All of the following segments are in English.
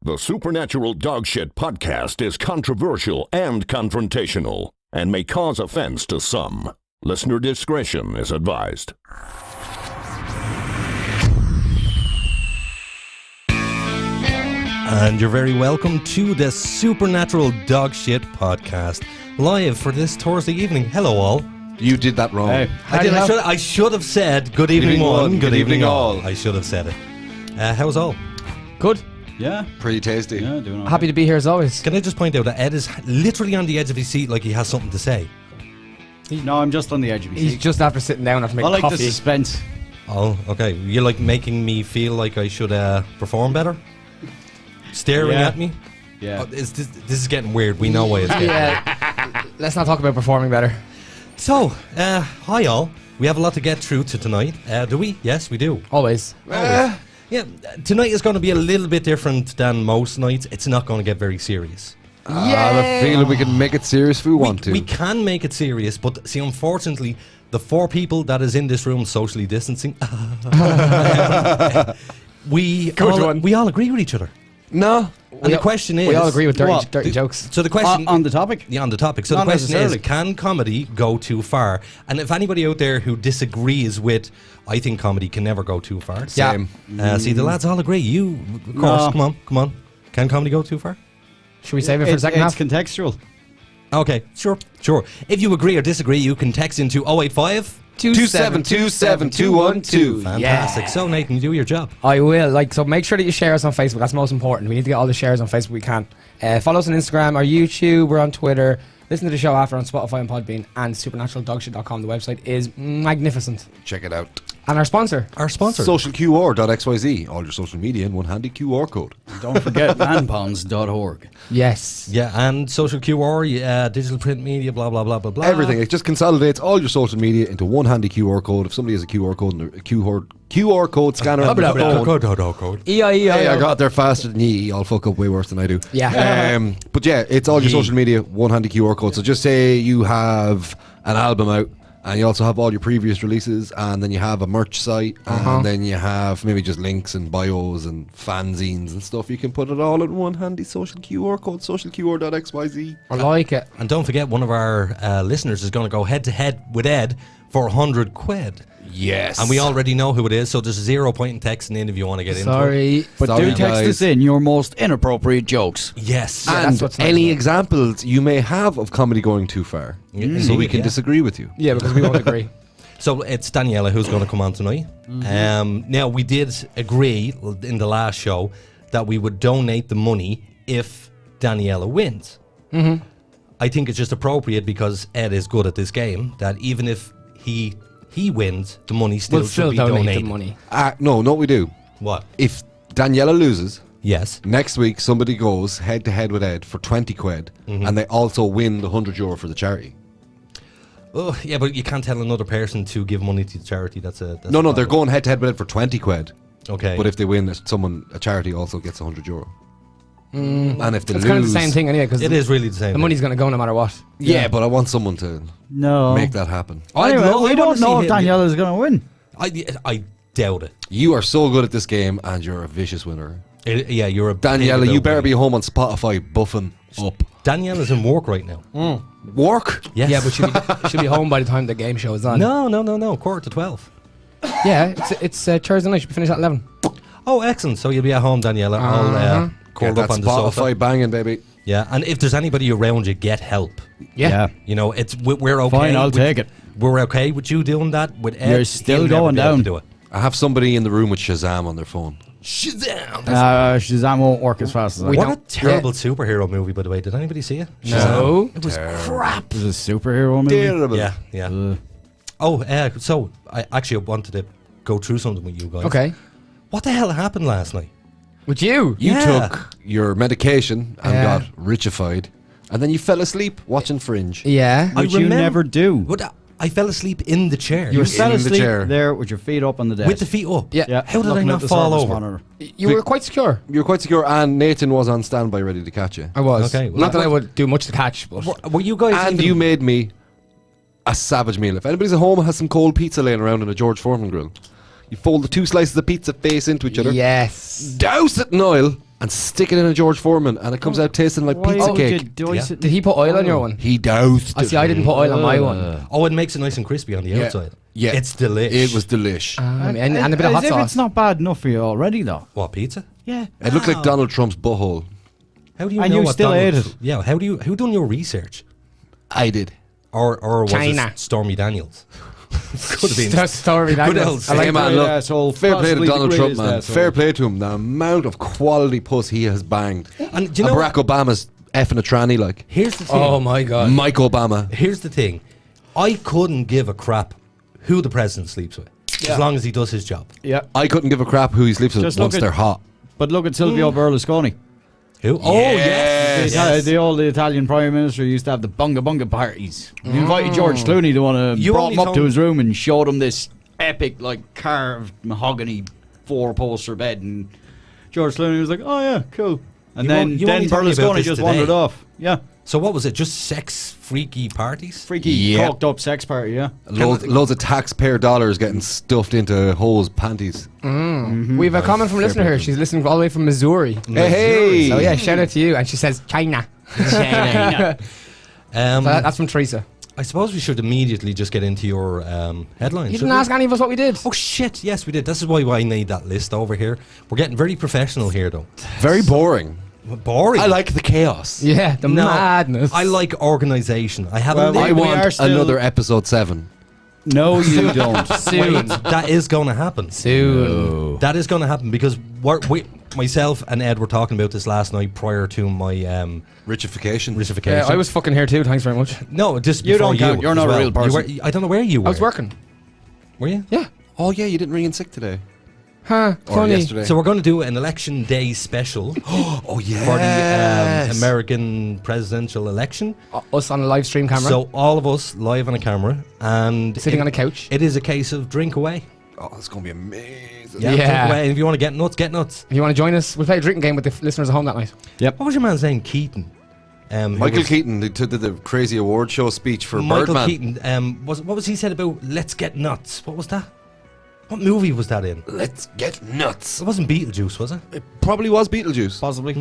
The Supernatural Dogshit podcast is controversial and confrontational and may cause offense to some. Listener discretion is advised. And you're very welcome to the Supernatural Dogshit podcast, live for this Thursday evening. Hello all. You did that wrong. Hey. I should have said good evening one, good evening all. I should have said it. How's all? Good. Yeah. Pretty tasty. Yeah, doing all Happy to be here as always. Can I just point out that Ed is literally on the edge of his seat like he has something to say? No, I'm just on the edge of my He's seat. just after sitting down after making I like coffee. the suspense. Oh, okay. You're like making me feel like I should perform better? Staring Yeah. at me? Yeah. This is getting weird. We know why it's getting weird. Yeah. Let's not talk about performing better. So, hi all. We have a lot to get through to tonight. Do we? Yes, we do. Always. Yeah, tonight is going to be a little bit different than most nights. It's not going to get very serious. I have a feeling we can make it serious if we want to. We can make it serious, but see, unfortunately, the four people that is in this room socially distancing, we all agree with each other. No. And the question is... We all agree with dirty jokes. So the question... On the topic? Yeah, on the topic. So Not the question is, necessarily. can comedy go too far? And if anybody out there who disagrees with, I think comedy can never go too far. Same. See, the lads all agree. You, of course, No. come on. Can comedy go too far? Should we save it for the second half? It's contextual. Okay, sure. If you agree or disagree, you can text into 085 2727212. Fantastic. So, Nathan, do your job. I will. So make sure that you share us on Facebook. That's most important. We need to get all the shares on Facebook we can. Follow us on Instagram, our YouTube, we're on Twitter. Listen to the show after on Spotify and Podbean, and supernaturaldogshit.com. The website is magnificent. Check it out. And our sponsor. Socialqr.xyz. All your social media in one handy QR code. Don't forget manpons.org. Yes. Yeah, and social QR, digital print media, blah, blah, blah, blah, blah. Everything. It just consolidates all your social media into one handy QR code. If somebody has a QR code and a QR code scanner on their phone. Hey, I got there faster than ye. I'll fuck up way worse than I do. Yeah. But yeah, it's all your social media, one handy QR code. So just say you have an album out, and you also have all your previous releases, and then you have a merch site, and then you have maybe just links and bios and fanzines and stuff. You can put it all in one handy social QR code, socialqr.xyz. I like it. And don't forget, one of our listeners is going to go head-to-head with Ed for 100 quid. Yes. And we already know who it is, so there's 0 point in texting in if you want to get into it. Sorry. But Sorry, do text guys. us in your most inappropriate jokes. Yes. Yeah, And that's what's nice any about it. examples you may have of comedy going too far, so we can disagree with you. Yeah, because we won't agree. So it's Daniela who's going to come on tonight. Now, we did agree in the last show that we would donate the money if Daniela wins. I think it's just appropriate because Ed is good at this game, that even if he wins, the money still We'll should still be donate donated. the money. No, what we do. What? If Daniela loses, Yes. next week somebody goes head to head with Ed for 20 quid, and they also win the €100 for the charity. Oh, yeah, but you can't tell another person to give money to the charity. That's No, a they're problem. going head to head with Ed for 20 quid. Okay. But if they win, a charity also gets €100. And if they It's lose, kind of the same thing anyway, because it is really the same. the money's going to go no matter what. Yeah, but I want someone to No. make that happen. Anyway, I we don't wanna know see if him- Daniela's going to win. I doubt it. You are so good at this game, and you're a vicious winner. Yeah, you're a Daniela, you better be home on Spotify buffing up. Daniela's in work right now. Work? Yes. Yeah, but she'll be home by the time the game show is on. No, 12:15. Yeah, it's Thursday night. She'll be finished at 11. Oh, excellent. So you'll be at home, Daniela, all curled Get up that on the Spotify sofa. banging, baby. Yeah, and if there's anybody around you, get help. Yeah. You know, we're okay. Fine, I'll with- take it. We're okay with you doing that. With Ed, You're still he'll never going be able to down. do it. I have somebody in the room with Shazam on their phone. Shazam! Shazam won't work as fast as I We What want. a terrible superhero movie, by the way. Did anybody see it? No. It was crap. It's a superhero movie. Terrible. Yeah. Ugh. Oh, so I actually wanted to go through something with you guys. Okay. What the hell happened last night? With you? You Yeah. took your medication and Yeah. got richified, and then you fell asleep watching Fringe. Yeah. I Which you remember- never do. What? I fell asleep in the chair. You were in fell the asleep chair. there with your feet up on the desk. with the feet up. Yeah. How did I looking not at the fall service over? monitor. You were quite secure. You were quite secure, and Nathan was on standby ready to catch you. I was. Okay, well, Not that I would do much to catch, but Were you guys And even- you made me a savage meal. If anybody's at home and has some cold pizza laying around in a George Foreman grill, you fold the two slices of pizza face into each other, yes. douse it in oil, and stick it in a George Foreman, and it comes out tasting like pizza cake. Did he put oil on your one? He doused I it. see. I didn't put oil on my one. Oh, it makes it nice and crispy on the outside. Yeah. It's delicious. It was delish. And a bit of hot As if sauce. it's not bad enough for you already, though. What, pizza? Yeah. It looked like Donald Trump's butthole. How do you And know you what still Donald- ate it. Yeah, who done your research? I did. Or was China. it Stormy Daniels? Could have been. Story. Good else. Hey, man, great look, asshole. fair play to Possibly the Donald Trump, greatest man. asshole. Fair play to him. The amount of quality puss he has banged. And do you know Barack Obama's effing a tranny, like. Here's the thing. Oh my god. Mike Obama. Here's the thing. I couldn't give a crap who the president sleeps with, as long as he does his job. Yeah. I couldn't give a crap who he sleeps with Just look once at- they're hot. But look at Silvio Berlusconi. Who? Oh yes. The old Italian prime minister used to have the bunga bunga parties. He invited George Clooney to one of You brought only him up told- to his room and showed him this epic, like, carved mahogany 4-poster bed, and George Clooney was like, "Oh yeah, cool." And You then only told me about Berlusconi this just today. wandered off. Yeah, So what was it? Just sex freaky parties? freaky, Yeah. coked up sex party. Yeah, Loads of taxpayer dollars getting stuffed into hoes' panties. We have a comment from a listener here. She's listening all the way from Missouri. Hey! So yeah, shout out to you. And she says China. That's from Teresa. I suppose we should immediately just get into your headlines. You should didn't we? ask any of us what we did. Oh shit! Yes, we did. This is why I need that list over here. We're getting very professional here, though. Very boring. Boring. I like the chaos. Yeah, the No, madness. I like organisation. I have Well, a we I little. are want still- another episode 7. no, you don't. Soon. That is going to happen. Soon. That is going to happen because myself and Ed were talking about this last night prior to my Richification. Richification. Yeah, I was fucking here too. Thanks very much. no, just You before don't count. You're as not a well. real You person. were- I don't know where you were. I was working. Were you? Yeah. Oh yeah, you didn't ring in sick today. Huh. Or Funny. yesterday. So we're going to do an election day special oh yeah. for the American presidential election. Us on a live stream camera. So all of us live on a camera and Sitting on a couch. It is a case of drink away. Oh, it's gonna be amazing. Yeah, Yeah. drink away. And if you want to get nuts, get nuts. If you want to join us, we'll play a drinking game with the listeners at home that night. What was your man's name? Keaton. Who Michael was- Keaton did the crazy award show speech for Michael Birdman. Keaton. What was he said about let's get nuts? What was that? What movie was that in? Let's get nuts. It wasn't Beetlejuice, was it? It probably was Beetlejuice. Possibly.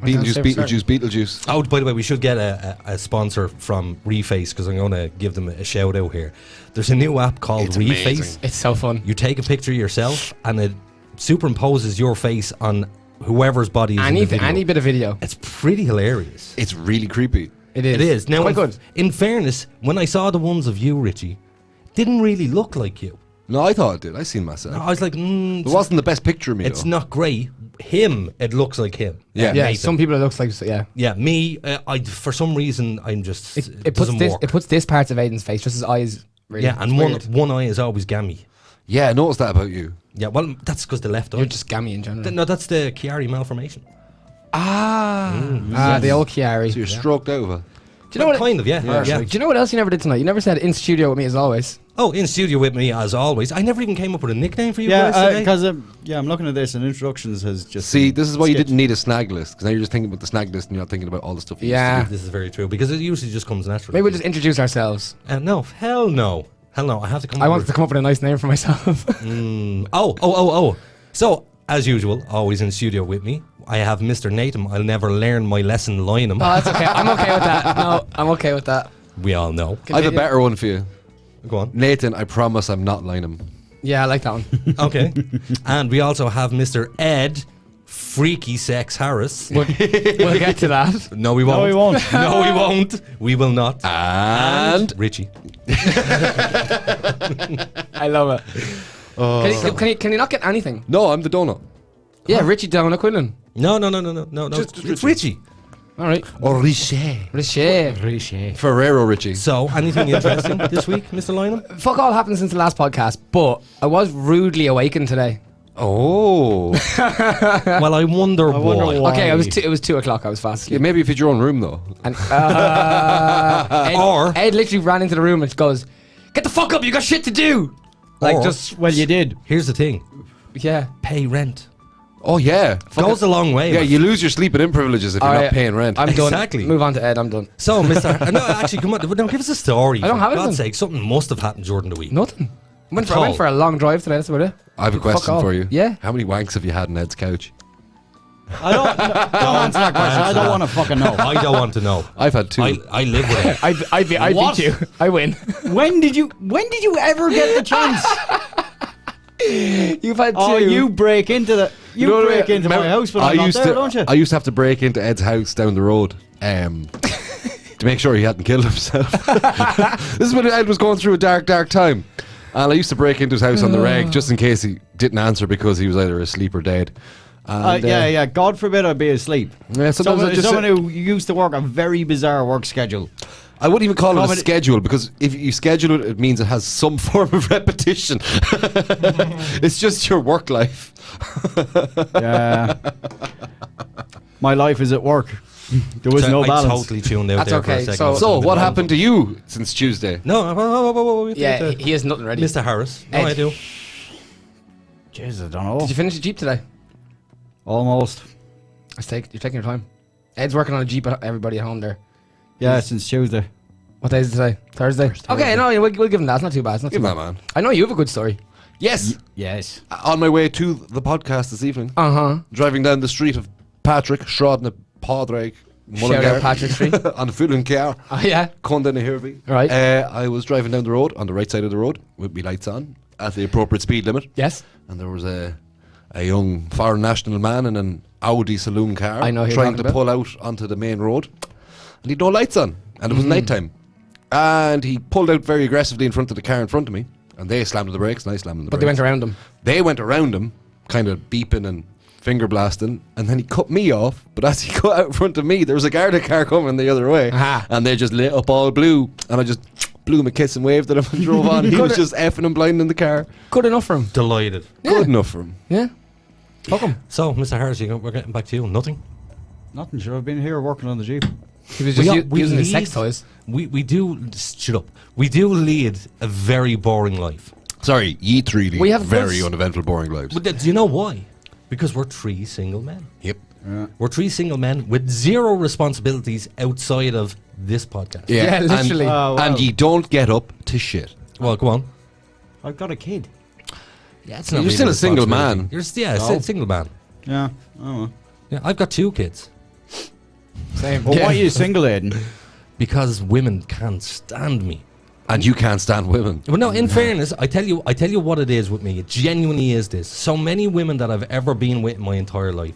Beetlejuice, say for Beetlejuice, Beetlejuice. Oh, by the way, we should get a sponsor from Reface because I'm going to give them a shout out here. There's a new app called It's Reface. amazing. It's so fun. You take a picture of yourself and it superimposes your face on whoever's body is in the video. Any bit of video. It's pretty hilarious. It's really creepy. It is. It is. Now, Quite good. in fairness, when I saw the ones of you, Richie, didn't really look like you. No, I thought it did. I seen myself. I was like, It wasn't the best picture of me. it's though. not great. Him, it looks like him. Yeah. Yeah, Nathan. some people it looks like, yeah. Yeah, me, I for some reason, I'm just. It puts doesn't this work. it puts this part of Aiden's face, just his eyes. Really. Yeah, and It's weird. one eye is always gammy. Yeah, I noticed that about you. Yeah, well, that's because the left eye. You're just gammy in general. No, that's the Chiari malformation. The old Chiari. So you're stroked over. Do you know what? Kind of, yeah. Do you know what else you never did tonight? You never said in studio with me as always. Oh, in studio with me as always. I never even came up with a nickname for you Yeah, guys today. because I'm looking at this and introductions has just. See, this is why you sketchy. didn't need a snag list, because now you're just thinking about the snag list and you're not thinking about all the stuff you Yeah. This is very true because it usually just comes naturally. Maybe we'll just introduce ourselves. No, hell no. Hell no. I have to come I up wanted with to come up with a nice name for myself. Oh. So, as usual, always in studio with me, I have Mr. Nathan. I'll never learn my lesson line him. Oh, that's okay. I'm okay with that. No, I'm okay with that. We all know. I have a better one for you. Go on. Nathan, I promise I'm not lying him. Yeah, I like that one. Okay. And we also have Mr. Ed Freaky Sex Harris. We'll get to that. No, we won't. No, we won't. No, we won't. We will not. And Richie. I love it. Can you not get anything? no, I'm the donut. Yeah, Richie down a Quinlan. No. Just It's Richie. Richie. All right. Or Richie. Richie. Ferrero Richie. So, anything interesting this week, Mr. Lynham? Fuck all happened since the last podcast, but I was rudely awakened today. Oh. Well, I wonder wonder why. why. Okay, it was 2 o'clock. I was fast Yeah, asleep. maybe if it's your own room, though. And Or- Ed literally ran into the room and goes, "Get the fuck up! You got shit to do." Like Or- just Well, you did. Here's the thing. yeah. Pay rent. Oh, yeah. Goes a long way. Yeah, man. you lose your sleeping in privileges if you're Alright, not paying rent. I'm done. Exactly. Move on to Ed. I'm done. So, Mr. No, actually, come on. No, give us a story. I don't for have God's anything. sake, something must have happened during the week. Nothing. I went At all. for a long drive today. That's about it. I have a Fuck question off. for you. Yeah. How many wanks have you had on Ed's couch? Don't answer that question. I don't want to fucking know. I don't want to know. I've had 2. I live with it. I What? beat you. I win. When did you ever get the chance? You've had 2. Oh, you break into the break into my house when I'm not there, don't you? I used to have to break into Ed's house down the road to make sure he hadn't killed himself. This is when Ed was going through a dark time. And I used to break into his house on the reg just in case he didn't answer because he was either asleep or dead. And, yeah. God forbid I'd be asleep. Yeah, Someone who used to work a very bizarre work schedule. I wouldn't even call it a schedule because if you schedule it, it means it has some form of repetition. It's just your work life. Yeah. My life is at work. There was no I balance. totally tuned out That's there for okay, a second. So what happened to you since Tuesday? No, whoa. Yeah, he has nothing ready. Mr. Harris. No, Ed. I do. Jesus, I don't know. Did you finish the Jeep today? Almost. You're taking your time. Ed's working on a Jeep at everybody at home there. Yeah, since Tuesday. What day is it today? Thursday? Okay, no, we'll give him that. It's not too bad. It's not Give too that bad. man. I know you have a good story. Yes. Yes. On my way to the podcast this evening, driving down the street of Patrick, Shrodna Padraig, Shout out Patrick Street. on the Fulham car. Oh, yeah. Conda na Hirby. Right. I was driving down the road on the right side of the road with my lights on at the appropriate speed limit, Yes. and there was a young foreign national man in an Audi saloon car I know who you're trying talking to about. pull out onto the main road, and he'd no lights on, and it was night time, and he pulled out very aggressively in front of the car in front of me, and they slammed the brakes and I slammed the But brakes. they went around him. They went around him, kind of beeping and finger blasting, and then he cut me off. But as he cut out in front of me, there was a Garda car coming the other way, Aha. and they just lit up all blue, and I just blew him a kiss and waved at him and drove on. He was just effing and blinding in the car. Good enough for him. Delighted. Good enough for him. Yeah. Fuck him. So, Mr. Harris, we're getting back to you. Nothing? Nothing, sure. I've been here working on the Jeep. He was just using his sex lead- toys. We do... Shut up. We do lead a very boring life. Sorry, ye three lead We have very goods. uneventful, boring lives. But do you know why? Because we're 3 single men. Yep. We're 3 single men with 0 responsibilities outside of this podcast. Yeah, literally. And ye don't get up to shit. Well, go on. I've got a kid. Yeah, it's You're really still a single responsibility. man. You're a single man. Yeah. Oh. Yeah, I've got 2 kids Same. Well, why are you single, Aiden? because women can't stand me. And you can't stand women. Well, no, in fairness, I tell you what it is with me. It genuinely is this. So many women that I've ever been with in my entire life,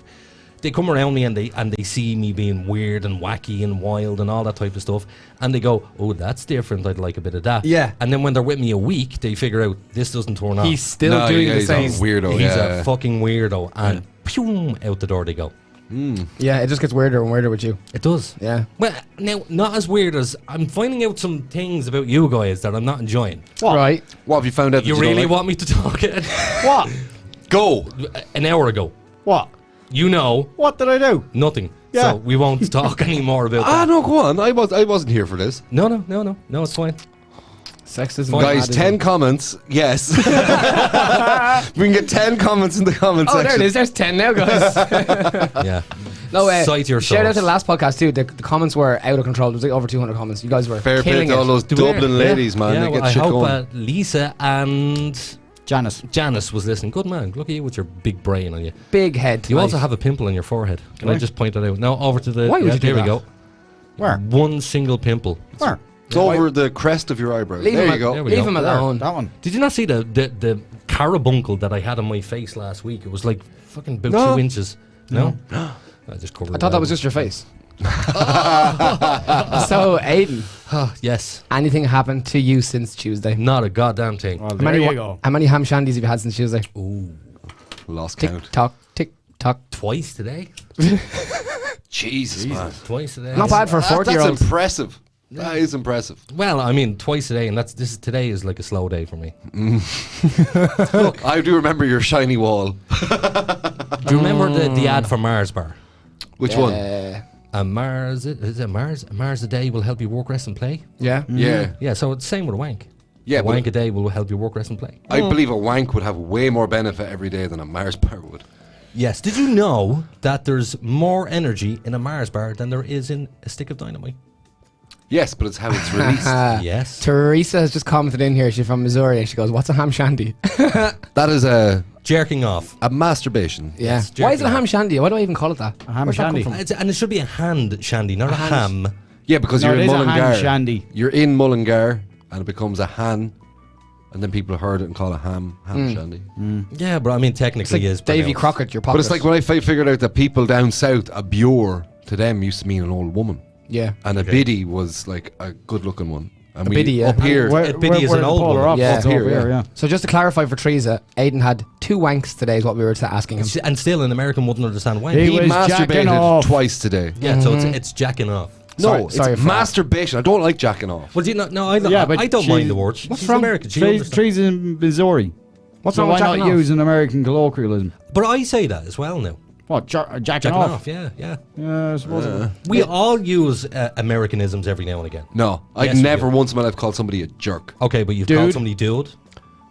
they come around me and they see me being weird and wacky and wild and all that type of stuff, and they go, "Oh, that's different. I'd like a bit of that." Yeah. And then when they're with me a week, they figure out this doesn't turn on. He's still doing the he's same. a weirdo. He's yeah. a fucking weirdo, and pew, out the door they go. Yeah, it just gets weirder and weirder with you. It does. Yeah. Well, now not as weird as I'm finding out some things about you guys that I'm not enjoying. What? Right. What have you found out? You that don't really like? want me to talk it? What? Go. An hour ago. What? You know What did I do? nothing. Yeah. So we won't talk anymore about that. No, go on. I wasn't here for this. No, it's fine. Sexism. Guys, 10 comments. Yes. We can get 10 comments in the comment Oh, section. there it is. There's 10 now, guys. Yeah. No, Cite your shout out source. to the last podcast, too. The comments were out of control. There was like over 200 comments. You guys were Fair play killing to all it. those Dublin ladies, man. Yeah, They get well, I shit hope going. Lisa and Janice was listening. Good man. Look at you with your big brain on you. Big head. You tonight. also have a pimple on your forehead. Can I just point that out? Now over to the... Why would you do there we that? go. Where? One single pimple. Where? It's over the crest of your eyebrows. Leave There him you go. There we Leave go. him There, alone. that one. Did you not see the carbuncle that I had on my face last week? It was like fucking about No. 2 inches. No? I just covered I it thought that up. was just your face. So, Aiden, Yes. anything happened to you since Tuesday? Not a goddamn thing. Well, How there many, you go. how many ham shandies have you had since Tuesday? Lost Tick count. tock, tick tock. Twice today. Jesus, man. Twice today. Not bad for a That's 40-year-old. impressive. That is impressive. Well, I mean, twice a day, and today is like a slow day for me. I do remember your shiny wall. Do you remember the ad for Mars Bar? Which one? Mars, is it Mars? Mars a day will help you work, rest, and play. Yeah. Yeah. Yeah, so it's the same with a wank. Yeah, a but wank a day will help you work, rest, and play. I believe a wank would have way more benefit every day than a Mars bar would. Yes. Did you know that there's more energy in a Mars bar than there is in a stick of dynamite? Yes, but it's how it's released. Yes. Teresa has just commented in here. She's from Missouri, and she goes, "What's a ham shandy?" That is a Jerking off. masturbation. Yeah. Yes, Why is it a jerking ham shandy? Why do I even call it that? A ham Where's that come shandy. from? And it should be a hand shandy, not a ham. Yeah, because No, you're it in is a Mullingar. hand shandy. You're in Mullingar, and it becomes a han, and then people heard it and call it ham shandy. Yeah, but I mean, It's technically like is Davy pronounced. Crockett, your pocket. But it's like when I figured out that people down south, a bure to them used to mean an old woman, yeah. and a biddy was like a good-looking one. And we biddy, yeah. up here, Where- Biddy is an the old polar woman. opposites Yeah. over here, yeah. So just to clarify for Teresa, Aiden had 2 wanks today, is what we were asking him. And still, an American wouldn't understand why. He he was jacking off. masturbated twice today. Yeah, so it's jacking off. No, Sorry it's for that. masturbation. I don't like jacking off. Well, do you not? No, I Yeah, but don't mind the word. What's She's wrong? American. She Trees understands. in Missouri. What's So wrong why with not jacking off? use an American colloquialism? But I say that as well now. What, jacking Jacking off? off, yeah. Yeah, I suppose. We all use Americanisms every now and again. No, I've Yes, we never do. once in my life called somebody a jerk. Okay, but you've Dude. called somebody dude.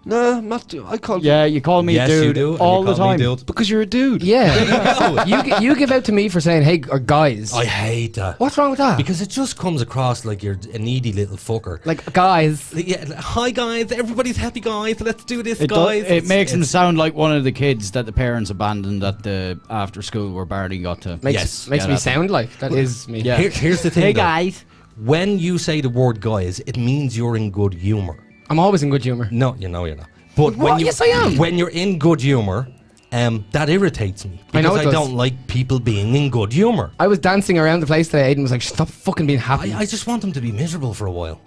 No, not. I called Yeah, you call me Yes, dude you do. and all you the call me time. dude. because you're a dude. Yeah. you give out to me for saying, hey, or guys. I hate that. What's wrong with that? Because it just comes across like you're a needy little fucker. Like, guys. Yeah, hi guys, everybody's happy guys, let's do this It, guys. it makes him it's- sound like one of the kids that the parents abandoned at the after school where Barney got to. Makes Get me at sound like that is me. Yeah. Here's the thing Hey though. guys. When you say the word guys, it means you're in good humour. I'm always in good humour. No, you're not. But What? Yes, I am. When you're in good humour, that irritates me. I know Because it I does. don't like people being in good humour. I was dancing around the place today. Aiden was like, stop fucking being happy. I just want him to be miserable for a while.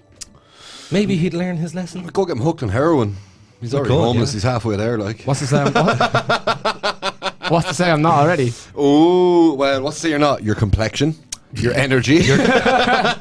Maybe he'd learn his lesson. Go get him hooked on heroin. He's already could, homeless. yeah. He's halfway there. Like. What's to say? What's to say I'm not already? Oh well, what's to say you're not? Your complexion, your energy,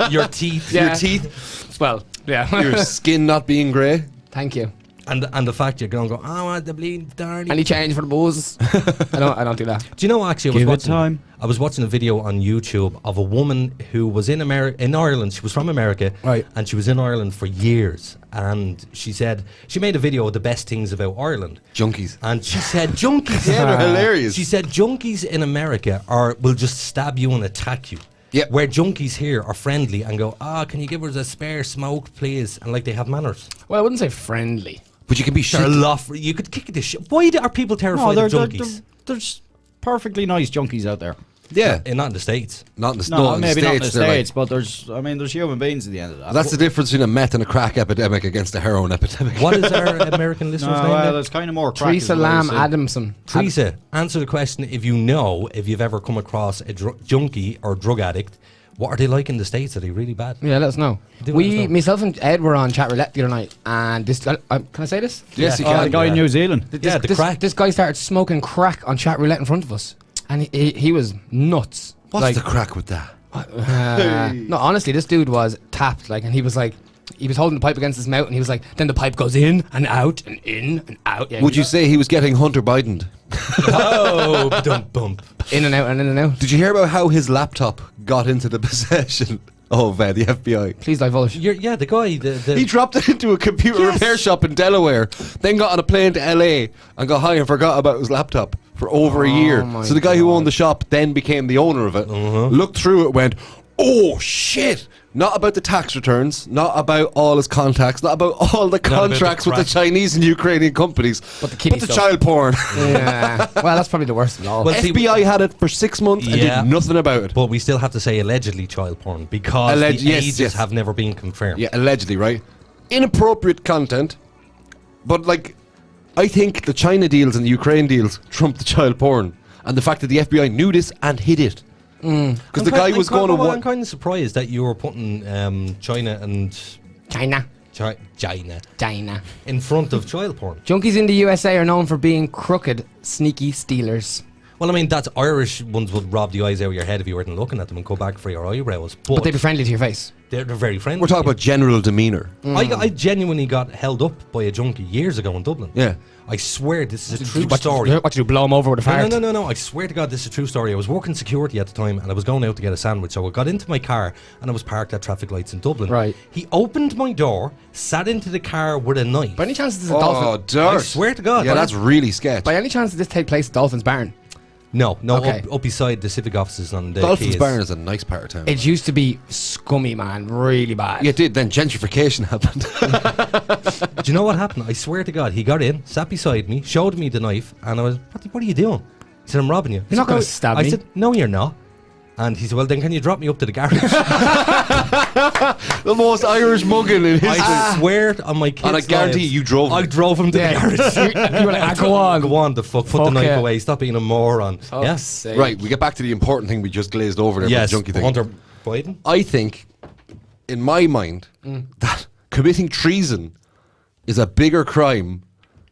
Your teeth. Yeah. your teeth, Well, yeah. your skin not being grey. Thank you. And the fact you're going to go, I want the bleeding dirty. Any change for the booze? I don't do that. Do you know, actually, Give it time. I was watching a video on YouTube of a woman who was in Ireland. She was from America, Right. and she was in Ireland for years. And she said she made a video of the best things about Ireland. Junkies. And she said junkies. Yeah, they're hilarious. She said junkies in America will just stab you and attack you. Yep. Where junkies here are friendly and go, can you give us a spare smoke, please? And like they have manners. Well, I wouldn't say friendly. But you can be They're a shit. lot. You could kick this shit. Why are people terrified of junkies? There's perfectly nice junkies out there. Yeah, Not in the States. not in the No, in maybe the not in the States. they're like- States, but there's human beings at the end of that. that's the difference between a meth and a crack epidemic against a heroin epidemic. What is our American listener's no, name? well, there? there's kind of more crack. Teresa is what I Lamb say. Adamson. Teresa, answer the question if you've ever come across a junkie or drug addict. What are they like in the States? Are they really bad? Yeah, let us know. Do let us know. Myself and Ed were on chat roulette the other night, and this. Can I say this? Yes, you Oh, can. the guy in New Zealand. Yeah, the crack. This guy started smoking crack on chat roulette in front of us, and he was nuts. What's like, the crack with that? no, honestly, this dude was tapped, like, and he was holding the pipe against his mouth, and he was like, then the pipe goes in and out and in and out. Yeah, Would you say he was getting Hunter Biden'd? Oh, bump. in and out and in and out? Did you hear about how his laptop got into the possession of the FBI? Please divulge. The guy. He dropped it into a computer Yes. repair shop in Delaware, then got on a plane to LA and got high and forgot about his laptop for over a year. my So the guy who God. owned the shop then became the owner of it, looked through it, went, oh shit! Not about the tax returns, not about all his contacts, not about all the about the contracts with the crack. Chinese and Ukrainian companies, But the kiddie but the stuff. child porn. Yeah. Well, that's probably the worst of all. Well, see, FBI had it for 6 months and Yeah. did nothing about it. But we still have to say allegedly child porn because the Yes, ages yes. have never been confirmed. Yeah, allegedly, right? Inappropriate content, but like, I think the China deals and the Ukraine deals trumped the child porn, and the fact that the FBI knew this and hid it. Because the guy was going to I'm what? kind of surprised that you were putting China and China. China in front of child porn. Junkies in the USA are known for being crooked, sneaky stealers. Well, I mean, that's Irish ones would rob the eyes out of your head if you weren't looking at them and go back for your eyebrows. But they'd be friendly to your face. they're very friendly. We're talking about general demeanour. I genuinely got held up by a junkie years ago in Dublin. Yeah. I swear this is a true What story. What you do? Blow him over with a fart? No. I swear to God, this is a true story. I was working security at the time and I was going out to get a sandwich. So I got into my car and I was parked at traffic lights in Dublin. Right. He opened my door, sat into the car with a knife. By any chance, is this a Oh, dolphin? dirt. I swear to God. Yeah, that's really sketch. By any chance, did this take place at Dolphin's Barn? No, Okay. up beside the civic offices on the Dolphins Keys. Barn is a nice part of town. It used to be scummy, man, really bad. Yeah, it did. Then gentrification happened. Do you know what happened? I swear to God, he got in, sat beside me, showed me the knife, and I was, what are you doing? He said, I'm robbing you. You're not I gonna said, stab I me. said, no, you're not. And he said, well, then can you drop me up to the garage? The most Irish mugging in history. I swear on my kids' And I guarantee lives, you drove him. I drove him to the garage. You were like, go on. Go on, the fuck. Put the Fuck knife it. away. Stop being a moron. Fuck's Yeah. sake. Right, we get back to the important thing we just glazed over there. Yes, the junkie thing. Hunter Biden. I think, in my mind, that committing treason is a bigger crime,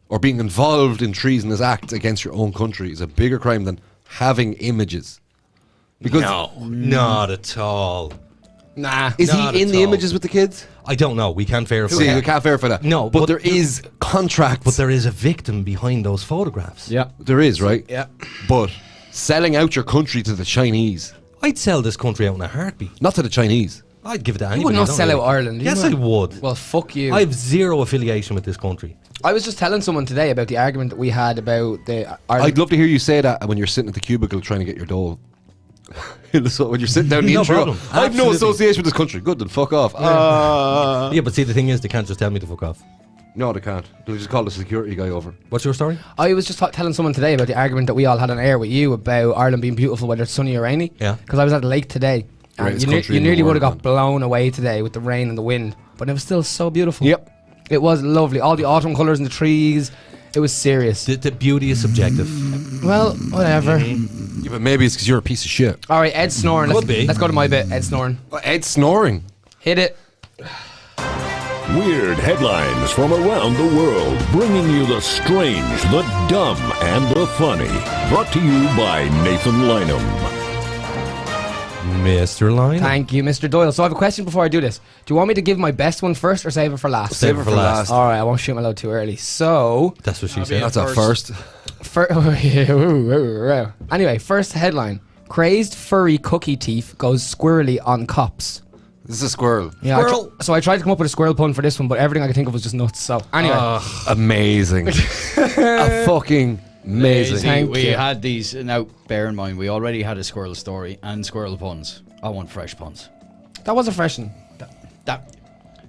or being involved in treasonous acts against your own country is a bigger crime than having images. Because No, not at all. Nah. is Not he in at the all. images with the kids? I don't know. We can't verify. See, we can't verify that. No, but but there is contracts. But there is a victim behind those photographs. Yeah. There is, right? Yeah. But selling out your country to the Chinese, I'd sell this country out in a heartbeat. not to the Chinese. I'd give it to You anybody. would I not don't sell really- out Ireland. Yes, I would. Well, fuck you. I have zero affiliation with this country. I was just telling someone today about the argument that we had about the Ireland. I'd love to hear you say that when you're sitting at the cubicle trying to get your dole. When you're sitting down the No intro, problem. I have no Absolutely. association with this country. Good, then fuck off. Yeah, but see, the thing is, they can't just tell me to fuck off. No, they can't. They'll just call the security guy over. What's your story? I was just telling someone today about the argument that we all had on air with you about Ireland being beautiful whether it's sunny or rainy. Yeah. Because I was at the lake today. And Greatest you, country you in the nearly would have world, got blown away today with the rain and the wind. But it was still so beautiful. Yep. It was lovely. All the autumn colours in the trees. It was serious. The beauty is subjective. Well, whatever. Yeah, but maybe it's because you're a piece of shit. All right, Ed snoring. Could be. Let's go to my bit. Ed snoring. Ed's snoring. Hit it. Weird headlines from around the world, bringing you the strange, the dumb, and the funny. Brought to you by Nathan Lynham. Mr. Line. Thank you, Mr. Doyle. So I have a question before I do this. Do you want me to give my best one first or save it for last? Save it for last. All right, I won't shoot my load too early. So, That's what she said. That's a first. anyway, first headline. Crazed furry cookie thief goes squirrely on cops. This is a squirrel. Yeah, Squirrel. so I tried to come up with a squirrel pun for this one, but everything I could think of was just nuts. So anyway, Amazing. A fucking amazing. Thank we you. had these. Now, bear in mind, we already had a squirrel story and squirrel puns. I want fresh puns. that was a fresh one. That,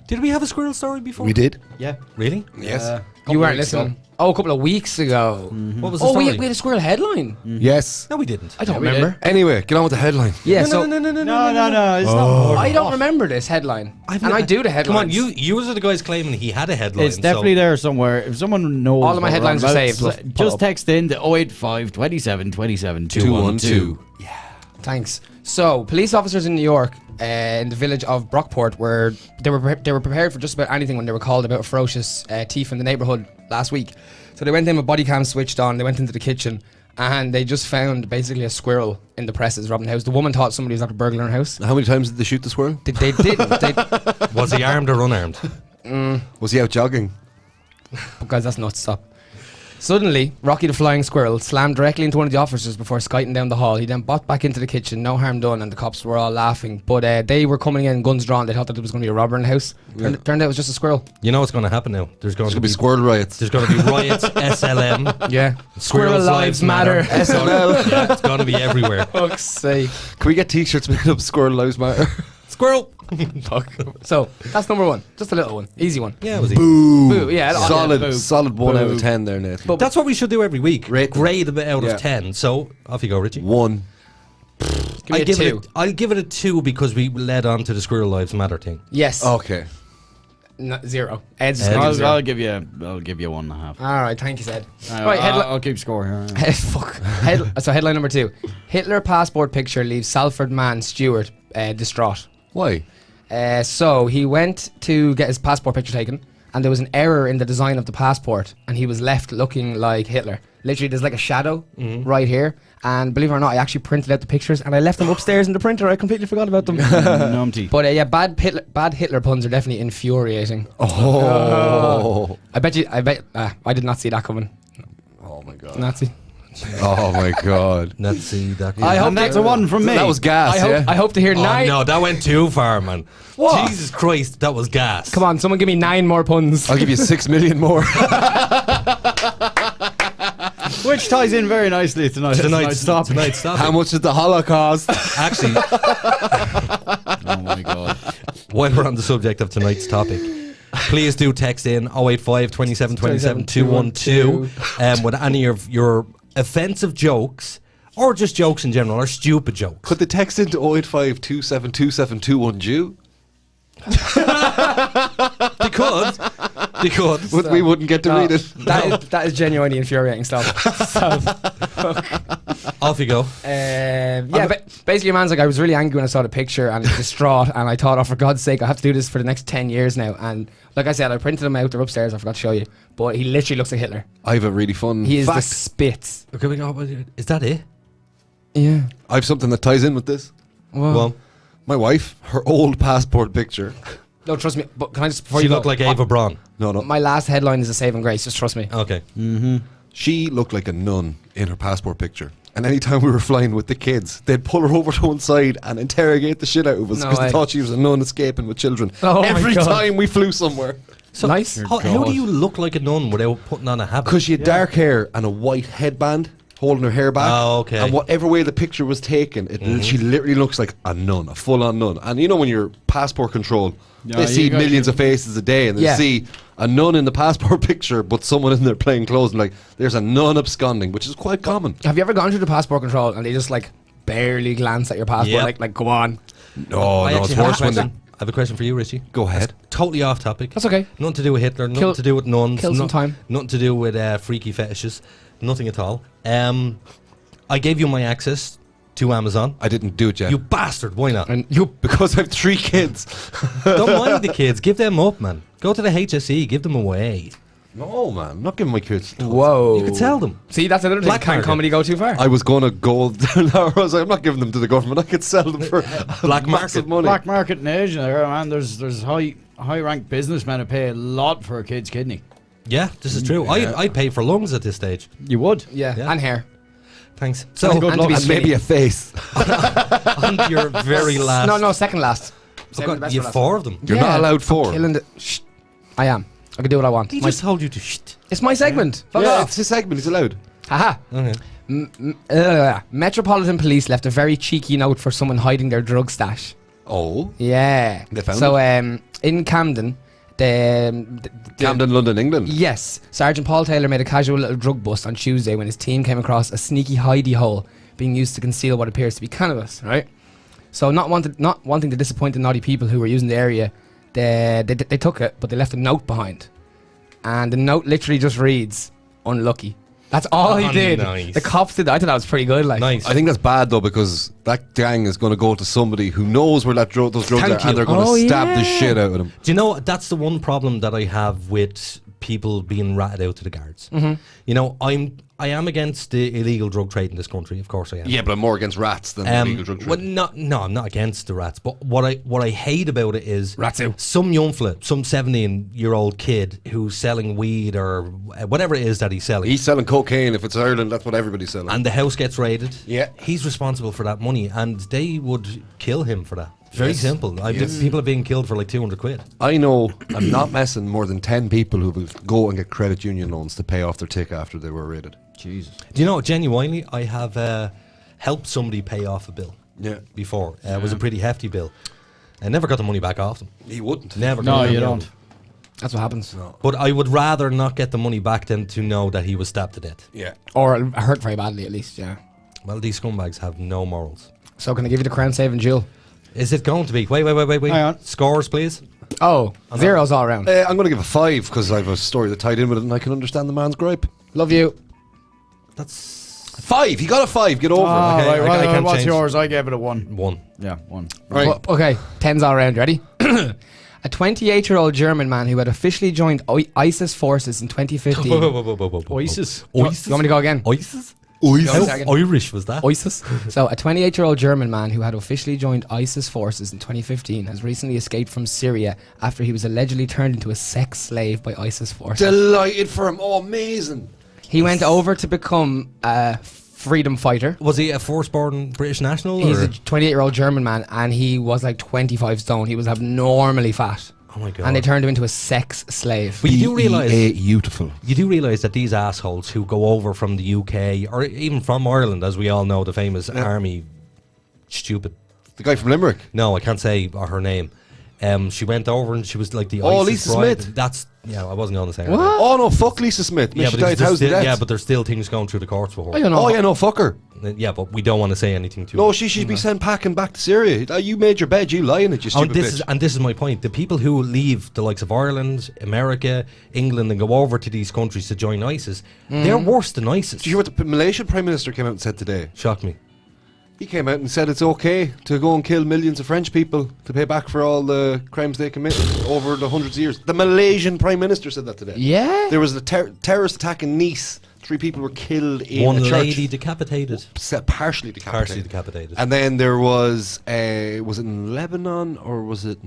Did we have a squirrel story before? We did. yeah. Really? Yes. You weren't listening. Oh, a couple of weeks ago. What was the Oh, story? we had a squirrel headline. Yes. No, we didn't. I don't we remember. Anyway, get on with the headline. Yeah, no, so no. No, it's not. I don't remember this headline, and I do the Come on, headlines. you are the guys claiming he had a headline. It's definitely so there somewhere. If someone knows, All of my what we're headlines on are about, saved. We'll pull Just up. text in to 085 27 27 212. Thanks. So, police officers in New York, in the village of Brockport, were prepared for just about anything when they were called about a ferocious thief in the neighborhood last week. So they went in with body cams switched on. They went into the kitchen, and they just found basically a squirrel in the presses robbing the house. The woman thought somebody was after burgling her house. How many times did they shoot the squirrel? They didn't. They, Was he armed or unarmed? Was he out jogging? guys, that's nuts. Stop. Suddenly, Rocky the Flying Squirrel slammed directly into one of the officers before skiting down the hall. He then bought back into the kitchen, no harm done, and the cops were all laughing. But they were coming in, guns drawn. They thought that there was going to be a robber in the house. Turned out it was just a squirrel. You know what's going to happen now? There's going It's to gonna be squirrel riots. There's going to be riots, SLM. Yeah. Squirrels Lives Matter. SNL. Yeah, it's going to be everywhere. Fuck's sake. Can we get t-shirts made up Squirrel Lives Matter? Squirrel. So, that's number one. Just a little one. Easy one. Yeah, it was easy. Boo. Yeah. Solid, boo. solid 1 out Boo. of 10 there, Nate. But- That's what we should do every week. Rate them. Grade them out Yeah. of 10. So off you go, Richie. 1. Give me a give two. it. I'll give it a 2 because we led on to the Squirrel Lives Matter thing. Yes. Okay. No, 0. Ed's Ed. just I'll 0. give you 1.5. All right. Thank you, Ed. Right, Right. I'll keep score here. Fuck. So headline number 2. Hitler passport picture leaves Salford man Stewart distraught. Why? So he went to get his passport picture taken, and there was an error in the design of the passport, and he was left looking like Hitler. Literally, there's like a shadow right here, and believe it or not, I actually printed out the pictures, and I left them upstairs in the printer. I completely forgot about them. Numpty. But yeah, bad Hitler puns are definitely infuriating. Oh. I did not see that coming. Oh my god. Nazi. Oh my god. Let's see that. I hope And that's a one from me. That was gas, yeah? I hope to hear Oh 9. no, that went too far, man. What? Jesus Christ, that was gas. Come on, someone give me 9 more puns. I'll give you 6 million more. Which ties in very nicely to tonight's topic. Tonight's topic. How much is the Holocaust? Actually, Oh my god. while we're on the subject of tonight's topic, please do text in 085 27 27 212 with any of your offensive jokes, or just jokes in general, or stupid jokes. Put the text into 085 2727 Jew. They could. But we wouldn't get to read it. That is genuinely infuriating stuff. So, Off you go. basically, a man's like, I was really angry when I saw the picture and distraught, and I thought, oh, for God's sake, I have to do this for the next 10 years now. And like I said, I printed them out. They're upstairs. I forgot to show you, but he literally looks like Hitler. I have a really fun He is the fact. spitz. Okay, we go. Is that it? Yeah. I have something that ties in with this. Whoa. Well, My wife, her old passport picture. No, trust me. But can I just before she you go, looked like Ava Braun. No. my last headline is a saving grace. Just trust me. Okay. She looked like a nun in her passport picture. And anytime we were flying with the kids, they'd pull her over to one side and interrogate the shit out of us No because way. they thought she was a nun escaping with children. Oh my Every God. time we flew somewhere. So Nice. How do you look like a nun without putting on a habit? Because she had dark hair and a white headband holding her hair back. Oh, okay. And whatever way the picture was taken, she literally looks like a nun, a full-on nun. And you know when you're passport control, Yeah, they you see got millions you. of faces a day and they Yeah. see a nun in the passport picture but someone in their plain clothes and like, there's a nun absconding, which is quite common. Have you ever gone through the passport control and they just like barely glance at your passport? Yep. Like go on. No, I no, it's actually have worse a when question. they... I have a question for you, Richie. Go ahead. That's totally off topic. That's okay. Nothing to do with Hitler. Nothing Kill- to do with nuns. kill some time. Nothing to do with freaky fetishes. Nothing at all. I gave you my access to Amazon. I didn't do it yet. You bastard! Why not? And you Because I have 3 kids. Don't mind the kids. Give them up, man. Go to the HSE. Give them away. No, man. I'm not giving my kids... whoa. You could tell them. See, that's another thing. Black Can market. comedy go too far? I was going to go down there. I was like, I'm not giving them to the government. I could sell them for Black massive market. money. Black market in Asia, there, man. There's high ranked businessmen who pay a lot for a kid's kidney. Yeah, this is true. I'd pay for lungs at this stage. You would. yeah. Yeah. and hair. Thanks. And So, good and luck. to be And maybe a face. on your very last. No, second last. I've Saving the got best you for last. 4 of them. You're not allowed 4. Killing the. Shh. I am. I can do what I want. He My- just told you to shit. it's my segment. Fuck Yeah, off. it's a segment. He's allowed. Haha. Okay. Metropolitan Police left a very cheeky note for someone hiding their drug stash. Oh. Yeah. They found so, in Camden, the Camden, London, England. Yes, Sergeant Paul Taylor made a casual little drug bust on Tuesday when his team came across a sneaky hidey hole being used to conceal what appears to be cannabis. Right. So, not wanting to disappoint the naughty people who were using the area, they took it, but they left a note behind, and the note literally just reads, "Unlucky." That's all he Oh, did. nice. The cops did. I thought that was pretty good. Like, Nice. I think that's bad though because that gang is going to go to somebody who knows where those drugs Thank are you. and they're going to Oh, stab the yeah. shit out of them. Do you know that's the one problem that I have with people being ratted out to the guards? Mm-hmm. You know, I am against the illegal drug trade in this country. Of course, I am. Yeah, but I'm more against rats than illegal drug well, trade. no, I'm not against the rats. But what I hate about it is Rats who? some young fella, some 17-year-old kid who's selling weed or whatever it is that he's selling. He's selling cocaine. If it's Ireland, that's what everybody's selling. And the house gets raided. Yeah. He's responsible for that money, and they would kill him for that. Very Yes. simple. People are being killed for like 200 quid. I know I'm not messing more than 10 people who will go and get credit union loans to pay off their tick after they were raided. Jesus. Do you know, genuinely, I have helped somebody pay off a bill Yeah. before. It was a pretty hefty bill. I never got the money back off them. He wouldn't. Never. No, got the you money don't. out. that's what happens. But I would rather not get the money back than to know that he was stabbed to death. Yeah. Or hurt very badly, at least. Yeah. Well, these scumbags have no morals. So, can I give you the crown saving jewel? Is it going to be? Wait. Hang on. Scores, please. Oh, zeros all around. I'm going to give a 5 because I have a story that tied in with it and I can understand the man's gripe. Love you. That's 5. He got a 5. Get over Oh, it. Okay, right, I can't what's change. yours? I gave it a 1. 1. Yeah, 1. Right. Well, okay, 10s all around. Ready? A 28-year-old German man who had officially joined ISIS forces in 2015. Oasis. You want me to go again? ISIS? How How Irish was that? ISIS. So, a 28-year-old German man who had officially joined ISIS forces in 2015 has recently escaped from Syria after he was allegedly turned into a sex slave by ISIS forces. Delighted for him. Oh, amazing. He went over to become a freedom fighter. Was he a firstborn British national? He's or? a 28-year-old German man, and he was like 25 stone. He was abnormally fat. Oh my god. and they turned him into a sex slave. But you do realise beautiful. you do realise that these assholes who go over from the UK or even from Ireland, as we all know, the famous army, stupid. The guy from Limerick. No, I can't say her name. She went over and she was like the Oh, ISIS Lisa bride. Smith. That's I wasn't going to say her What? name. Oh no, fuck Lisa Smith. Yeah, She but died there's 1,000 still, deaths. yeah, but there's still things going through the courts for her. I don't know. Oh yeah, no, fuck her. Yeah, but we don't want to say anything to No, her. she should be sent packing back to Syria. You made your bed, you lie in it, you Oh, stupid bitch. this is my point. The people who leave the likes of Ireland, America, England, and go over to these countries to join ISIS, they're worse than ISIS. Did you hear what the Malaysian Prime Minister came out and said today? Shocked me. He came out and said it's okay to go and kill millions of French people to pay back for all the crimes they committed over the hundreds of years. The Malaysian Prime Minister said that today. Yeah. There was a terrorist attack in Nice. 3 people were killed in One a church. lady decapitated. Partially decapitated. Partially decapitated. And then there was it in Lebanon or was it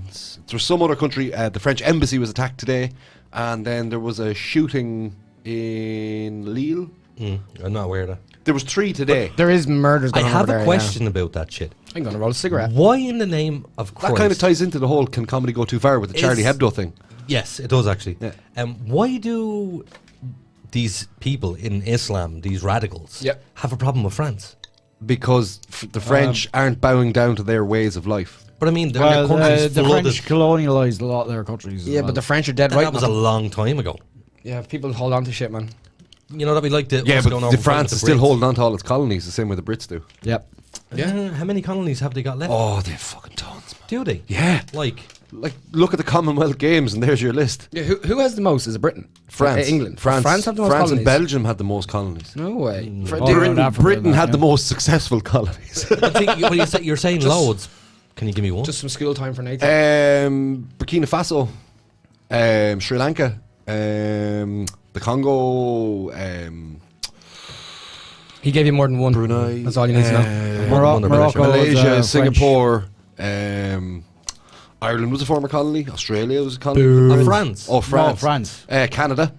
there was some other country? The French embassy was attacked today, and then there was a shooting in Lille. I'm not aware of that. There was 3 today. There is murders I going on have over a there, question about that shit. Yeah. I'm going to roll a cigarette. Why in the name of Christ? That kind of ties into the whole "can comedy go too far" with the Charlie Is- Hebdo thing. Yes, it does actually. Yeah. Why do these people in Islam, these radicals, Yep. have a problem with France? Because the French aren't bowing down to their ways of life. But I mean, their Well, country's the flooded. French colonialised a lot of their countries. as Yeah, well. but the French are dead That right was a now. long time ago. Yeah, people hold on to shit, man. You know that we like the Yeah, what's going but on the with France the is still Brits. holding on to all its colonies the same way the Brits do. Yep. Yeah. How many colonies have they got left? Oh, they have fucking tons, man. Do they? Yeah. Like, Like, look at the Commonwealth Games and there's your list. Yeah, who has the most? Is it Britain? France. England. France have the most France colonies? and Belgium had the most colonies. No way. Oh, Britain, Africa, Britain that, had yeah. the most successful colonies. I think you're saying loads. Can you give me one? Just some school time for Nathan. Burkina Faso, Sri Lanka, the Congo, He gave you more than one. Brunei. That's all you need to know. Morocco, Malaysia, was, French. Singapore, Ireland was a former colony. Australia was a colony. France. Oh, France. No, France. Canada.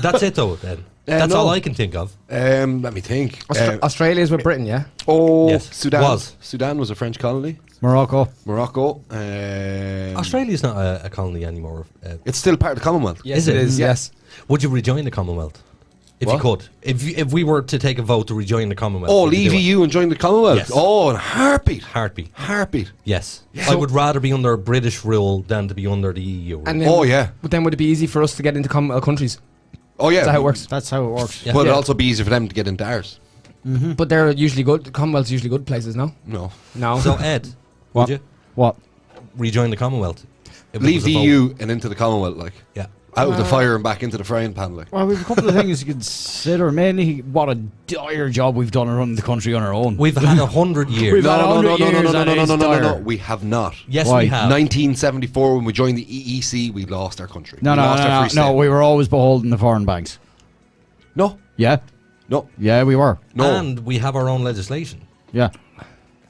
That's it though. Then that's no. all I can think of. Let me think. Australia's with Britain, yeah? Yes, Sudan. was. Sudan was a French colony. Morocco. Morocco. Australia's not a colony anymore. It's still part of the Commonwealth. Yes, Is it? it is, Yeah. yes. Would you rejoin the Commonwealth if you What? could? If we were to take a vote to rejoin the Commonwealth? Oh, would you leave do it? EU and join the Commonwealth. Yes. Oh, in a heartbeat. Heartbeat. Heartbeat. Yes. Yeah. I would rather be under British rule than to be under the EU rule. And then, Oh, yeah. But then would it be easy for us to get into Commonwealth countries? Oh, yeah. Is that how it works? That's how it works. Yeah. But Yeah. it'd also be easier for them to get into ours. But they're usually good. Commonwealth's usually good places, no? No. No. So Ed, What? would you What? rejoin the Commonwealth? If it Leave was the a vote? EU and into the Commonwealth, like. Yeah. Out of the fire and back into the frying pan, like. Well, we've a couple of things to consider. Mainly, what a dire job we've done of running the country on our own. We've had 100 years. We've had No, 100 years and it's dire. We have not. Yes, Why? we have. 1974, when we joined the EEC, we lost our country. No, we no, lost our no, free no, state. no. We were always beholden to foreign banks. No, Yeah, no, yeah, we were. no. And we have our own legislation. Yeah.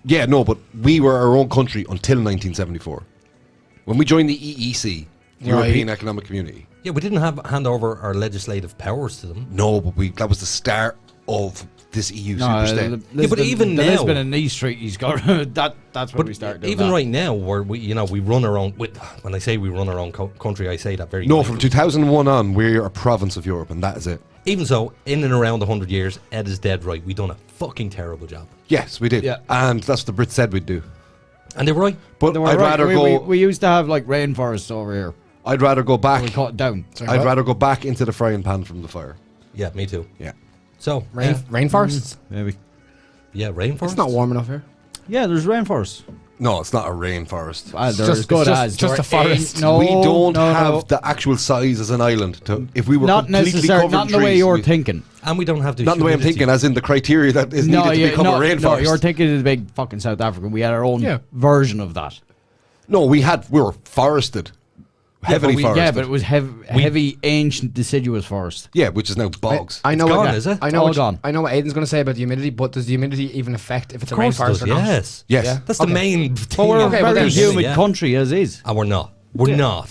Yeah, no, but we were our own country until 1974. When we joined the EEC, the Right. European Economic Community. Yeah, we didn't hand over our legislative powers to them. No, but that was the start of this EU No, superstate. Yeah, but even the now- Lisbon and Nice Treaties got that's where But we started. doing even that. right now, where we run our own. When I say we run our own country, I say that very. No, lightly. from 2001 on, we're a province of Europe, and that is it. Even so, in and around 100 years, Ed is dead right. We done a fucking terrible job, Yes, we did. Yeah. And that's what the Brits said we'd do. and they were right. But They were I'd right. rather we, go. We used to have like rainforests over here. I'd rather go back. We cut it down. I'd rather go back into the frying pan from the fire. Yeah, me too. Yeah. So Rainforests? Maybe. yeah, rainforest. It's not warm enough here. Yeah, there's rainforests. No, it's not a rainforest. There's just- good it's as. just There a forest. ain't- No, we don't no, have no. the actual size as an island. If we were Not completely necessarily. covered Not in the trees, way you're we- thinking. And we don't have the. Not in the way I'm humidity. thinking, as in the criteria that is needed to become a rainforest. No, you're thinking of the big fucking South Africa. We had our own Yeah. version of that. No, we were forested, heavily forested. Yeah, but it was heavy, ancient, deciduous forest. Yeah, which is now bogs. I know It's what gone, is it? I It's know all what gone. I know what Aiden's going to say about the humidity, but does the humidity even affect if it's Of a course it rainforest does, or not? yes. Yes. Yeah. That's Okay. the main But thing. we're a Okay, but very then- humid yeah. country as is. And we're not. We're not.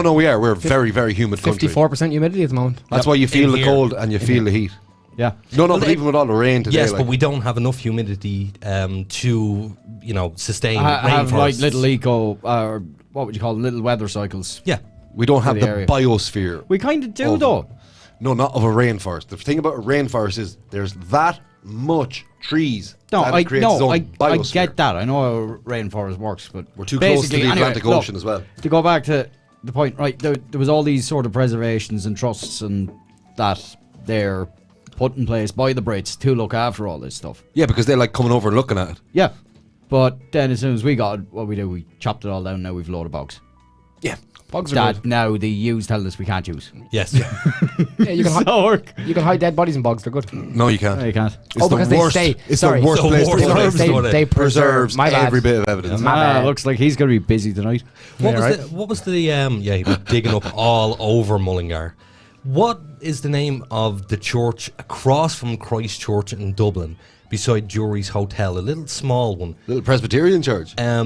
No, we are. We're a very, very humid country. 54% humidity at the moment. That's why you feel In the here. cold and you feel the heat. Yeah. No, Well, but even with all the rain today, Yes, like, but we don't have enough humidity to sustain Have like rainforests. little eco what would you call them, little weather cycles. Yeah. We don't have the the area. biosphere. We kind of do of- though. No, not of a rainforest. The thing about a rainforest is there's that much trees. No, that I it creates its own I biosphere. get that. I know how rainforest works, but We're too close to the basically, anyway, Atlantic look, Ocean as well. To go back to the point, right? There was all these sort of preservations and trusts and that they're put in place by the Brits to look after all this stuff. Yeah, because they like coming over and looking at it. Yeah, but then as soon as we got it, what we do, we chopped it all down. Now we've a load of bogs. Yeah. Bugs are That good. now the EU's telling us we can't use. Yes. Yeah, you can hide dead bodies in bugs. They're good. No, you can't. No, you can't. It's the because worst, they stay. It's Sorry, the worst the place worst to put place it. to put it. They Preserves My bad. every bit of evidence. My bad. Looks like he's going to be busy tonight. What was the yeah, he was digging up all over Mullingar. What is the name of the church across from Christchurch in Dublin, beside Jury's Hotel, a little small one? Little Presbyterian church. I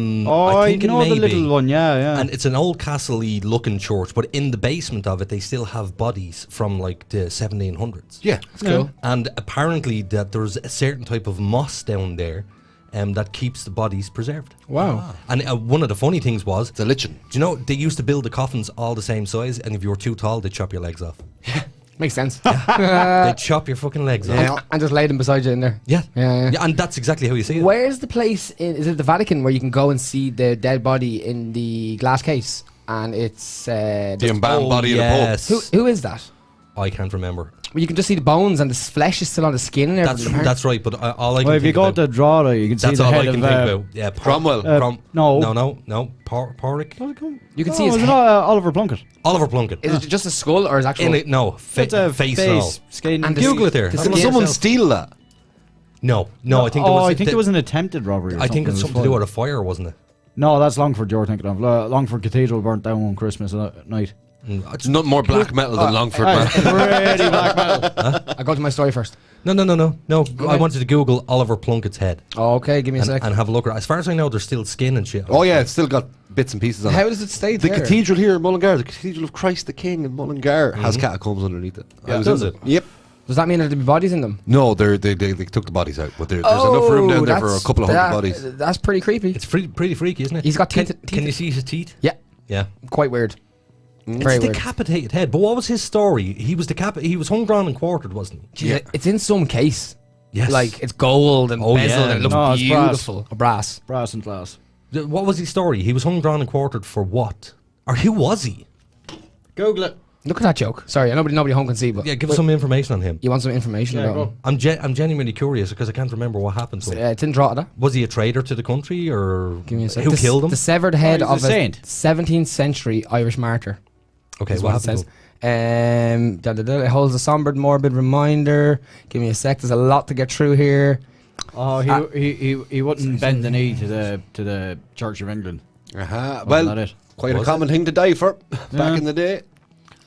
think it know may the little be. one. Yeah. And it's an old castle-y looking church, but in the basement of it, they still have bodies from like the 1700s. Yeah. That's cool. And apparently, that there's a certain type of moss down there that keeps the bodies preserved. Wow. And one of the funny things was, It's a lichen. do you know they used to build the coffins all the same size, and if you were too tall, they'd chop your legs off. Makes sense. They'd chop your fucking legs off. And just lay them beside you in there. Yeah. Yeah. And that's exactly how you see it. Where's the place is it the Vatican where you can go and see the dead body in the glass case? And it's The embalmed body in a pub. who is that? I can't remember. Well, you can just see the bones and the flesh is still on the skin and everything. That's right, but all I can Well, if you think go about, to Drogheda, you can see that's the all head I can of think about. Yeah, Cromwell. no. Porrick. You can see his was it head. not Oliver Plunkett? Oliver Plunkett. Is it just a skull or is it actual? No, It's a face and all. skin. And the Google it there. the Have a Did look skin- someone yourself. steal that? No, I think there was. I think there was an attempted robbery. Or I think it's It was something to do fire. with a fire, wasn't it? No, that's Longford you're thinking of. Longford Cathedral burnt down on Christmas night. It's not more black metal than Longford, man. Pretty black metal. I'll go to my story first. No. I wanted to Google Oliver Plunkett's head Oh, okay, give me a sec. and have a look. As far as I know, there's still skin and shit. Oh yeah, it's still got bits and pieces on How it. does it stay The there? cathedral here in Mullingar, the Cathedral of Christ the King in Mullingar, has catacombs underneath it. I was Does in it? them. Yep. Does that mean that there'll be bodies in them? No, they took the bodies out, but there's enough room down there for a that's- couple of hundred that- bodies. That's pretty creepy. It's pretty freaky, isn't it? He's got Can, teeth- can you see his teeth? Yeah, Yeah. quite weird. Mm. Very It's weird. decapitated head. But what was his story? He was he was hung, drawn, and quartered, wasn't he? Jeez, it's in some case. Yes. Like it's gold and Oh, bezeled yeah. and it looks No, it's brass. beautiful. A brass. Brass and glass. What was his story? He was hung, drawn, and quartered for what? Or who was he? Google it. Look at that joke. Sorry, nobody home can see, but Yeah, give us some information on him. you want some information about him? I'm genuinely curious because I can't remember what happened to him. It's in Drogheda. Was he a traitor to the country, or Give me a sec. who The- killed him? The severed head he's of a a saint. 17th century Irish martyr. Okay, Is what what it happened says. to him? It holds a somber, morbid reminder. Give me a sec. There's a lot to get through here. Oh, he wouldn't bend the knee to the Church of England. Uh-huh. Wasn't Well, that it? quite a Was common thing to die for back in the day.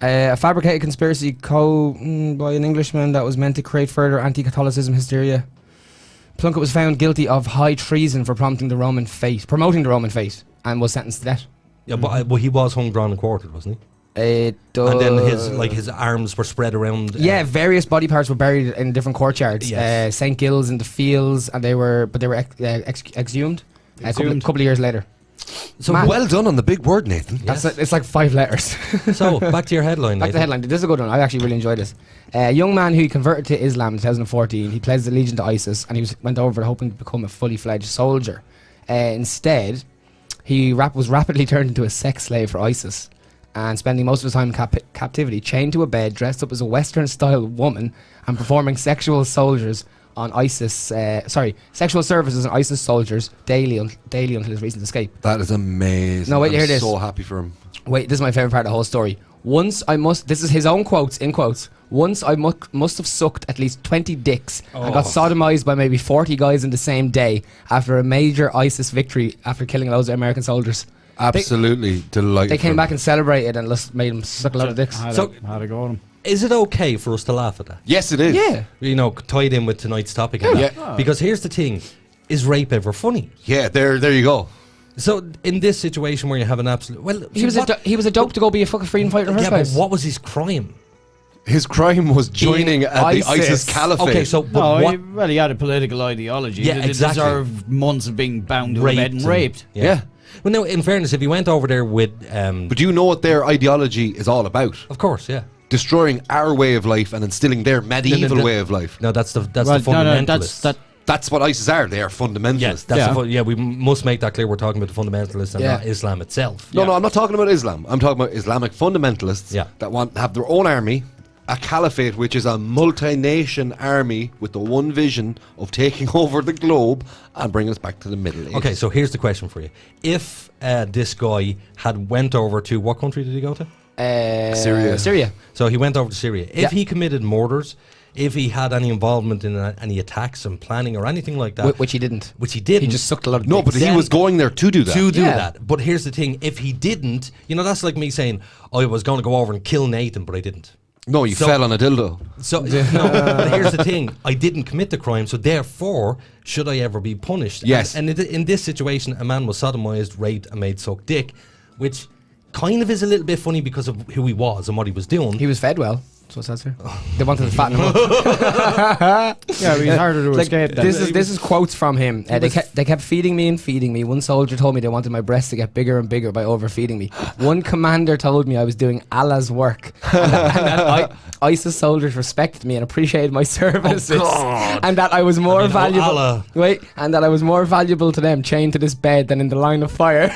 A fabricated conspiracy by an Englishman that was meant to create further anti-Catholicism hysteria. Plunkett was found guilty of high treason for promoting the Roman faith, and was sentenced to death. Yeah, but he was hung, drawn, and quartered, wasn't he? It does. And then his arms were spread around. Yeah, various body parts were buried in different courtyards. Yes. St. Gil's in the fields, and they were exhumed a couple of years later. So Mad. Well done on the big word, Nathan. That's it's like 5 letters. So back to your headline. Back to the Nathan. headline. This is a good one. I actually really enjoyed this. A young man who converted to Islam in 2014. He pledged allegiance to ISIS, and went over hoping to become a fully fledged soldier. Instead, he was rapidly turned into a sex slave for ISIS, and spending most of his time in captivity, chained to a bed, dressed up as a Western-style woman, and performing sexual services on ISIS soldiers daily until his recent escape. That is amazing. No, wait, I'm here it is. so happy for him. Wait, this is my favorite part of the whole story. This is his own quotes, in quotes. Once I must have sucked at least 20 dicks and got sodomized by maybe 40 guys in the same day after a major ISIS victory after killing loads of American soldiers. Absolutely delighted. They for came him. back and celebrated and made him suck a lot of dicks. Had So- to go on him. Is it okay for us to laugh at that? Yes, it is. Yeah. You know, tied in with tonight's topic. and that. Yeah. Because here's the thing: is rape ever funny? Yeah, there you go. So in this situation where you have an absolute He was a dope to go be a fucking freedom fighter in the yeah, first place. but what was his crime? His crime was joining the ISIS caliphate. Okay, so He had a political ideology. Yeah, They exactly. deserve months of being bound to a bed and raped. Yeah. Well, no, in fairness, if he went over there with... But do you know what their ideology is all about? of course, yeah. Destroying our way of life and instilling their medieval way of life. No, that's the fundamentalists. That's what ISIS are. They are fundamentalists. We must make that clear. We're talking about the fundamentalists and not Islam itself. No, I'm not talking about Islam. I'm talking about Islamic fundamentalists that want to have their own army, a caliphate, which is a multi-nation army with the one vision of taking over the globe and bringing us back to the Middle Ages. Okay, so here's the question for you. If this guy had went over to... What country did he go to? Syria. So he went over to Syria. If he committed murders... If he had any involvement in any attacks and planning or anything like that, Which he didn't. He didn't. He just sucked a lot of No, dicks. but he was going there to do that. That. But here's the thing: if he didn't, that's like me saying, I was going to go over and kill Nathan, but I didn't. No, you fell on a dildo. So no, but here's the thing: I didn't commit the crime, so therefore, should I ever be punished? Yes. And in this situation, a man was sodomized, raped, and made suck dick, which kind of is a little bit funny because of who he was and what he was doing. He was fed well. That's what it says here. They wanted to fatten him up. Yeah, he's harder to escape. This is quotes from him. They kept feeding me and feeding me. One soldier told me they wanted my breasts to get bigger and bigger by overfeeding me. One commander told me I was doing Allah's work, and that ISIS soldiers respected me and appreciated my services, and that I was more valuable. Allah. And that I was more valuable to them chained to this bed than in the line of fire.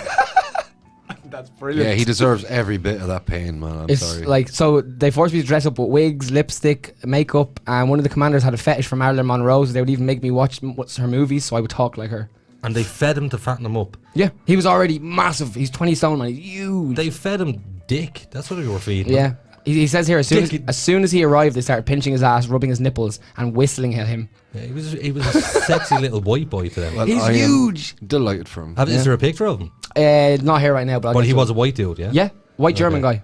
That's brilliant. Yeah, he deserves every bit of that pain, man. I'm It's sorry. so they forced me to dress up with wigs, lipstick, makeup, and one of the commanders had a fetish for Marilyn Monroe, so they would even make me watch her movies, so I would talk like her. And they fed him to fatten him up. Yeah, he was already massive. He's 20 stone, man. He's huge. They fed him dick. That's what they were feeding. Yeah. He says here, Dick. as soon as he arrived, they started pinching his ass, rubbing his nipples, and whistling at him. Yeah, he was a sexy little white boy to them. Well, He's I am huge. delighted for him. Is there a picture of him? Not here right now, but But he was a white dude, yeah? Yeah, white German Okay. guy.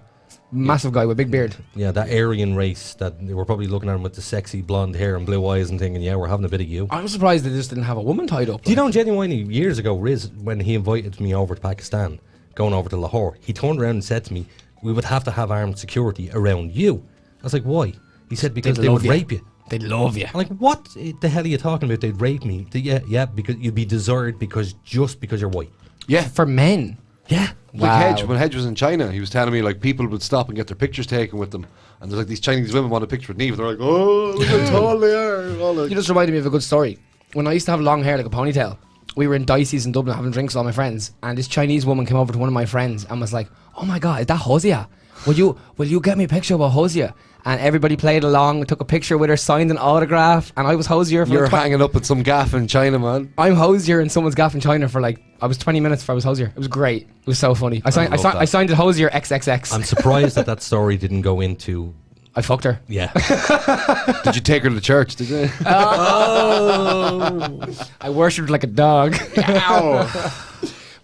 Massive guy with big beard. Yeah, that Aryan race that they were probably looking at him with the sexy blonde hair and blue eyes and thinking, yeah, we're having a bit of you. I'm surprised they just didn't have a woman tied up. Do you know genuinely years ago, Riz, when he invited me over to Pakistan, going over to Lahore, he turned around and said to me, we would have to have armed security around you. I was like, why? He said, because they would rape you. They love you. I'm like, what the hell are you talking about? They'd rape me. Yeah, because you'd be deserted because you're white. Yeah. For men. Yeah. Like when Hedge was in China, he was telling me like people would stop and get their pictures taken with them, and there's like these Chinese women want a picture with Neve. They're like, oh, look how tall they are. All like, You just reminded me of a good story. When I used to have long hair like a ponytail, we were in Dicey's in Dublin having drinks with all my friends, and this Chinese woman came over to one of my friends and was like, oh my god, is that Hosea? Will you get me a picture of a Hosea? And everybody played along, took a picture with her, signed an autograph, and I was Hosier for you're hanging up at some gaff in China, man. I'm Hosier in someone's gaff in China for I was 20 minutes before I was Hosier. It was great. It was so funny. I signed it Hosier XXX. I'm surprised that story didn't go into... I fucked her. Yeah. Did you take her to church? Did you? Oh. I worshipped like a dog.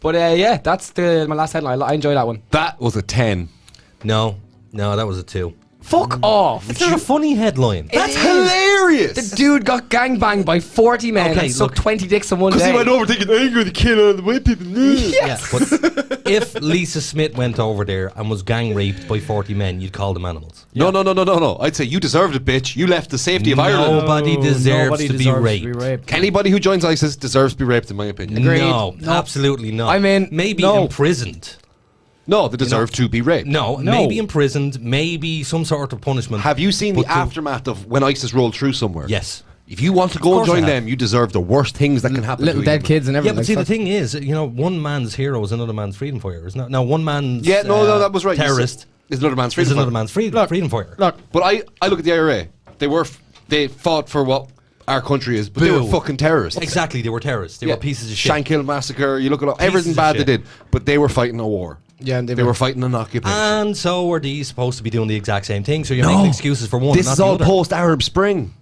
But yeah, that's my last headline. I enjoy that one. That was a 10. No, that was a 2. Fuck off. It's not a funny headline. That's hilarious. The dude got gangbanged by 40 men Okay, and sucked look. 20 dicks in one Because day. he went over thinking, I'm going to kill all the white people. Yeah, but if Lisa Smith went over there and was gang raped by 40 men, you'd call them animals. No. I'd say you deserved it, bitch. You left the safety of Ireland. Nobody deserves to be raped. Anybody who joins ISIS deserves to be raped, in my opinion. Agreed. No, absolutely not. I mean, maybe no. imprisoned. No, they deserve to be raped. No, maybe imprisoned, maybe some sort of punishment. Have you seen But the aftermath of when ISIS rolled through somewhere? Yes. If you want to go and course I join have. them, you deserve the worst things that can happen Little to dead you. kids and Yeah, everything. but see, the Fuck. thing is, one man's hero is another man's freedom fighter. Isn't it? Now, one man's Yeah, no, that was right. terrorist is another man's is freedom. another fighter. man's freedom fighter. Look, But I look at the IRA. They fought for what our country is, but they were Boo. fucking terrorists. Exactly, they were terrorists. They were pieces of shit. Shankill massacre. You look at everything of bad shit. they did, but they were fighting a war. Yeah, and They were fighting an occupation. And so are these supposed to be doing the exact same thing? So you're making excuses for one, This not is the all other. post-Arab Spring.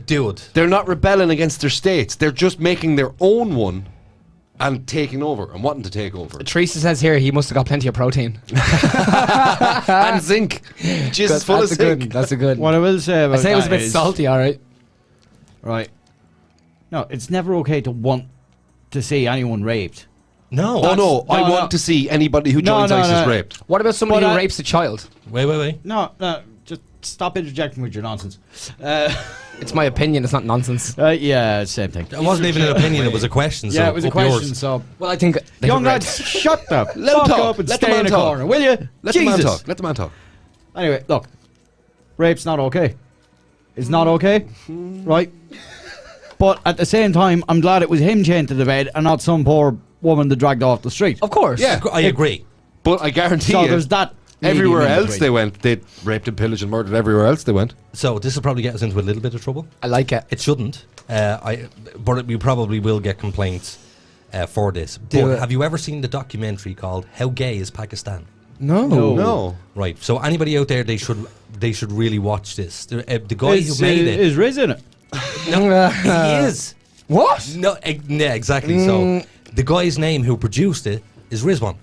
Dude. They're not rebelling against their states. They're just making their own one and taking over and wanting to take over. Teresa says here he must have got plenty of protein. And zinc. Jesus, full of That's a zinc. good. That's a good. what I will say about I say it was a that bit is- salty, all right. Right. No, it's never okay to want to see anyone raped. No. Oh no, I no, want no. to see anybody who joins No, ISIS no. raped. What about somebody But who I- rapes a child? Wait. No, just stop interjecting with your nonsense. It's my opinion. It's not nonsense. Yeah, same thing. It wasn't even an opinion, it was a question. So Yeah, it was a up question. yours. So, Well, I think young lads, shut the Let him fuck talk. up and Let the stay man in a talk. corner, will you? Let the man Jesus. talk. Let the man talk. Anyway, look, rape's not okay. It's not okay, right? But at the same time, I'm glad it was him chained to the bed and not some poor woman that dragged off the street. of course. Yeah. I agree. But I guarantee So you, there's that. everywhere medium in else between. they went, they raped and pillaged and murdered everywhere else they went. So this will probably get us into a little bit of trouble. I like it. It shouldn't. But we probably will get complaints for this. Do But it. have you ever seen the documentary called "How Gay Is Pakistan"? No. No. Right. So anybody out there, they should really watch this. The guy who made it, Is Riz in it? he is. What? No, yeah, exactly. So the guy's name who produced it is Rizwan.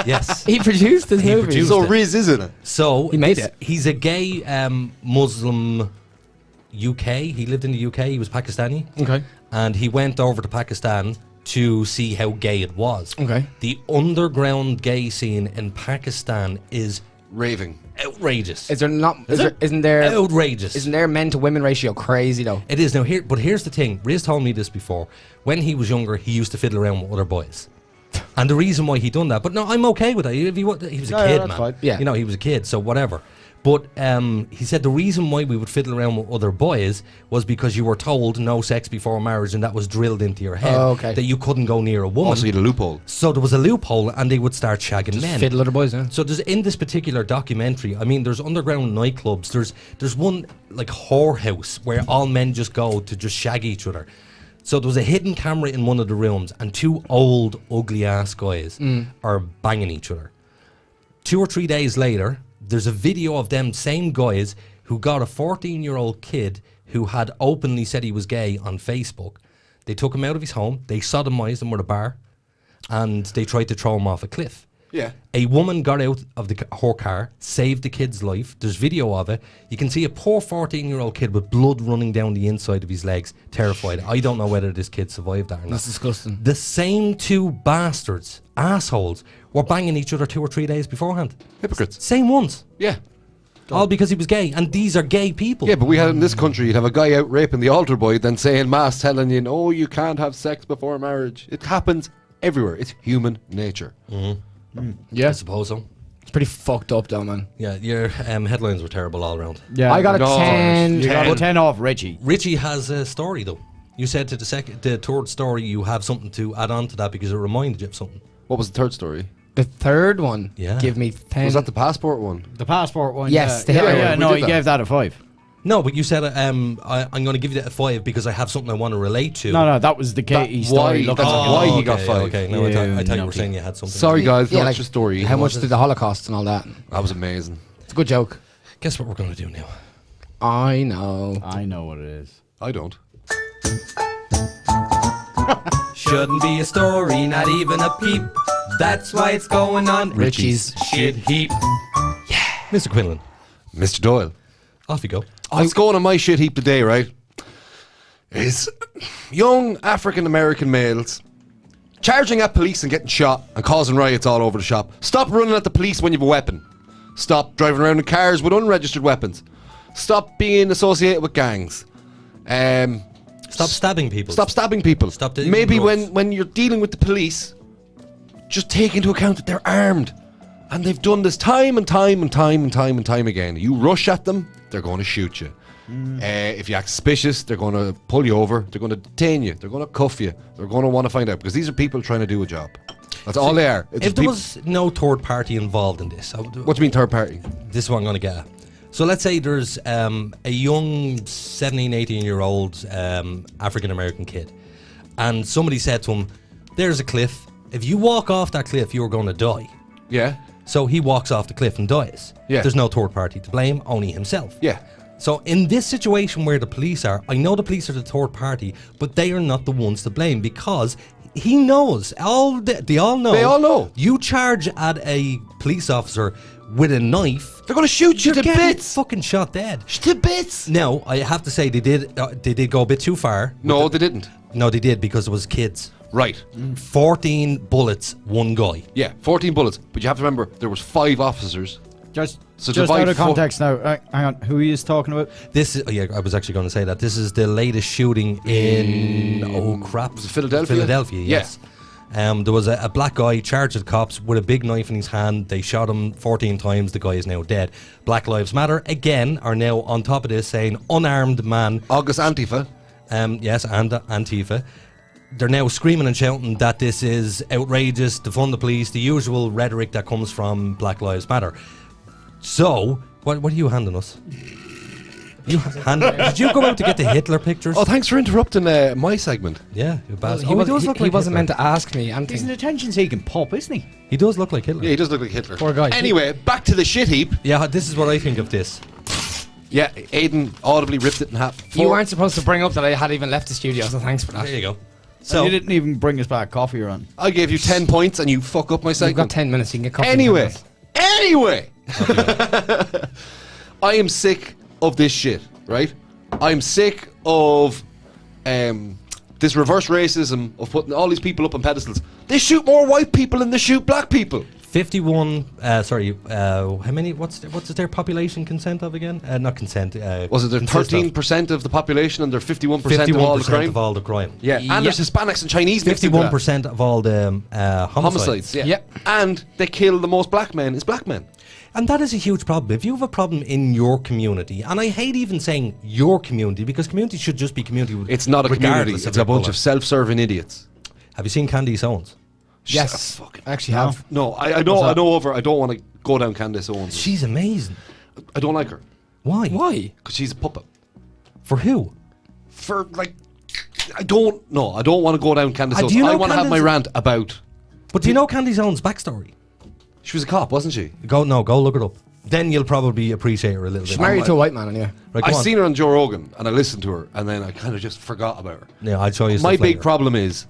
Yes. He produced this movie. produced So it. Riz, isn't it? So He made it. He's a gay Muslim UK. He lived in the UK. He was Pakistani. Okay. And he went over to Pakistan to see how gay it was. Okay. The underground gay scene in Pakistan is Raving. outrageous. Is there not? Isn't there? outrageous. Isn't their men to women ratio crazy though? It is now here, but here's the thing. Riz told me this before. When he was younger, he used to fiddle around with other boys, and the reason why he done that. But no, I'm okay with that. If he was a Yeah, kid, that's man. fine. Yeah. You know, he was a kid, so whatever. But he said the reason why we would fiddle around with other boys was because you were told no sex before marriage, and that was drilled into your head Oh, okay. that you couldn't go near a woman. Also, you had a loophole. So there was a loophole, and they would start shagging men. Fiddle other boys, yeah. So there's in this particular documentary, I mean, there's underground nightclubs. There's one like whorehouse where all men just go to just shag each other. So there was a hidden camera in one of the rooms, and two old ugly ass guys are banging each other. 2 or 3 days later, there's a video of them same guys who got a 14-year-old kid who had openly said he was gay on Facebook. They took him out of his home, they sodomized him with a bar, and they tried to throw him off a cliff. Yeah. A woman got out of her car, saved the kid's life. There's video of it. You can see a poor 14-year-old kid with blood running down the inside of his legs, terrified. I don't know whether this kid survived that or not. That's disgusting. The same two bastards, assholes, were banging each other 2 or 3 days beforehand. Hypocrites. Same ones. Yeah. All because he was gay. And these are gay people. Yeah, but we had in this country, you'd have a guy out raping the altar boy, then saying mass, telling you, no, you can't have sex before marriage. It happens everywhere. It's human nature. I suppose so. It's pretty fucked up though, man. Yeah, your headlines were terrible all around. Yeah, I got a No, 10. You got a 10 off Richie. Richie has a story, though. You said to the third story you have something to add on to that because it reminded you of something. What was the third story? The third one. Yeah. Give me 10. Was that the passport one? The passport one. Yes, the yeah, Hitler yeah, one. no, We he did that. gave that a 5. No, but you said I'm going to give you that a 5 because I have something I want to relate to. No, the Katie That- story. why- Look that's at why he okay, got 5. Okay, no, I thought you were naughty. saying you had something. Sorry, guys, Yeah, not like, your story. How much did the Holocaust and all that? That was amazing. It's a good joke. Guess what we're going to do now? I know. I know what it is. I don't. Shouldn't be a story, not even a peep. That's why it's going on Richie's shit heap. Yeah. Mr. Quinlan, Mr. Doyle. off you go. What's going on my shit heap today, right? Is young African American males charging at police and getting shot and causing riots all over the shop. Stop running at the police when you have a weapon. Stop driving around in cars with unregistered weapons. Stop being associated with gangs. Stop stabbing people. Stop stabbing people. Stop doing Maybe drugs. when you're dealing with the police, just take into account that they're armed. And they've done this time and time and time and time and time again. You rush at them, they're going to shoot you. If you act suspicious, they're going to pull you over. They're going to detain you. They're going to cuff you. They're going to want to find out because these are people trying to do a job. That's all they are. It's If just there peop- was no third party involved in this, What do you mean third party? this is what I'm going to get at. So let's say there's a young 17, 18-year-old African-American kid, and somebody said to him, there's a cliff. If you walk off that cliff, you're going to die. Yeah. So he walks off the cliff and dies. Yeah. There's no third party to blame, only himself. Yeah. So in this situation where the police are, I know the police are the third party, but they are not the ones to blame because he knows. They all know. They all know. You charge at a police officer with a knife, They're going to shoot you you're to getting bits. fucking shot dead. To bits. Now, I have to say they did go a bit too far. No, they didn't. No, they did because it was kids. Right. 14 bullets, one guy. Yeah, 14 bullets. But you have to remember, there was 5 officers Just divide out of context now. Hang on. Who are you talking about? This is, I was actually going to say that. This is the latest shooting in, Was it Philadelphia? Philadelphia, yes. There was a black guy charged at cops with a big knife in his hand. They shot him 14 times. The guy is now dead. Black Lives Matter, again, are now on top of this saying unarmed man. August Antifa. Yes, and Antifa. They're now screaming and shouting that this is outrageous, defund the police, the usual rhetoric that comes from Black Lives Matter. So, what are you handing us? Did you go out to get the Hitler pictures? Oh, thanks for interrupting my segment. Yeah, you bastard. He, He does look like wasn't Hitler. meant to ask me He's anything. an attention-seeking pup, isn't he? He does look like Hitler. Yeah, he does look like Hitler. Poor guy. Anyway, back to the shit heap. Yeah, this is what I think of this. Yeah, Aiden audibly ripped it in half. You weren't supposed to bring up that I had even left the studio, so thanks for that. There you go. So So, you didn't even bring us back coffee or on. I gave you 10 points and you fuck up my You've segment. got 10 minutes, you can get coffee. Anyway, I am sick of this shit, right? I'm sick of this reverse racism of putting all these people up on pedestals. They shoot more white people than they shoot black people. 51, how many, what's their population consent of again? Not consent. Was it they're consist of 13% of the population and they're 51% of all the 51% crime? of all the crime. Yeah, and there's Hispanics and Chinese mixed into that. 51% of all the Homicides, yeah. Yep. And they kill the most black men is black men. And that is a huge problem. If you have a problem in your community, and I hate even saying your community, because community should just be community. It's not a community, regardless it's of a bunch colour. of self-serving idiots. Have you seen Candice Owens? Yes, Fucking I actually have. No, I know I don't want to go down Candace Owens. She's amazing. I don't like her. Why? Why? Because she's a puppet. For who? For like, I don't want to go down Candace Do Owens. you know I want to have my Candace- rant about. But do you know Candice Owens' backstory? She was a cop, wasn't she? Go look it up. Then you'll probably appreciate her a little She's bit. married to a white man anyway. Right, go I on. seen her on Joe Rogan and I listened to her and then I kind of just forgot about her. Yeah, I'll show you. My stuff big later. problem is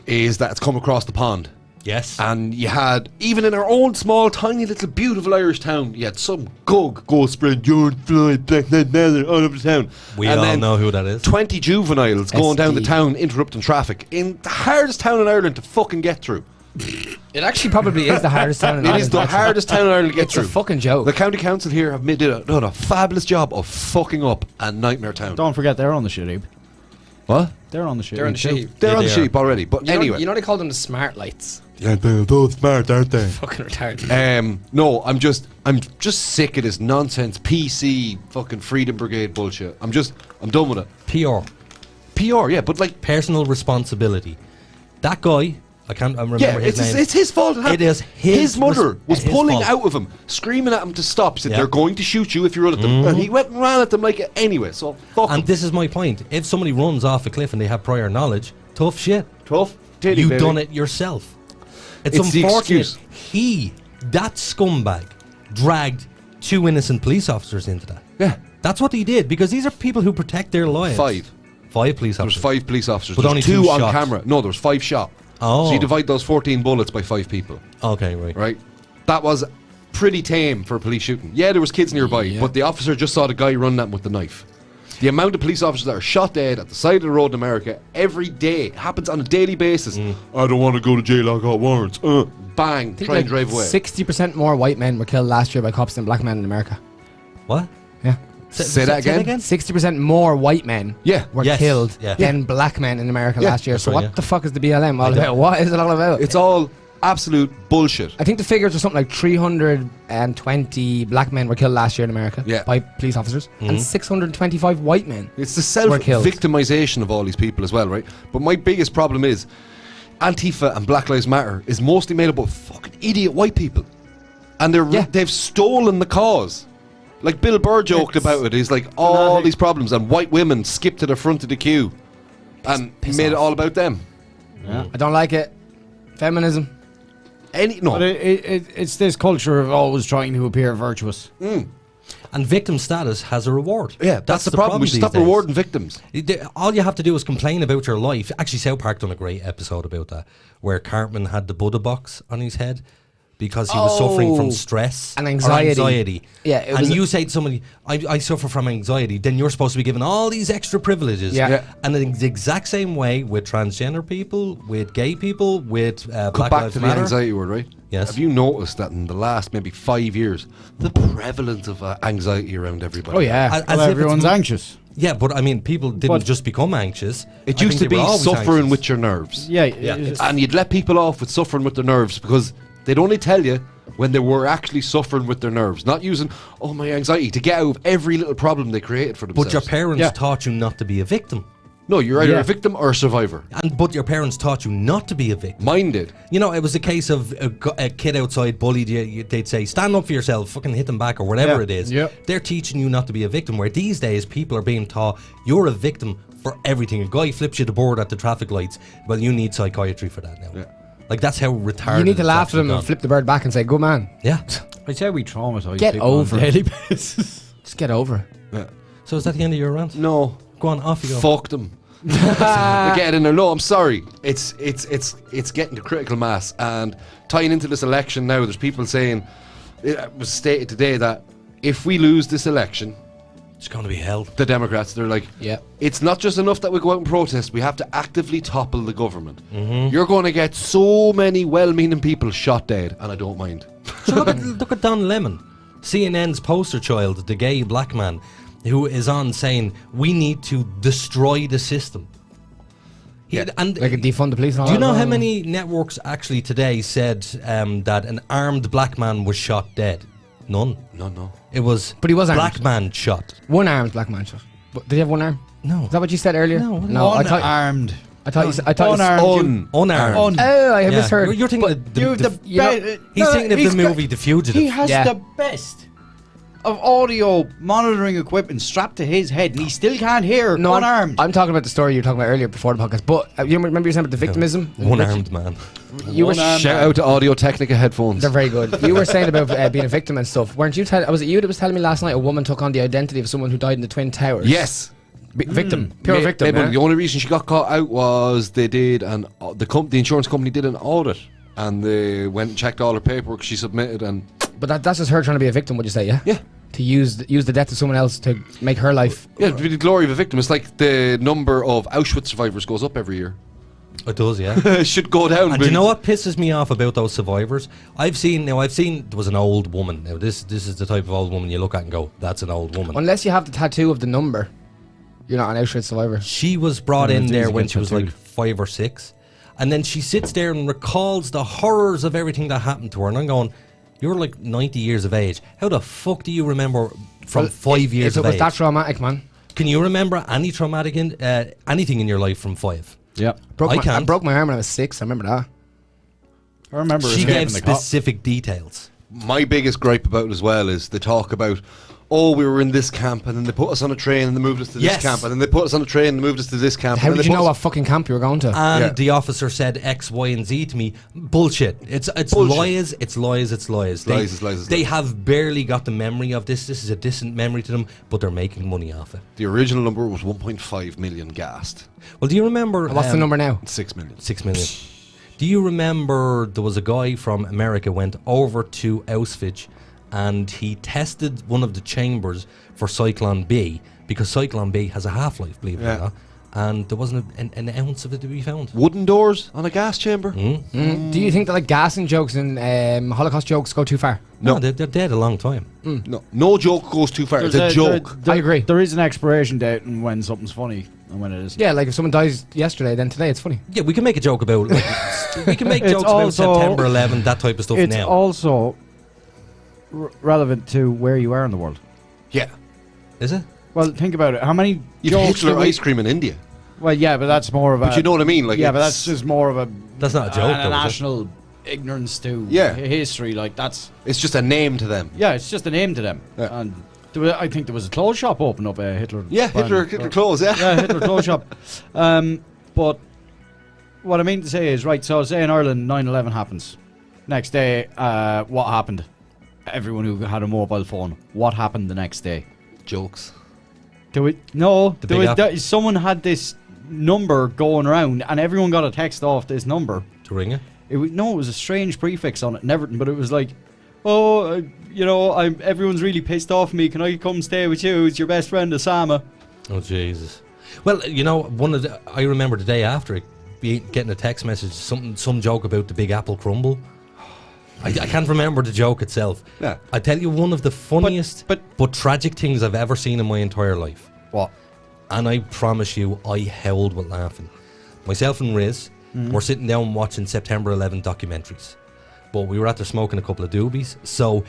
that it's come across the pond. Yes. And you had, even in our own small, tiny little beautiful Irish town, you had some gug go spread George Floyd, Black Lives Matter all over the town. We and all then know who that is. 20 juveniles going down the SD. town, interrupting traffic in the hardest town in Ireland to fucking get through. It actually probably is the hardest town in It Ireland. is the actually. hardest town in Ireland to get It's through. a fucking joke. The county council here have done a fabulous job of fucking up a nightmare town. Don't forget they're on the shit heap. What? They're on the shit They're on the heap too. sheep. They're Yeah, on the they are. sheep already. But anyway. You know they call them the smart lights. Yeah, they're those smart, aren't they? Fucking retarded. No, I'm just sick of this nonsense PC fucking Freedom Brigade bullshit. I'm done with it. PR. PR, yeah, but like, Personal responsibility. That guy, I can't remember yeah, his name. it's his fault. It is his mother was his pulling fault. out of him, screaming at him to stop. Said Yeah. they're going to shoot you if you run at them, and he went and ran at them like it anyway. So fuck And him. this is my point. If somebody runs off a cliff and they have prior knowledge, tough shit. Tough. Titty, You've baby. done it yourself. It's It's the unfortunate. excuse. That scumbag, dragged 2 innocent police officers into that. Yeah, That's what he did, because these are people who protect their lives. 5. 5 police There was officers. 5 police officers. But There's only 2 2 on shot. camera. No, there was 5 shot. Oh. So you divide those 14 bullets by 5 people. Okay, right. Right? That was pretty tame for a police shooting. Yeah, there was kids nearby, Yeah. but the officer just saw the guy running at him with the knife. The amount of police officers that are shot dead at the side of the road in America every day, it happens on a daily basis. I don't want to go to jail, I got warrants. Bang, I think try and drive away. 60% more white men were killed last year by cops than black men in America. What? Yeah. Say that again? 60% more white men Yeah. were Yes, killed yeah. than black men in America Yeah, last year. that's So right, what yeah. the fuck is the BLM all don't- about? What is it all about? It's all absolute bullshit. I think the figures are something like 320 black men were killed last year in America Yeah. by police officers, and 625 white men. It's the Were killed. self-victimization of all these people as well, right? But my biggest problem is Antifa and Black Lives Matter is mostly made up of fucking idiot white people. And they've stolen the cause. Like Bill Burr joked about it. He's like, all these problems, and white women skipped to the front of the queue and piss made it off. all about them. I don't like it. Feminism. No. But it's this culture of always trying to appear virtuous. And victim status has a reward. Yeah, that's the problem. We should these stop days. rewarding victims. All you have to do is complain about your life. Actually, South Park done a great episode about that, where Cartman had the Buddha box on his head. because he was suffering from stress And or anxiety. Yeah, it and was you say to somebody, I suffer from anxiety, then you're supposed to be given all these extra privileges. Yeah. And in the exact same way with transgender people, with gay people, with Go Black back Lives to the Matter. anxiety word, right? Yes. Have you noticed that in the last maybe 5 years, the prevalence of anxiety around everybody? Oh yeah. As Well, if it's everyone's anxious. Yeah, but I mean, people didn't But- just become anxious. It I used to think they be were always suffering anxious. with your nerves. Yeah, And you'd let people off with suffering with their nerves because they'd only tell you when they were actually suffering with their nerves, not using, oh, my anxiety, to get out of every little problem they created for themselves. But your parents Yeah. taught you not to be a victim. No, you're either Yeah. a victim or a survivor. But your parents taught you not to be a victim. Mine did. You know, it was a case of a kid outside bullied you. They'd say, stand up for yourself, fucking hit them back, or whatever Yeah. it is. Yeah. They're teaching you not to be a victim, where these days people are being taught you're a victim for everything. A guy flips you the board at the traffic lights. Well, you need psychiatry for that now. Yeah. Like, that's how retarded You need to it's laugh at actually them and gone. flip the bird back and say, "Good man, Yeah. I say we traumatize Get people over on a it. daily basis. just get over it." Yeah. So is that the end of your rant? No. Go on, off you go. Fuck them. They get in there. No, I'm sorry. It's getting to critical mass, and tying into this election now, there's people saying it was stated today that if we lose this election, It's going to be hell. the Democrats, they're like, Yeah. it's not just enough that we go out and protest, we have to actively topple the government. You're going to get so many well-meaning people shot dead, and I don't mind. So look at Don Lemon, CNN's poster child, the gay black man, who is on saying we need to destroy the system. Yeah. And Like a defund the police. And all do you that know as how well. many networks actually today said that an armed black man was shot dead? None. No. It was. But he was black armed. man shot. One armed black man shot? But did he have one arm? No. Is that what you said earlier? No, I thought. Unarmed. I thought you. I thought you. Unarmed. Unarmed. Oh, I have Yeah. misheard. You're thinking of You the, the you know, he's thinking of the movie The Fugitive. He has Yeah. the best of audio monitoring equipment strapped to his head, and he still can't hear. No, unarmed. I'm talking about the story you were talking about earlier before the podcast. But you remember you saying about the victimism? One-armed man. You were. One-armed. Shout out to Audio Technica headphones. They're very good. You were saying about being a victim and stuff. Weren't you? Was it you that was telling me last night a woman took on the identity of someone who died in the Twin Towers? Yes. Victim. Pure Ma- victim. maybe yeah? The only reason she got caught out was they did the insurance company did an audit, and they went and checked all her paperwork she submitted, and But that's just her trying to be a victim, would you say? Yeah. yeah. To use the death of someone else to make her life. Yeah, it'd be the glory of a victim. It's like the number of Auschwitz survivors goes up every year. It does, yeah. It should go down. And do you know what pisses me off about those survivors? I've seen there was an old woman. Now this is the type of old woman you look at and go, that's an old woman. Unless you have the tattoo of the number, you're not an Auschwitz survivor. She was brought Yeah, in it's there easy when to she was tattoo. like 5 or 6, and then she sits there and recalls the horrors of everything that happened to her. And I'm going, you're like 90 years of age. How the fuck do you remember from 5 years If it of was age? that traumatic, man. Can you remember any traumatic anything in your life from 5? Yeah, I I can't. broke my arm when I was 6. I remember that. I remember. She escaping gave the cop. specific details. My biggest gripe about it as well is they talk about, oh, we were in this camp, and then they put us on a train and they moved us to this Yes. camp, and then they put us on a train and moved us to this camp. How and then did they you put know us- what fucking camp you were going to? And Yeah. the officer said X, Y, and Z to me. Bullshit. It's Bullshit. lies. It's lies. It's lies. Lies is lies is They lies. have barely got the memory of this. This is a distant memory to them, but they're making money off it. The original number was 1.5 million gassed. Well, do you remember? And what's the number now? 6 million. 6 million. Do you remember there was a guy from America went over to Auschwitz and he tested one of the chambers for Cyclone B because Cyclone B has a half-life, believe it Yeah. or not, and there wasn't an ounce of it to be found. Wooden doors on a gas chamber? Do you think that like gassing jokes and Holocaust jokes go too far? No, they're dead a long time. No joke goes too far. It's a joke. I agree. There is an expiration date and when something's funny and when it isn't. Yeah, like if someone dies yesterday, then today it's funny. Yeah, we can make a joke about like, we can make It's jokes about also- September 11, that type of stuff It's now. also relevant to where you are in the world. Yeah. Is it? Well, think about it. How many You've jokes Hitler do we- ice cream in India. Well, yeah, but that's more of a. But you know what I mean? Like, yeah, but it's- that's just more of a. That's not a joke, though, is it? national ignorance to Yeah. history. Like that's. It's just a name to them. Yeah, it's just a name to them. Yeah. And I think there was a clothes shop open up Hitler. Yeah, Hitler clothes, yeah. Yeah, Hitler clothes shop. But what I mean to say is, right, so say in Ireland 9/11 happens. Next day, what happened? Everyone who had a mobile phone, what happened the next day? Jokes. No, The big app. someone had this number going around and everyone got a text off this number. To ring it? It was a strange prefix on it and everything, but it was like, everyone's really pissed off me. Can I come stay with you? It's your best friend, Osama. Oh, Jesus. Well, I remember the day after it, getting a text message, some joke about the Big Apple crumble. I can't remember the joke itself. Yeah. I tell you, one of the funniest but tragic things I've ever seen in my entire life. What? And I promise you, I howled with laughing. Myself and Riz were sitting down watching September 11 documentaries. But we were out there smoking a couple of doobies. So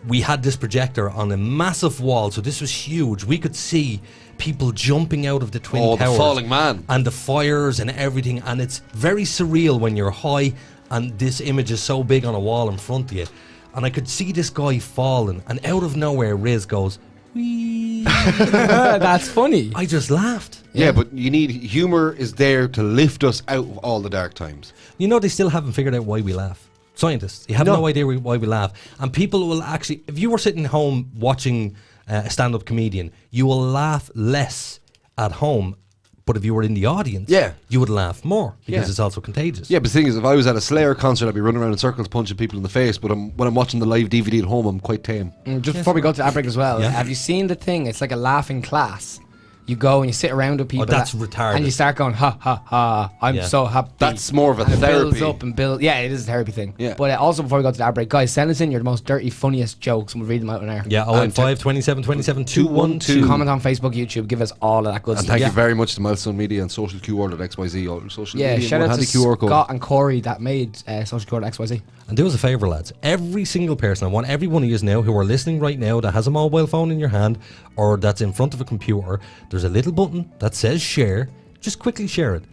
we had this projector on a massive wall. So this was huge. We could see people jumping out of the Twin Towers. The falling man. And the fires and everything. And it's very surreal when you're high and this image is so big on a wall in front of you. And I could see this guy falling. And out of nowhere, Riz goes, wee. That's funny. I just laughed. Yeah, but you need humour is there to lift us out of all the dark times. You know, they still haven't figured out why we laugh. Scientists, you have no idea why we laugh. And people will actually, if you were sitting home watching a stand-up comedian, you will laugh less at home. But if you were in the audience, you would laugh more because it's also contagious. Yeah, but the thing is, if I was at a Slayer concert, I'd be running around in circles punching people in the face. But when I'm watching the live DVD at home, I'm quite tame. Just before we go to the ad break as well, have you seen the thing? It's like a laughing class. You go and you sit around with people. Oh, that's retarded. And you start going, ha, ha, ha, I'm so happy. That's more of a and therapy. It builds up and builds. Yeah, it is a therapy thing. Yeah. But also, before we go to the ad break, guys, send us in your most dirty, funniest jokes and we'll read them out on air. Yeah, 015 27 27 212. Comment on Facebook, YouTube, give us all of that good And stuff. thank you very much to Milestone Media and socialqr.xyz, all social Yeah, media. shout out to QR code. Scott and Corey that made socialqr.xyz. And do us a favour, lads. Every single person, I want every one of you now who are listening right now that has a mobile phone in your hand or that's in front of a computer, there's a little button that says share. Just quickly share it.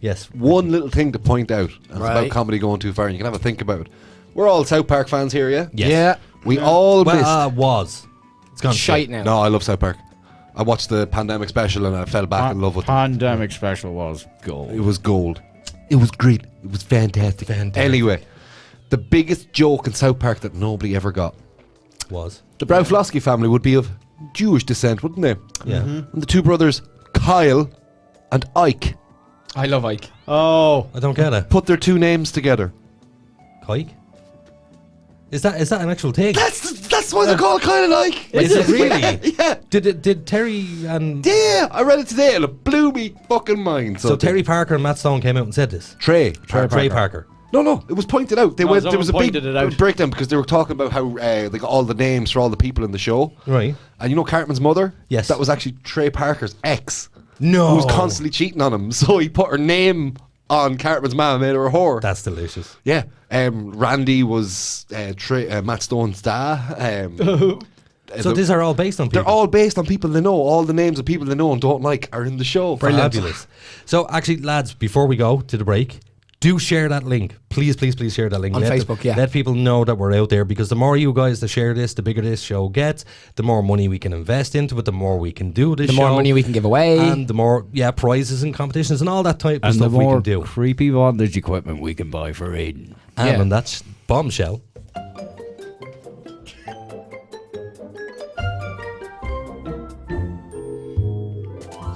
Yes. One little thing to point out, and it's Right. about comedy going too far, and you can have a think about it. We're all South Park fans here, yeah? Yes. Yeah. We all missed. Was. It's gone Shite shit. now. No, I love South Park. I watched the pandemic special and I fell back in love with it. Pandemic special was gold. It was gold. It was great. It was fantastic. Anyway, the biggest joke in South Park that nobody ever got. Was. The Browflosky family would be of Jewish descent, wouldn't they? Yeah. And the two brothers, Kyle and Ike, I love Ike. Oh, I don't get it. put their two names together. Kike? Is that an actual thing? That's why they're called Kyle and Ike. Is it really? Yeah. Did Terry and... Yeah, I read it today and it blew me fucking mind. So Terry Parker and Matt Stone came out and said this? Trey Parker. No, it was pointed out. There was a someone big pointed it out. breakdown because they were talking about how they got all the names for all the people in the show. Right. And you know Cartman's mother? Yes. That was actually Trey Parker's ex. No. Who was constantly cheating on him. So he put her name on Cartman's mom and made her a whore. That's delicious. Yeah. Randy was Matt Stone's dad. So these are all based on people? They're all based on people they know. All the names of people they know and don't like are in the show. Fabulous. So actually, lads, before we go to the break, do share that link. Please share that link. On Facebook, yeah. Let people know that we're out there because the more you guys that share this, the bigger this show gets, the more money we can invest into it, the more we can do this The show. more money we can give away. And the more, prizes and competitions and all that type of and the stuff we more can do. creepy bondage equipment we can buy for Aiden. And that's bombshell.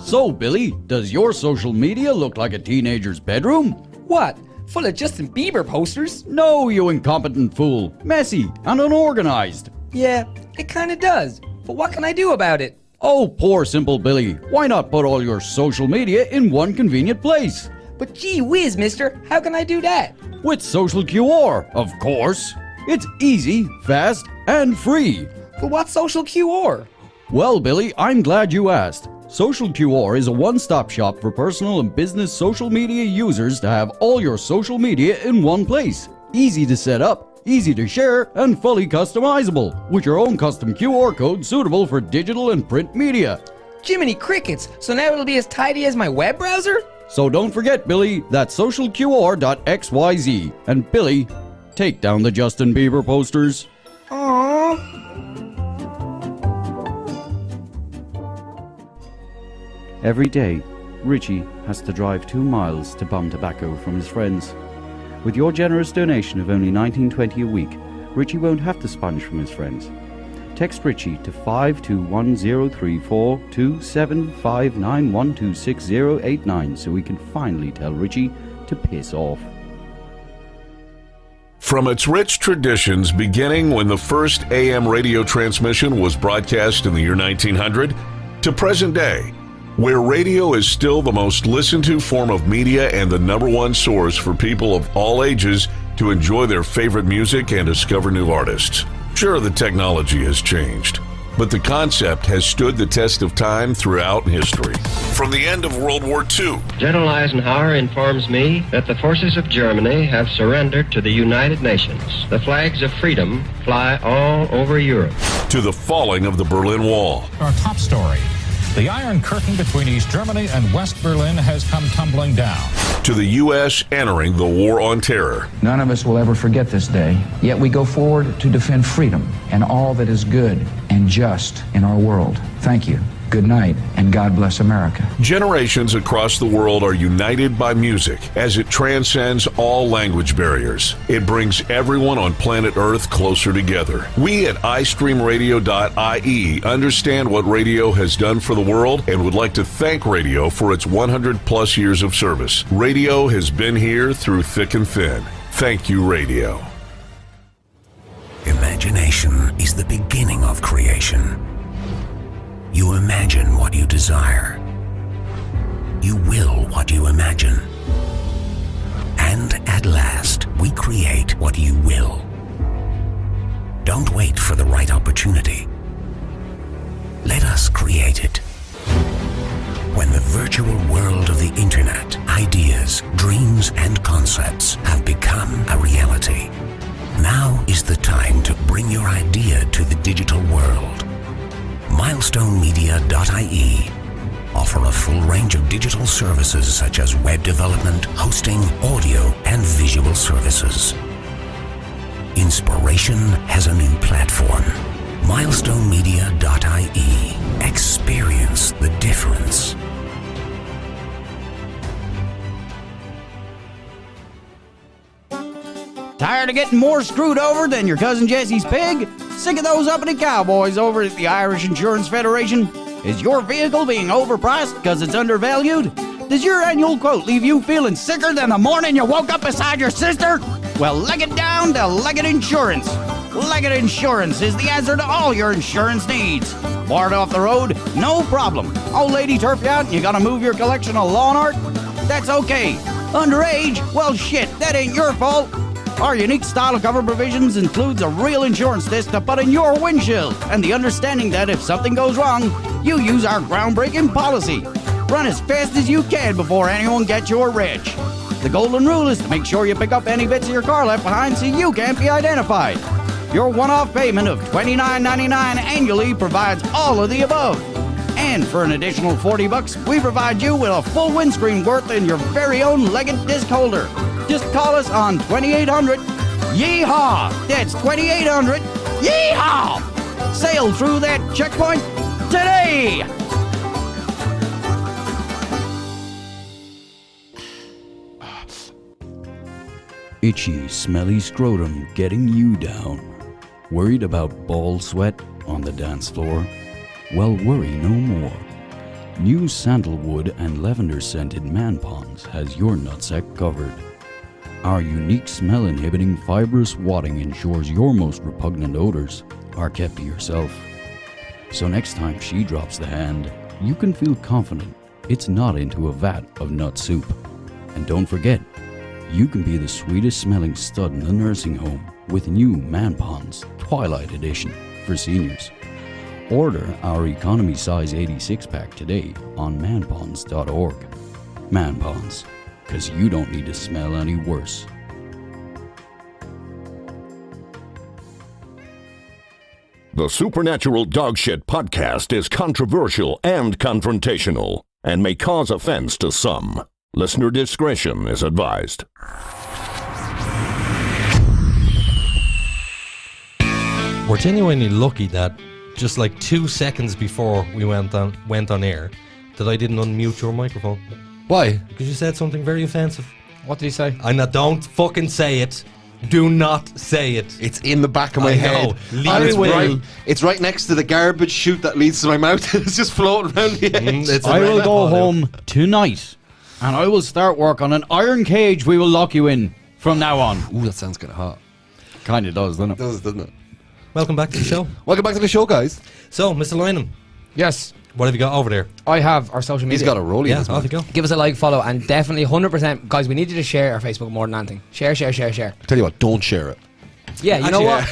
So, Billy, does your social media look like a teenager's bedroom? What? Full of Justin Bieber posters? No, you incompetent fool. Messy and unorganized. Yeah, it kinda does. But what can I do about it? Oh, poor simple Billy. Why not put all your social media in one convenient place? But gee whiz, mister, how can I do that? With Social QR, of course. It's easy, fast, and free. But what's social QR? Well, Billy, I'm glad you asked. Social QR is a one-stop shop for personal and business social media users to have all your social media in one place. Easy to set up, easy to share, and fully customizable, with your own custom QR code suitable for digital and print media. Jiminy crickets, so now it'll be as tidy as my web browser? So don't forget, Billy, that's socialqr.xyz. And Billy, take down the Justin Bieber posters. Aww. Every day, Richie has to drive 2 miles to bum tobacco from his friends. With your generous donation of only $19.20 a week, Richie won't have to sponge from his friends. Text Richie to 521034 27591268089 so we can finally tell Richie to piss off. From its rich traditions beginning when the first AM radio transmission was broadcast in the year 1900 to present day, where radio is still the most listened to form of media and the number one source for people of all ages to enjoy their favorite music and discover new artists. Sure, the technology has changed, but the concept has stood the test of time throughout history. From the end of World War II, General Eisenhower informs me that the forces of Germany have surrendered to the United Nations. The flags of freedom fly all over Europe. to the falling of the Berlin Wall, Our top story. The Iron Curtain between East Germany and West Berlin has come tumbling down. to the U.S. entering the War on Terror, None of us will ever forget this day, yet we go forward to defend freedom and all that is good and just in our world. Thank you. Good night, and God bless America. generations across the world are united by music as it transcends all language barriers. It brings everyone on planet Earth closer together. We at iStreamRadio.ie understand what radio has done for the world and would like to thank radio for its 100 plus years of service. Radio has been here through thick and thin. Thank you, radio. Imagination is the beginning of creation. You imagine what you desire. You will what you imagine. And at last, we create what you will. Don't wait for the right opportunity. Let us create it. When the virtual world of the internet, ideas, dreams, and concepts have become a reality, now is the time to bring your idea to the digital world. MilestoneMedia.ie offer a full range of digital services such as web development, hosting, audio, and visual services. Inspiration has a new platform. MilestoneMedia.ie. Experience the difference. Tired of getting more screwed over than your cousin Jesse's pig? Sick of those uppity cowboys over at the Irish Insurance Federation? Is your vehicle being overpriced because it's undervalued? Does your annual quote leave you feeling sicker than the morning you woke up beside your sister? Well, leg it down to Leggett Insurance. Leggett Insurance is the answer to all your insurance needs. Bored off the road? No problem. Old lady turf you out and you gotta move your collection of lawn art? That's okay. Underage? Well, shit, that ain't your fault. Our unique style of cover provisions includes a real insurance disc to put in your windshield and the understanding that if something goes wrong, you use our groundbreaking policy. Run as fast as you can before anyone gets your wrench. The golden rule is to make sure you pick up any bits of your car left behind so you can't be identified. Your one-off payment of $29.99 annually provides all of the above. And for an additional $40, we provide you with a full windscreen worth in your very own Leggett disc holder. Just call us on 2800 Yeehaw! That's 2800 Yeehaw! Sail through that checkpoint today! Itchy, smelly scrotum getting you down. Worried about ball sweat on the dance floor? Well, worry no more. New sandalwood and lavender scented Man Ponds has your nutsack covered. Our unique smell-inhibiting fibrous wadding ensures your most repugnant odors are kept to yourself. So next time she drops the hand, you can feel confident it's not into a vat of nut soup. And don't forget, you can be the sweetest smelling stud in the nursing home with new Man Ponds Twilight Edition for seniors. Order our economy size 86 pack today on manponds.org. Man Ponds, because you don't need to smell any worse. The Supernatural Dogshit podcast is controversial and confrontational and may cause offense to some. Listener discretion is advised. We're genuinely lucky that just like 2 seconds before we went on air that I didn't unmute your microphone. Why? Because you said something very offensive. What did he say? Don't fucking say it. Do not say it. It's in the back of my I head. know. Leave And it it's will. it's right next to the garbage chute that leads to my mouth. It's just floating around the edge. I will go home tonight and I will start work on an iron cage we will lock you in from now on. Ooh, that sounds kind of hot. Kind of does, doesn't it? It does, doesn't it? Welcome back to the show. Welcome back to the show, guys. So, Mr. Lynham, Yes, what have you got over there? I have our social media. He's got a rollie. Yeah, in his off you man. go. Give us a like, follow, and definitely 100%. Guys, we need you to share our Facebook more than anything. Share. Tell you what, don't share it. Yeah, you know what?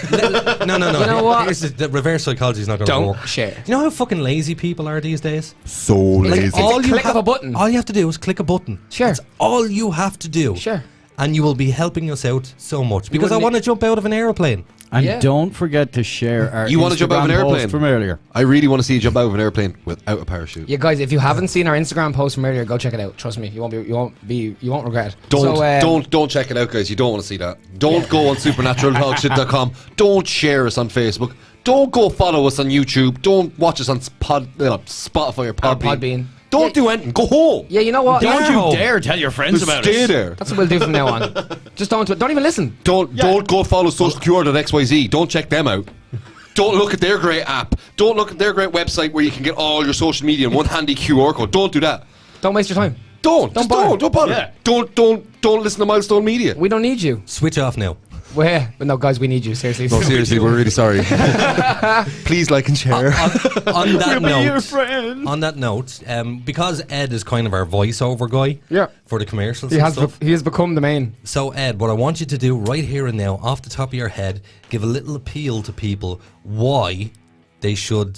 No. You know what? Here's the reverse psychology is not going to Don't work. share. You know how fucking lazy people are these days? So It's a click of a button. All you have to do is click a button. Sure. That's all you have to do. Sure. And you will be helping us out so much. Because I wouldn't want to jump out of an aeroplane. And Yeah. don't forget to share our You wanna jump out of an Instagram post airplane? from earlier. I really want to see you jump out of an airplane without a parachute. Yeah, guys, if you haven't seen our Instagram post from earlier, go check it out. Trust me, you won't regret it. Don't So, don't check it out, guys. You don't want to see that. Don't go on supernaturaldogshit.com. Don't share us on Facebook. Don't go follow us on YouTube. Don't watch us on Spotify or Podbean. Podbean. Don't do anything. Go home. Yeah, you know what? Don't Home. you dare tell your friends Just about stay us. there. That's what we'll do from now on. Just don't even listen. Don't go follow socialcure.xyz. Don't check them out. Don't look at their great app. Don't look at their great website where you can get all your social media in one handy QR code. Don't do that. Don't waste your time. Don't bother. Yeah. Don't listen to Milestone Media. We don't need you. Switch off now. But no, guys, we need you. Seriously. No, seriously, we're really sorry. Please like and share. On that We'll be your note, friend. on that note, because Ed is kind of our voiceover guy Yeah. for the commercials He and has stuff. he has become the main. So, Ed, what I want you to do right here and now, off the top of your head, give a little appeal to people why they should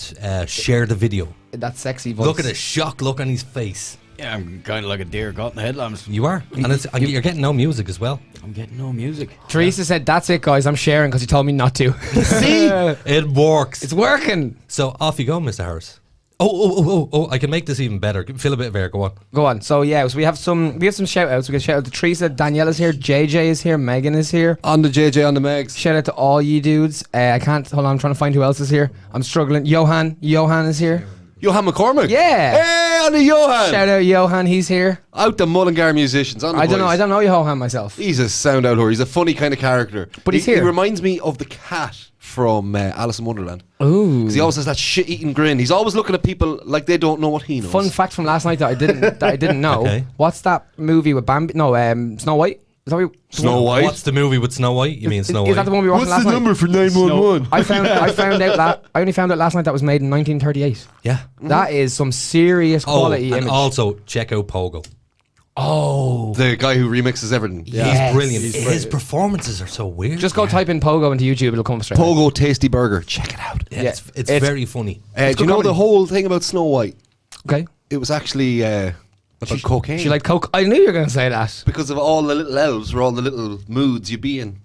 share the video. That sexy voice. Look at the shock look on his face. Yeah, I'm kind of like a deer caught in the headlamps. You are. And you're getting no music as well. I'm getting no music. Teresa said, "That's it, guys. I'm sharing because he told me not to." See? It works. It's working. So, off you go, Mr. Harris. Oh, I can make this even better. Feel a bit of air. Go on. Go on. So yeah, so we have some shout outs. We can shout out to Teresa, Daniela's here, JJ is here, Megan is here. On the JJ, on the Megs. Shout out to all you dudes. I can't hold on, I'm trying to find who else is here. I'm struggling. Johan is here. Johan McCormick. Yeah. Hey, on the Johan. Shout out Johan, he's here. Out the Mullingar musicians. On the I don't boys. know Johan myself. He's a sound out whore. He's a funny kind of character. But he's He here. reminds me of the cat from Alice in Wonderland. Ooh. Because he always has that shit-eating grin. He's always looking at people like they don't know what he knows. Fun fact from last night that I didn't know. Okay. What's that movie with Bambi? No, Snow White. Is that what Snow White? What's the movie with Snow White? You mean Snow White? Is that the one we were watching last night? for 911? I only found out last night that was made in 1938. Yeah. That is some serious quality and image. also check out Pogo. Oh. The guy who remixes everything. He's brilliant. He's His brilliant. performances are so weird. Just go type in Pogo into YouTube, it'll come straight. Pogo Tasty Burger. Check it out. Yeah, Yeah, it's it's- very funny. Do you know comedy. the whole thing about Snow White? Okay. It was actually about cocaine. She liked Coke. I knew you were going to say that. because of all the little elves or all the little moods you be in.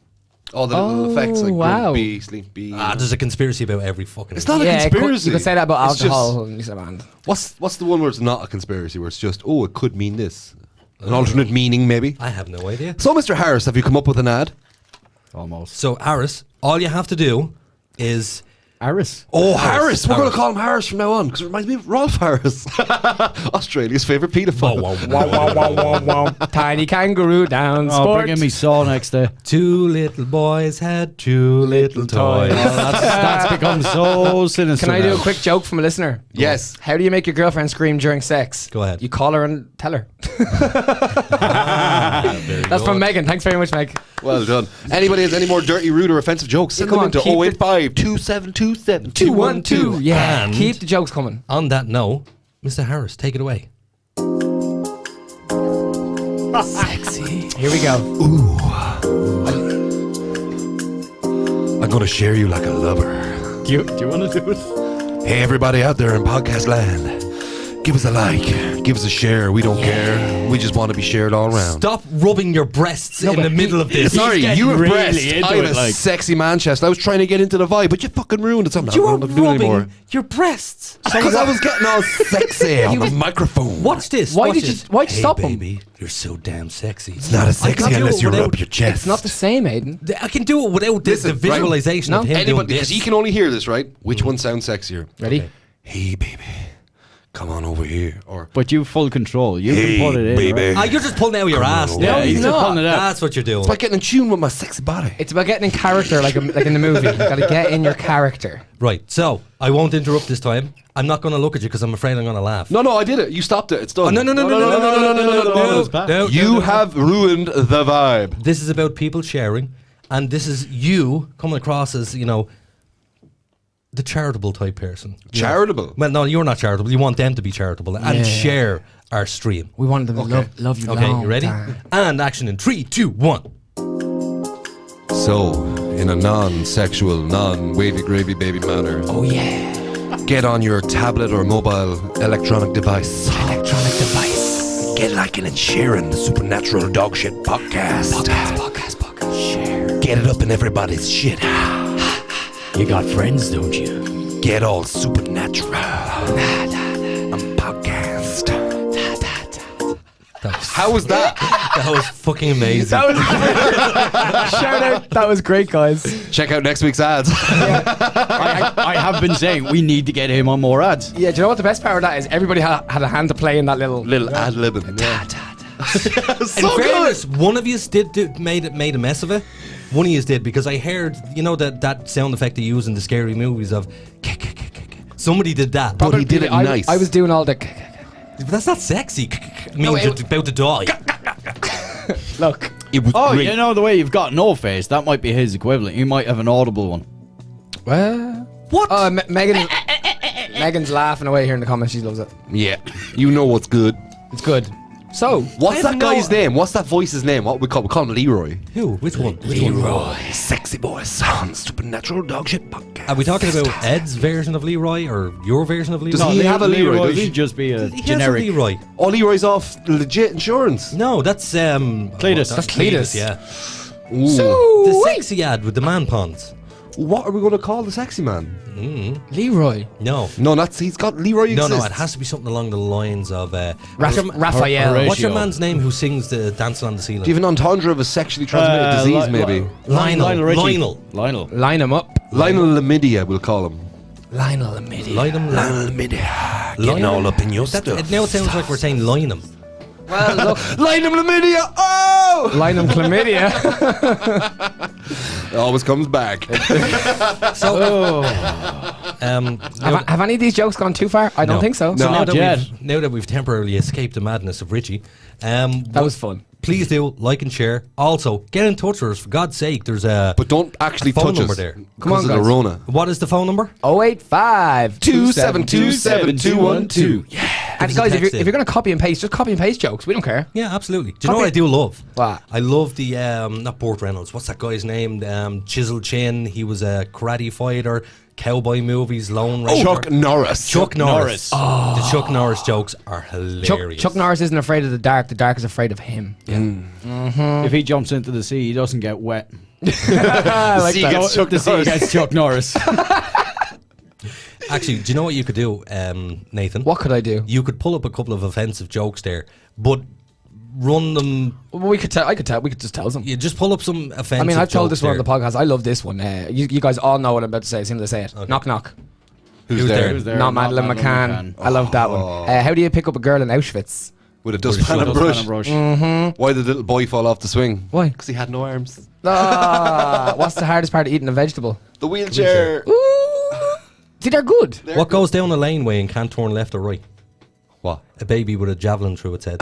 All the little effects like wow. grumpy, sleepy. There's a conspiracy about every fucking. It's not a Yeah, conspiracy. you could say that about It's just- alcohol. And you said, man. What's the one where it's not a conspiracy, where it's just, oh, it could mean this? An alternate meaning, maybe? I have no idea. So, Mr. Harris, have you come up with an ad? Almost. So, Harris, all you have to do is. Harris. Oh, Harris! We're going Harris. to call him Harris from now on, because it reminds me of Rolf Harris. Australia's favourite paedophile. Tiny kangaroo down. Oh, bring in me saw next day. Two little boys had two little toys. That's become so sinister. Can I do now. a quick joke from a listener? Yes. How do you make your girlfriend scream during sex? Go ahead. You call her and tell her. That's from Megan. Thanks very much, Meg. Well done. Anybody has any more dirty, rude, or offensive jokes, send Come them on, into keep 085 2727 212. Yeah. And- Keep the jokes coming. On that note, Mr. Harris, take it away. Sexy. Here we go. I'm going to share you like a lover. Do you want to do it? Hey, everybody out there in podcast land. Give us a like. Give us a share. We don't care. We just want to be shared all around. Stop rubbing your breasts in the middle of this. Sorry, getting you have really breast. into I have it, a like. sexy man chest. I was trying to get into the vibe, but you fucking ruined it. So I'm not You are going to do it anymore. rubbing your breasts. Because I was getting all sexy on the microphone. Watch this. Why'd watch you this. why'd you Hey, stop him? baby, you're so damn sexy. It's not as sexy I can do unless it you without- rub your chest. It's not the same, Aiden. I can do it without the Listen, right? visualization of him doing Anybody, this. because you can only hear this, right? Which one sounds sexier? Ready? Hey, baby, come on over here. Or, But you full control. You hey, can put it in. baby. Right? You're just pulling out your ass. on now. over. Yeah, he's just pulling it out. That's what you're doing. It's like getting in tune with my sexy body. It's about getting in character, like in the movie. You got to get in your character. Right, so I won't interrupt this time. I'm not going to look at you because I'm afraid I'm going to laugh. No, I did it. You stopped it. It's done. No. You have ruined the vibe. This is about people sharing, And this is you coming across as, you know, the charitable type person. Charitable? Well, no, you're not charitable. You want them to be charitable and share our stream. We want them to love you. Okay, long you ready? time. And action in 3, 2, 1. So, in a non-sexual, non-wavy gravy baby manner. Oh yeah. Get on your tablet or mobile electronic device. Get liking and sharing the Supernatural Dogshit podcast. Podcast. Share. Get it up in everybody's shit. You got friends, don't you? Get all supernatural. I'm podcast. How was that? That was fucking amazing. Shout out. That was great, guys. Check out next week's ads. I have been saying we need to get him on more ads. Yeah, do you know what the best part of that is? Everybody had a hand to play in that little ad libbing. In fairness, one of you made a mess of it. One of you did, because I heard, you know, that sound effect they use in the scary movies of somebody did that. But he did it nice. I was doing all the. But that's not sexy. It means you're about to die. Look. It was great. You know the way you've got no face, that might be his equivalent. You might have an audible one. What? Megan's laughing away here in the comments. She loves it. Yeah. You know what's good. It's good. So, what's that guy's name? What's that voice's name? What we call him Leroy. Who? Which one? Leroy, sexy voice on Supernatural Dogshit podcast. Are we talking about Ed's version of Leroy or your version of Leroy? Does he have a Leroy? Does he should just be a He generic. has a Leroy. Oh, Leroy's off legit insurance. No, that's Cletus. That's Cletus. Yeah. Ooh. The sexy ad with the man puns. What are we going to call the sexy man? Leroy. No. No, he's got Leroy No, exists. it has to be something along the lines of Raphael. What's your man's name who sings the Dancing on the Ceiling? Do you have an entendre of a sexually transmitted disease, maybe? Lionel. Line him up. Lionel Lamidia, we'll call him. Lionel Lamidia. Lamidia. Getting all up in your stuff. Now it sounds like we're saying Lionel. Well, look. Lionel Lamidia! Oh! Lionel Chlamydia. It always comes back. So, have any of these jokes gone too far? I don't think so. So Not yet. now that we've temporarily escaped the madness of Richie, That was fun. please do like and share. Also, get in touch with us, for God's sake. There's a But don't actually phone touch number us. there. Come on, Because of the guys. Rona. What is the phone number? 085 2727212. Yeah. And guys, if you're going to copy and paste, just copy and paste jokes. We don't care. Yeah, absolutely. Do you know what I do love? What? I love the not Burt Reynolds. What's that guy's name? Chiseled Chin. He was a karate fighter. Cowboy movies. Lone Ranger. Chuck Norris. Chuck Norris. Oh. The Chuck Norris jokes are hilarious. Chuck Norris isn't afraid of the dark. The dark is afraid of him. If he jumps into the sea, he doesn't get wet. I like sea that. gets Chuck The sea Norris. gets Chuck Norris. Actually, do you know what you could do, Nathan? What could I do? You could pull up a couple of offensive jokes there, but run them. Well, we could tell. We could just tell them. You just pull up some offensive. I mean, I've told this jokes one on the podcast. I love this one. You guys all know what I'm about to say. As soon as I say it. Okay. Knock, knock. Who's there? Who's there? Not Madeleine McCann. I love that one. How do you pick up a girl in Auschwitz? With a dustpan and brush. Mm-hmm. Why did the little boy fall off the swing? Why? Because he had no arms. What's the hardest part of eating a vegetable? The wheelchair. Ooh. See, they're good. What goes down a laneway and can't turn left or right? What? A baby with a javelin through its head.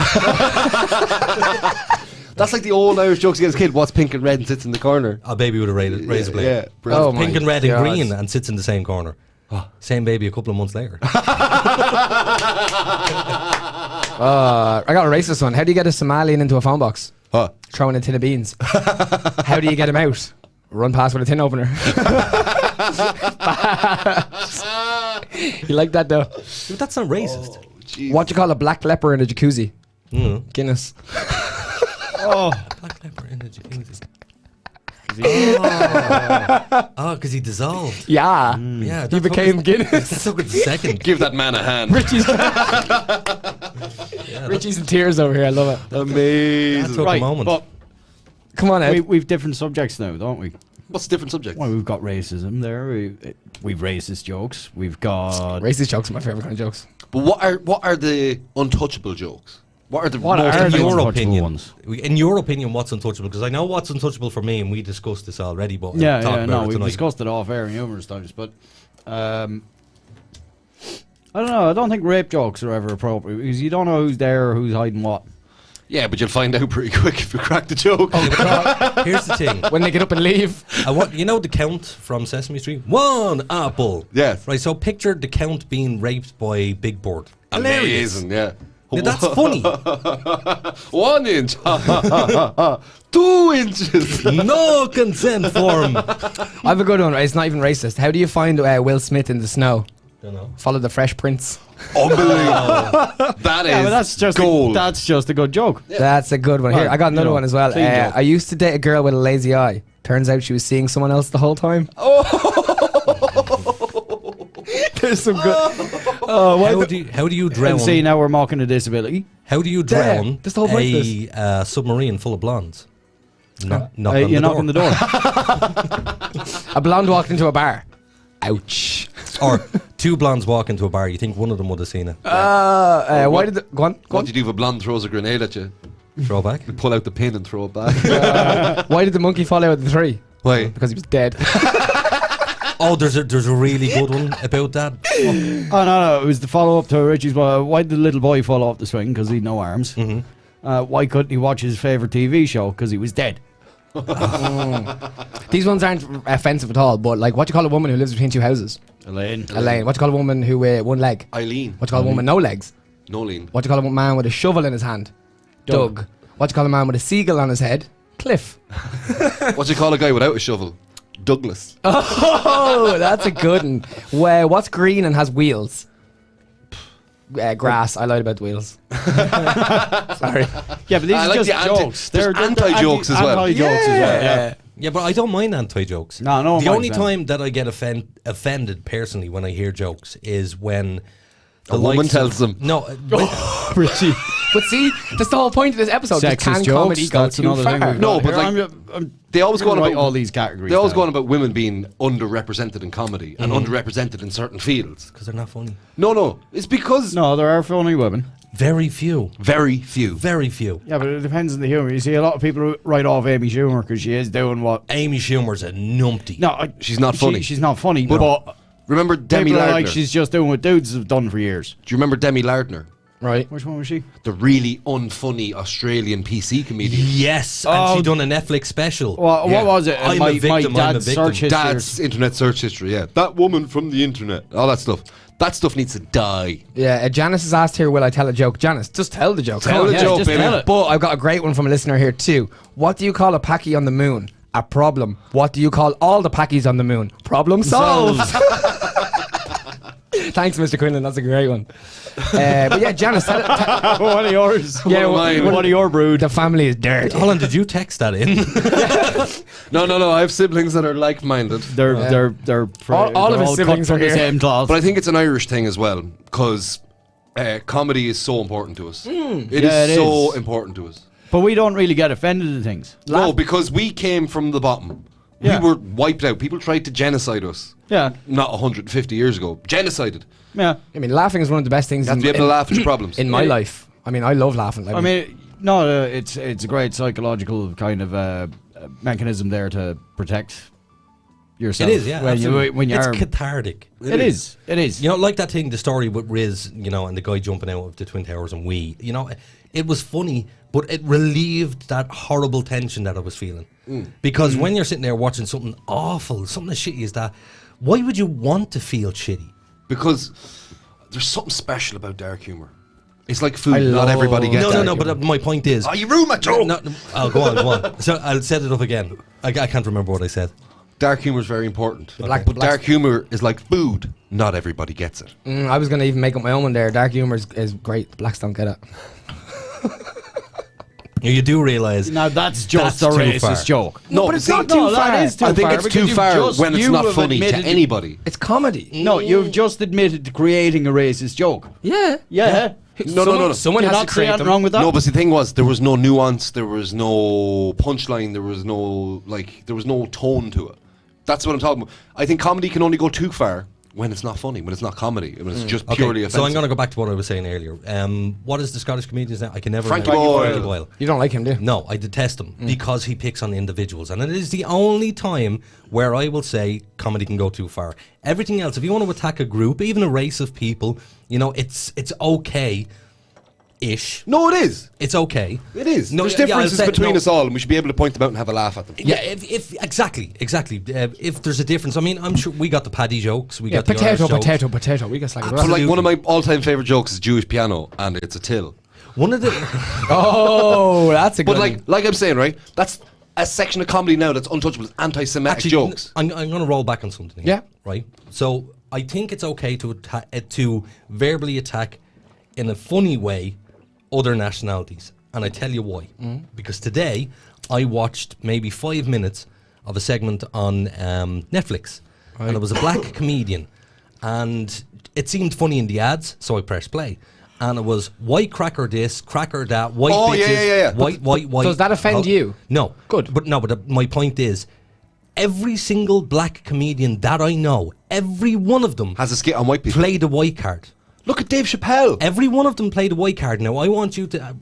That's like the old Irish jokes against kid. What's pink and red and sits in the corner? A baby with a razor blade. Yeah. Oh Pink my and red and God. green and sits in the same corner. Same baby a couple of months later. I got a racist one. How do you get a Somalian into a phone box? Huh? Throwing a tin of beans. How do you get him out? Run past with a tin opener. You like that though? But that's not racist. What do you call a black leper in a jacuzzi? Guinness. Black pepper in the jacuzzi. Oh, because he dissolved. Yeah. Yeah, He became Guinness. That took a second. Give that man a hand. Richie's in tears over here. I love it. That Amazing. took a moment. But Come on, Ed. we've different subjects now, don't we? What's the different subject? Well, we've got racism there. We've racist jokes. We've got Racist jokes are my favorite kind of jokes. But what are the untouchable jokes? What are the What most are in the your untouchable opinion, ones? in your opinion, what's untouchable? Because I know what's untouchable for me, and we discussed this already. But we've discussed it off air numerous times. But I don't know. I don't think rape jokes are ever appropriate because you don't know who's there or who's hiding what. Yeah, but you'll find out pretty quick if you crack the joke. Here's the thing. When they get up and leave. You know the Count from Sesame Street? 1 apple. Yes. Right, so picture the Count being raped by Big Bird. Hilarious. Amazing, yeah. Now, that's funny. 1 inch. 2 inches. No consent form. I have a good one. It's not even racist. How do you find Will Smith in the snow? Don't know. Follow the Fresh Prince. Unbelievable. That is but that's just gold. That's just a good joke. That's a good one. Here, I got another one as well. clean joke. I used to date a girl with a lazy eye. Turns out she was seeing someone else the whole time. There's some good. How do you drown? And see, now we're mocking a disability. How do you drown That's the whole point of this. a submarine full of blondes? Knock on You the knock door. on the door. A blonde walked into a bar. Ouch. Or 2 blondes walk into a bar. You think one of them would have seen it? Why did go on? What did you do if a blonde throws a grenade at you? Throw back. You pull out the pin and throw it back. Why did the monkey fall out of the tree? Why? Because he was dead. Oh, there's a really good one about that. Oh no, it was the follow up to Richie's. Why did the little boy fall off the swing? Because he had no arms. Why couldn't he watch his favourite TV show? Because he was dead. These ones aren't offensive at all, but like, what do you call a woman who lives between 2 houses? Elaine. What do you call a woman who one leg? Eileen. What do you call a woman no legs? Nolene. What do you call a man with a shovel in his hand? Doug. What do you call a man with a seagull on his head? Cliff. What do you call a guy without a shovel? Douglas. Oh, that's a good one. What's green and has wheels? Grass. I lied about the wheels. Sorry. Yeah, but these I are like just the jokes. there's anti-jokes as well. Anti-jokes as well. Yeah. Yeah, but I don't mind anti-jokes. No, no one The only minds them. time that I get offended personally when I hear jokes is when A woman tells them. No, Richie. But see, that's the whole point of this episode. Just Sexist can comedy jokes. go That's too another far? thing. No, but Here, like, I'm they always go on write about all these categories. They always down. go on about women being underrepresented in comedy and underrepresented in certain fields. because they're not funny. No, it's because No, there are funny women. Very few. very few. Very few. Yeah, but it depends on the humour. You see, a lot of people write off Amy Schumer because she is doing what. Amy Schumer's a numpty. No, She's not funny. She's not funny, But but remember Demi people are Lardner? like she's just doing what dudes have done for years. Do you remember Demi Lardner? Right. Which one was she? The really unfunny Australian PC comedian. Yes, and she done a Netflix special. Well, Yeah. what was it? I'm a my victim, I'm a dad's victim. search history. Dad's internet search history, yeah. That woman from the internet. All that stuff. That stuff needs to die. Yeah, Janice has asked here, will I tell a joke? Janice, just tell the joke. Tell the joke, just baby. tell it. But I've got a great one from a listener here too. What do you call a packy on the moon? A problem. What do you call all the packies on the moon? Problem solved. Thanks, Mr. Quinlan. That's a great one. But yeah, Janice, tell it. One of yours. Yeah, one of your brood. The family is dirty. Holland, did you text that in? No. I have siblings that are like-minded. They're All of they're his siblings cut are from the here. same cloth. But I think it's an Irish thing as well, because comedy is so important to us. It Yeah, is it so is. important to us. But we don't really get offended at things. No, because we came from the bottom. Yeah. We were wiped out. People tried to genocide us. Yeah, Not 150 years ago. Genocided. yeah. I mean, laughing is one of the best things You have to be able to laugh at your problems. in my life. I mean, I love laughing. I mean, no, it's a great psychological kind of mechanism there to protect yourself. It is, yeah. absolutely. when it's you're cathartic. It is. You know, like that thing, the story with Riz, you know, and the guy jumping out of the Twin Towers and you know, it was funny, but it relieved that horrible tension that I was feeling. Because when you're sitting there watching something awful, something as shitty as that, why would you want to feel shitty? Because there's something special about dark humour. It's like food. Not everybody gets dark No, humour. but my point is... Oh, you ruined my joke! Go on. So I'll set it up again. I can't remember what I said. Dark humour is very important. Black- But black- dark humour is like food. Not everybody gets it. I was going to even make up my own one there. Dark humour is great. Blacks don't get it. You do realise... Now that's just That's a too racist far. joke. No, but it's see, not too far. That is too I think far it's because too you've far just- when it's you not have funny to admitted- anybody. It's comedy. No, you've just admitted to creating a racist joke. Yeah. Yeah. No. Someone You're has not to create saying them. wrong with that. No, but the thing was, there was no nuance, there was no punchline, there was no tone to it. That's what I'm talking about. I think comedy can only go too far when it's not funny, when it's not comedy, when it's just purely offensive. So I'm going to go back to what I was saying earlier. What is the Scottish comedian's name? I can never Frankie remember. Boyle. Frankie Boyle. You don't like him, do you? No, I detest him because he picks on individuals, and it is the only time where I will say comedy can go too far. Everything else, if you want to attack a group, even a race of people, you know, it's okay ish. No, it is. It's okay. It is. No, There's yeah, differences I'll say- between no. us all, and we should be able to point them out and have a laugh at them. Yeah, if exactly. If there's a difference, I mean, I'm sure we got the Paddy jokes. We Yeah, got the potato, Irish jokes. potato. We got like But like one of my all-time favorite jokes is Jewish piano, and it's a till. One of the Oh, that's a good But one. like I'm saying, right? That's a section of comedy now that's untouchable. It's anti-Semitic jokes. I'm going to roll back on something. Yeah. Right. So I think it's okay to verbally attack in a funny way other nationalities, and I tell you why. Because today I watched maybe 5 minutes of a segment on Netflix, and it was a black comedian, and it seemed funny in the ads, so I pressed play. And it was white cracker this, cracker that, white Oh, bitches, yeah. white. Does that offend you? No. Good. But my point is, every single black comedian that I know, every one of them Has a skit on white people. play the white card. Look at Dave Chappelle. Every one of them play the white card. Now, I want you to...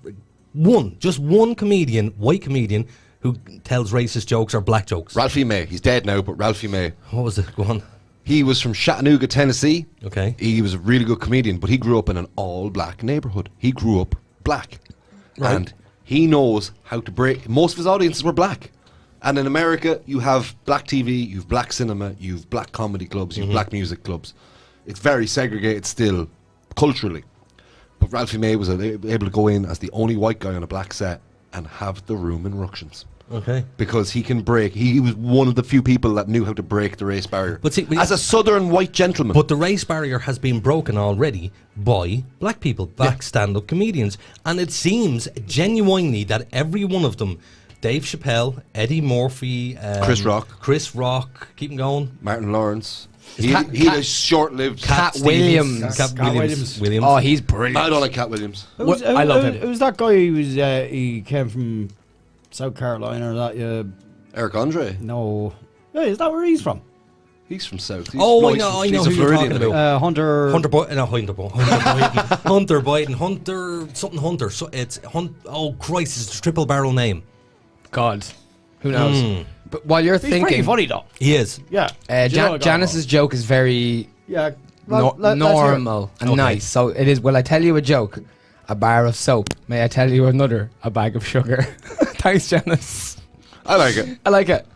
just one comedian, white comedian, who tells racist jokes or black jokes. Ralphie May. He's dead now, but Ralphie May. What was it? Go on. He was from Chattanooga, Tennessee. Okay. He was a really good comedian, but he grew up in an all-black neighborhood. He grew up black. Right. And he knows how to break... Most of his audiences were black. And in America, you have black TV, you have black cinema, you have black comedy clubs, you have black music clubs. It's very segregated still, culturally. But Ralphie May was able to go in as the only white guy on a black set and have the room in ructions. Okay. Because he can break. He was one of the few people that knew how to break the race barrier. But see, as a southern white gentleman. But the race barrier has been broken already by black people, black stand-up comedians. And it seems genuinely that every one of them, Dave Chappelle, Eddie Murphy, Chris Rock, keep 'em going. Martin Lawrence. Is He Cat- had a Cat- short-lived... Cat Williams. Cat Williams. Oh, he's brilliant. I don't like Cat Williams. I love him. Who's that guy? He came from South Carolina. Or that Eric Andre. No. Hey, is that where he's from? He's from South. I know he's who a you're Floridian, talking I about. Hunter. Hunter Biden. Hunter Biden. Hunter something Hunter. So it's oh Christ, it's a triple barrel name. God, who knows? But while you're He's pretty thinking, funny though. He is. Yeah. Do you know what I got Janice's joke is very Yeah. normal and nice. So it is. Will I tell you a joke? A bar of soap. May I tell you another? A bag of sugar. Thanks, Janice. I like it. I like it.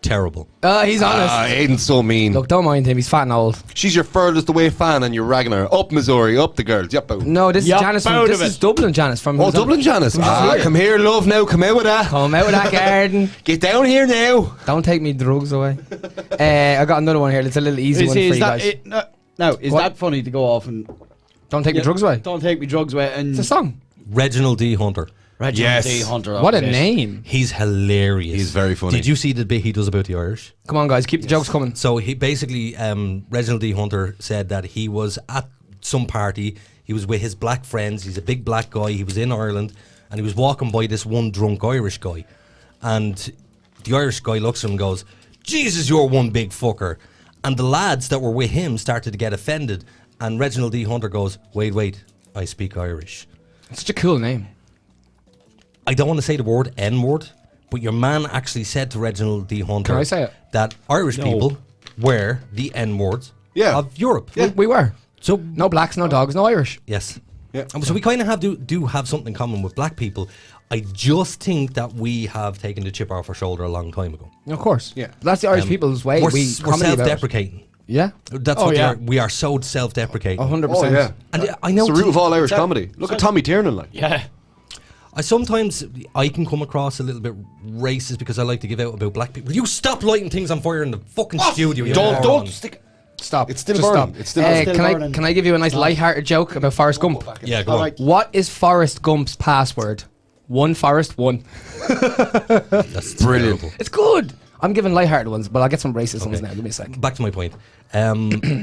Terrible. He's honest. Aiden's so mean. Look, don't mind him. He's fat and old. She's your furthest away fan and you're ragging her. Up Missouri, up the girls. Yep. No, this is Janice. This is Dublin, Janice. From Dublin, Janice. Come here, love. Now, come out with that. Come out of that garden. Get down here now. Don't take me drugs away. I got another one here. It's a little easy one for you guys. Is that funny to go off and Don't take me drugs away? Don't take me drugs away. And It's a song. Reginald D. Hunter. Reginald D. Hunter. What a name. He's hilarious. He's very funny. Did you see the bit he does about the Irish? Come on, guys. Keep the jokes coming. So he basically, Reginald D. Hunter said that he was at some party. He was with his black friends. He's a big black guy. He was in Ireland, and he was walking by this one drunk Irish guy, and the Irish guy looks at him and goes, "Jesus, you're one big fucker." And the lads that were with him started to get offended, and Reginald D. Hunter goes, "Wait, I speak Irish." It's such a cool name. I don't want to say the word N-word, but your man actually said to Reginald D. Hunter Can I say it? that Irish people were the N-words of Europe. We were. So no blacks, no dogs, no Irish. Yes. Yeah. So we kind of do have something in common with black people. I just think that we have taken the chip off our shoulder a long time ago. Of course. Yeah. That's the Irish people's way. We're Comedy about it. self-deprecating. Yeah. That's what they are. We are so self-deprecating. 100%. Oh, yeah. And I know It's the root of all Irish comedy. Look at Tommy Tiernan, like. Yeah. Sometimes I can come across a little bit racist because I like to give out about black people. You stop lighting things on fire in the fucking studio. You moron. Don't stick. Stop. It's still Just burning. stop. It's still burning. Can I give you a nice light-hearted joke about Forrest Gump? Yeah, go on. What is Forrest Gump's password? One Forrest, one. That's brilliant. It's good. I'm giving light-hearted ones, but I'll get some racist ones now. Give me a sec. Back to my point.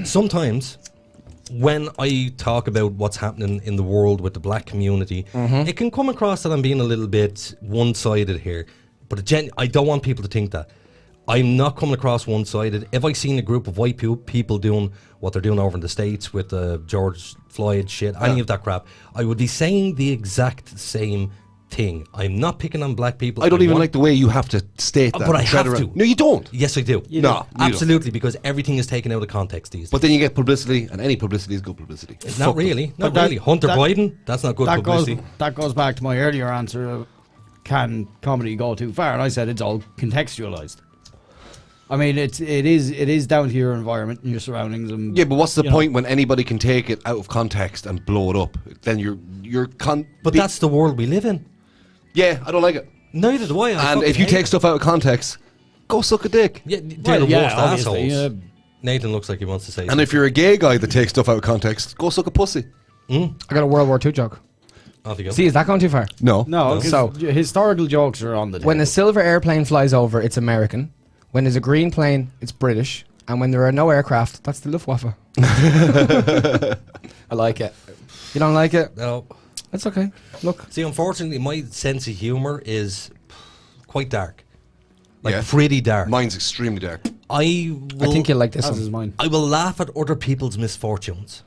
Sometimes when I talk about what's happening in the world with the black community, it can come across that I'm being a little bit one-sided here. But I don't want people to think that. I'm not coming across one-sided. If I seen a group of white people doing what they're doing over in the States with the George Floyd shit, any of that crap, I would be saying the exact same thing. I'm not picking on black people. I don't even like the way you have to state that. But I and tread have around. to. No, you don't. Yes, I do. No, you don't. Absolutely, because everything is taken out of context these days. But then you get publicity, and any publicity is good publicity. It's not Fuck really. them. Not But really. Hunter Biden, that's not good publicity. That goes back to my earlier answer of, can comedy go too far? And I said it's all contextualized. I mean, it is down to your environment and your surroundings. And, Yeah, but what's the you point when anybody can take it out of context and blow it up? Then But that's the world we live in. Yeah, I don't like it. Neither do I. And if you take stuff out of context, go suck a dick. Yeah, they're the worst obviously, assholes. Nathan looks like he wants to say And something. if you're a gay guy that takes stuff out of context, go suck a pussy. I got a World War II joke. Off you go. See, is that going too far? No. No, So- historical jokes are on the table. When a silver airplane flies over, it's American. When there's a green plane, it's British. And when there are no aircraft, that's the Luftwaffe. I like it. You don't like it? No. That's okay. Look. See, unfortunately, my sense of humour is quite dark. Like, Yeah. pretty dark. Mine's extremely dark. I think you'll like this As one. is mine. I will laugh at other people's misfortunes.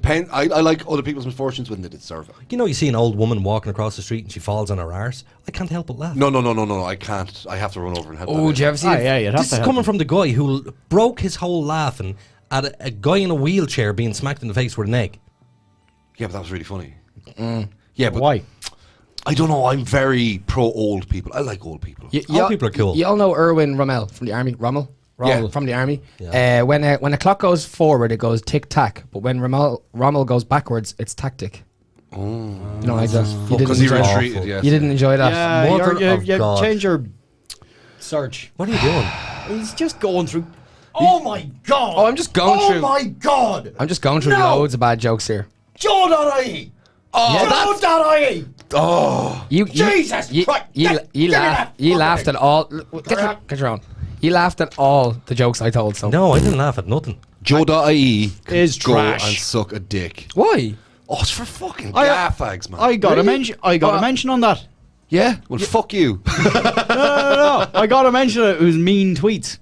I like other people's misfortunes when they deserve it. You know, you see an old woman walking across the street and she falls on her arse. I can't help but laugh. No, I can't. I have to run over and help. Oh, that do you ever see it? Yeah, you'd have This to is help coming them. from the guy who broke his whole laughing at a guy in a wheelchair being smacked in the face with an egg. Yeah, but that was really funny. Yeah, but Why? I don't know. I'm very pro old people. I like old people. Old people are cool. You all know Erwin Rommel from the army. Rommel Yeah. from the army. Yeah. When a clock goes forward, it goes tick tack. But when Rommel goes backwards, it's tactic. You don't like that? You didn't Because he enjoy- retreated. awful. Yes. You didn't enjoy that. Yeah, Mother of you God. change your search. What are you doing? He's just going through. Oh my god! Oh, I'm just going through. Oh my god! I'm just going through loads of bad jokes here. Joe.ie! Joe.ie! You Jesus Christ! You laughed at all. Get your own. You laughed at all the jokes I told. So No, I didn't laugh at nothing. Joe.ie Is go trash. and suck a dick. why? Oh, it's for fucking I- gaffags, man. I got a mention. I got a mention on that. Yeah? Well, fuck you. No. I got a mention. It was mean tweets.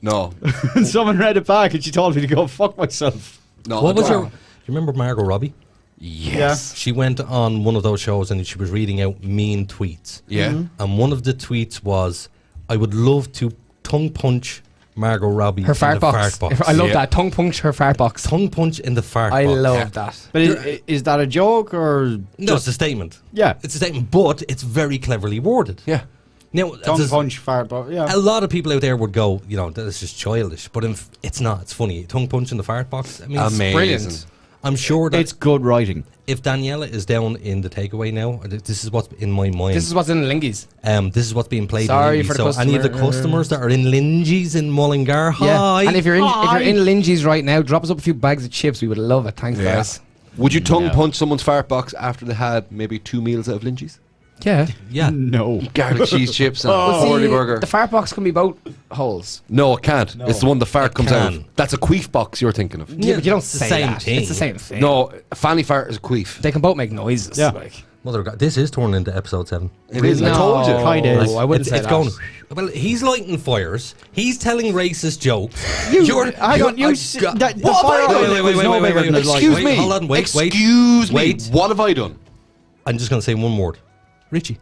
No. And someone read it back, and she told me to go fuck myself. No. What was I your... don't. You remember Margot Robbie? Yes. She went on one of those shows and she was reading out mean tweets. Yeah. And one of the tweets was, I would love to tongue punch Margot Robbie Her in fart the box. fart box. I love Yeah. that. Tongue punch her fart box. Tongue punch in the fart I box. love that. But is that a joke or No, it's a statement. Yeah. It's a statement, but it's very cleverly worded. Yeah. Now, tongue there's- punch fart? But yeah. a lot of people out there would go, you know, that's just childish. But it's not. It's funny. Tongue punch in the fart box. I mean, it's Amazing. brilliant. I'm sure that It's good writing. if Daniela is down in the takeaway now, this is what's in my mind. This is what's in the Lingies. This is what's being played. Sorry in for Lingy. the So any of the customer. customers that are in Lingy's in Mullingar, Yeah. hi. And if you're in Lingy's right now, drop us up a few bags of chips. We would love it. Thanks, Yeah. guys. Would you tongue punch someone's fart box after they had maybe 2 meals out of Lynch's? Yeah. yeah, No. Garlic cheese chips and Well, a see, whirly burger. the fart box can be both holes. No, it can't. It's the one the fart It comes out can. of. That's a queef box you're thinking of. Yeah, but you don't it's the say same that. thing. It's the same thing. No, a fanny fart is a queef. They can both make noises. Yeah. Like. Mother of God, this is turning into episode 7. It is. I No. told you. Kinda is. I wouldn't say it's that. going. Well, he's lighting fires. He's telling racist jokes. Hang on, I the got- fire Wait, alarm wait, was wait, no wait, bigger wait, than wait. his life. Excuse me. Hold on, wait. Excuse me. Wait. What have I done? I'm just going to say one word. Richie.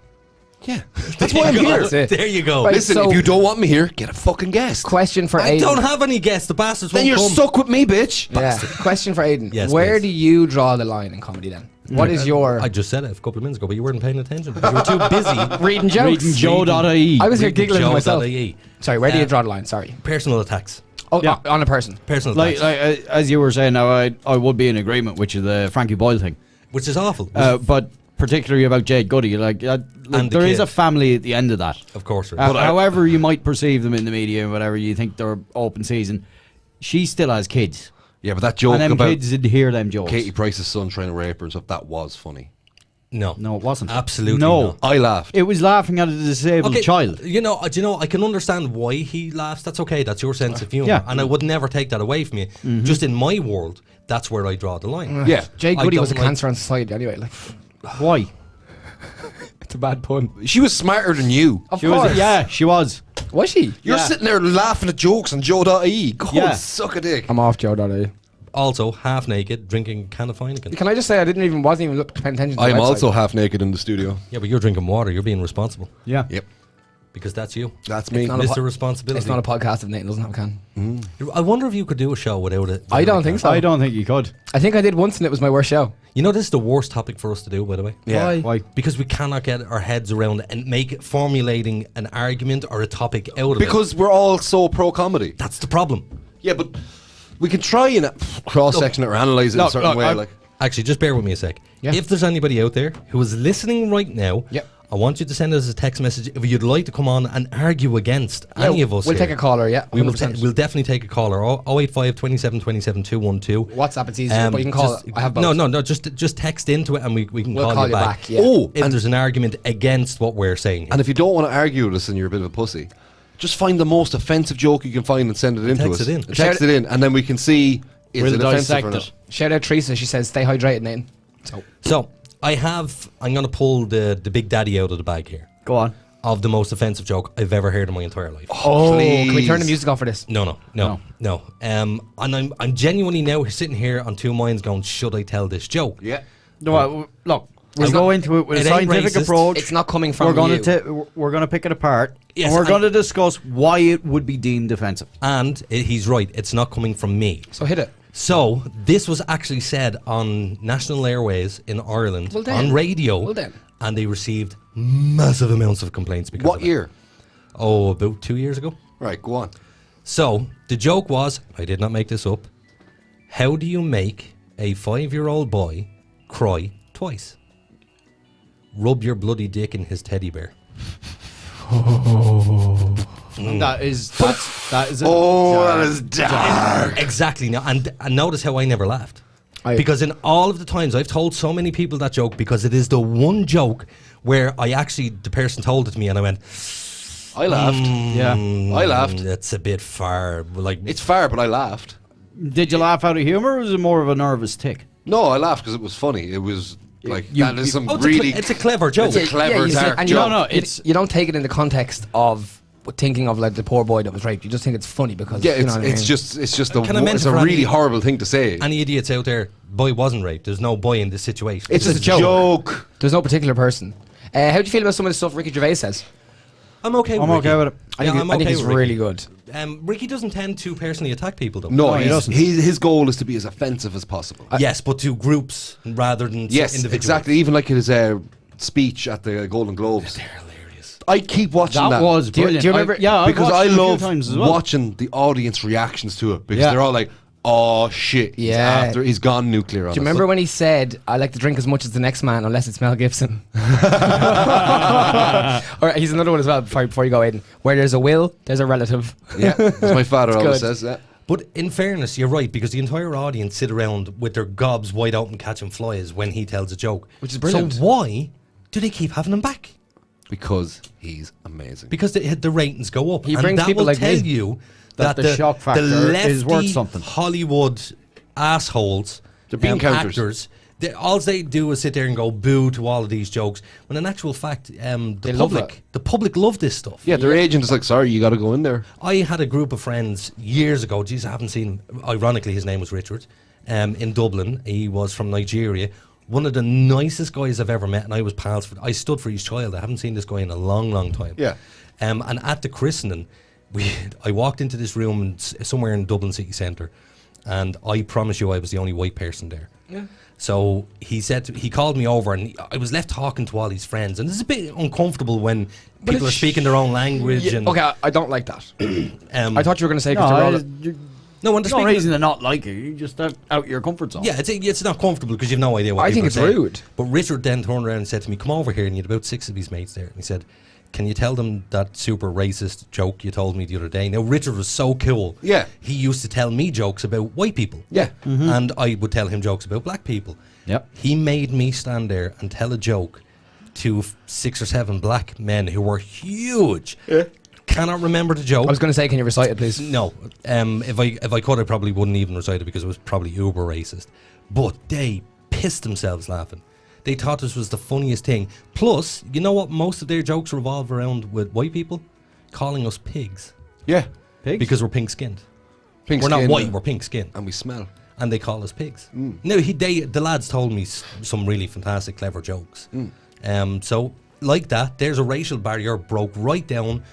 Yeah. That's why I'm There you go. here. That's it. There you go. Right. Listen, So- if you don't want me here, get a fucking guest. Question for I Aiden. don't have any guests. The bastards Then won't you're come. stuck with me, bitch. Yeah. Question for Aiden. Yes, Where please. do you draw the line in comedy then? What is your I just said it a couple of minutes ago, but you weren't paying attention because you were too busy. reading jokes? Reading Joe.ie. I was here giggling to myself. Joe.ie. Sorry, where do you draw the line? Sorry. Personal attacks. Oh, Yeah. on a person. Personal Like, attacks. as you were saying, now I would be in agreement with you, the Frankie Boyle thing. Which is awful. But particularly about Jade Goody, like And the there is kid. a family at the end of that. Of course. However you might perceive them in the media and whatever you think they're open season, she still has kids. Yeah, but that joke And them about kids did hear them jokes. Katie Price's son trying to rape her and stuff, that was funny. No. No, it wasn't. Absolutely No. not. I laughed. It was laughing at a disabled child. You know, I can understand why he laughs. That's okay. That's your sense of humor. Yeah. And I would never take that away from you. Just in my world, that's where I draw the line. Yeah. Jay I Goody was a don't like- cancer on society anyway. Like, Why? it's a bad pun. She was smarter than you. Of She course. was. Yeah, she was. Was she? You're Yeah. sitting there laughing at jokes on Joe.ie. Go Yeah. suck a dick. I'm off Joe.ie. also half naked, drinking a can of Heineken. Can I just say I wasn't even paying attention to the I'm website. also half naked in the studio. Yeah, but you're drinking water. You're being responsible. Yeah. Yep. Because that's you. That's me. not a Mr. Responsibility. It's not a podcast if Nathan doesn't have a can. I wonder if you could do a show without it. I don't think so. I don't think you could. I think I did once and it was my worst show. You know, this is the worst topic for us to do, by the way. Yeah. Why? Because we cannot get our heads around it and formulating an argument or a topic out of it. Because we're all so pro comedy. That's the problem. Yeah, but we can try and cross-section it or analyse it in a certain way. Like, Actually, just bear with me a sec. Yeah. If there's anybody out there who is listening right now, Yep. I want you to send us a text message if you'd like to come on and argue against any of us. We'll here. take a caller, yeah. We'll 100%. we'll definitely take a caller. 085 27 27 212. WhatsApp, it's easier, but you can call just- it. I have both. No. Just text into it and we can We'll call you back. yeah. oh, If and, there's an argument against what we're saying. and if you don't want to argue with us and you're a bit of a pussy, just find the most offensive joke you can find and send it in to text us. it in. Text it in, and then we can see is We'll it offensive dissect or it. not. Shout out Teresa, she says stay hydrated, Nathan. So I'm going to pull the big daddy out of the bag here Go on. of the most offensive joke I've ever heard in my entire life. Oh, can we turn the Please. music on for this? No. And I'm genuinely now sitting here on two minds going, should I tell this joke? Yeah. No, look, we'll It's go not- into it with a it ain't scientific racist. approach. It's not coming from we're gonna you. we're gonna pick it apart. Yes, and we're and- going to discuss why it would be deemed offensive. And he's right, it's not coming from me. So hit it. So this was actually said on National Airways in Ireland Well then. on radio, Well then. and they received massive amounts of complaints because What of it. year? Oh, about 2 years ago. Right, go on. So the joke was, I did not make this up, how do you make a 5-year-old boy cry twice? Rub your bloody dick in his teddy bear. That is that is. Oh, that is dark. Exactly. Now, and notice how I never laughed. I- Because in all of the times I've told so many people that joke, because it is the one joke where the person told it to me and I went, I laughed. Yeah. I laughed. That's a bit far. Like, It's fair, but I laughed. Did you laugh out of humor, or was it more of a nervous tick? No, I laughed because it was funny. It was like that is some oh, really. it's a clever joke. It's a clever you see- dark and joke. No, you it's- you don't take it in the context of thinking of like the poor boy that was raped. You just think it's funny because Yeah, you know it's what I mean? just Can I mention it's a for really any- horrible thing to say. Any idiots out there, boy wasn't raped. There's no boy in this situation. It's a joke. There's no particular person. How do you feel about some of the stuff Ricky Gervais says? I'm okay with I'm Ricky. okay with it. Yeah, I'm I okay think it's with Ricky. really good. Ricky doesn't tend to personally attack people, though. No, he he's, doesn't. his goal is to be as offensive as possible. Yes, but to groups rather than to Yes, individuals. exactly. Even like his speech at the Golden Globes. They're hilarious. I keep watching that. was Do you- brilliant. do you remember- yeah, I've because watched I it a few love times as well. watching the audience reactions to it because Yeah. they're all like, "Oh shit, Yeah. he's gone nuclear." On Do you us." remember when he said, "I like to drink as much as the next man, unless it's Mel Gibson"? Or he's another one as well. Before you go, Aiden, where there's a will, there's a relative. Yeah, as my father It's always good. says. Yeah. But in fairness, you're right, because the entire audience sit around with their gobs wide open catching flies when he tells a joke. Which is brilliant. So why do they keep having him back? Because he's amazing. Because the ratings go up. He and brings that people will like tell me. you That the shock factor is worth lefty something. Hollywood assholes, They're bean counters. actors, all they do is sit there and go boo to all of these jokes. When in actual fact, They love it. the public love this stuff. Yeah, their agent is like, "Sorry, you got to go in there." I had a group of friends years ago. Geez, I haven't seen him. Ironically, his name was Richard. In Dublin, he was from Nigeria. One of the nicest guys I've ever met, and I was pals. I stood for his child. I haven't seen this guy in a long, long time. Yeah. And at the christening, I walked into this room somewhere in Dublin city centre, and I promise you, I was the only white person there. Yeah. So he called me over, and I was left talking to all his friends, and it's a bit uncomfortable when people are speaking their own language. Yeah, and okay, I don't like that. I thought you were going to say No, because they're all. no, when they're there's no speaking, reason to not like it. You just out your comfort zone. yeah, it's not comfortable because you've no idea what I think people it's are saying. rude. But Richard then turned around and said to me, "Come over here," and he had about 6 of his mates there, and he said, "Can you tell them that super racist joke you told me the other day?" Now Richard was so cool. Yeah. he used to tell me jokes about white people. Yeah. and I would tell him jokes about black people. Yep. He made me stand there and tell a joke to 6 or 7 black men who were huge. Yeah. Cannot remember the joke. I was going to say, can you recite it, please? No, if I could, I probably wouldn't even recite it because it was probably uber racist. But they pissed themselves laughing. They thought this was the funniest thing. Plus, you know what? Most of their jokes revolve around with white people calling us pigs Yeah. Pigs? because we're pink skinned. Pink We're not skin, white. We're pink skinned. and we smell. and they call us pigs. Now, the lads told me some really fantastic, clever jokes. So, like that, there's a racial barrier broke right down.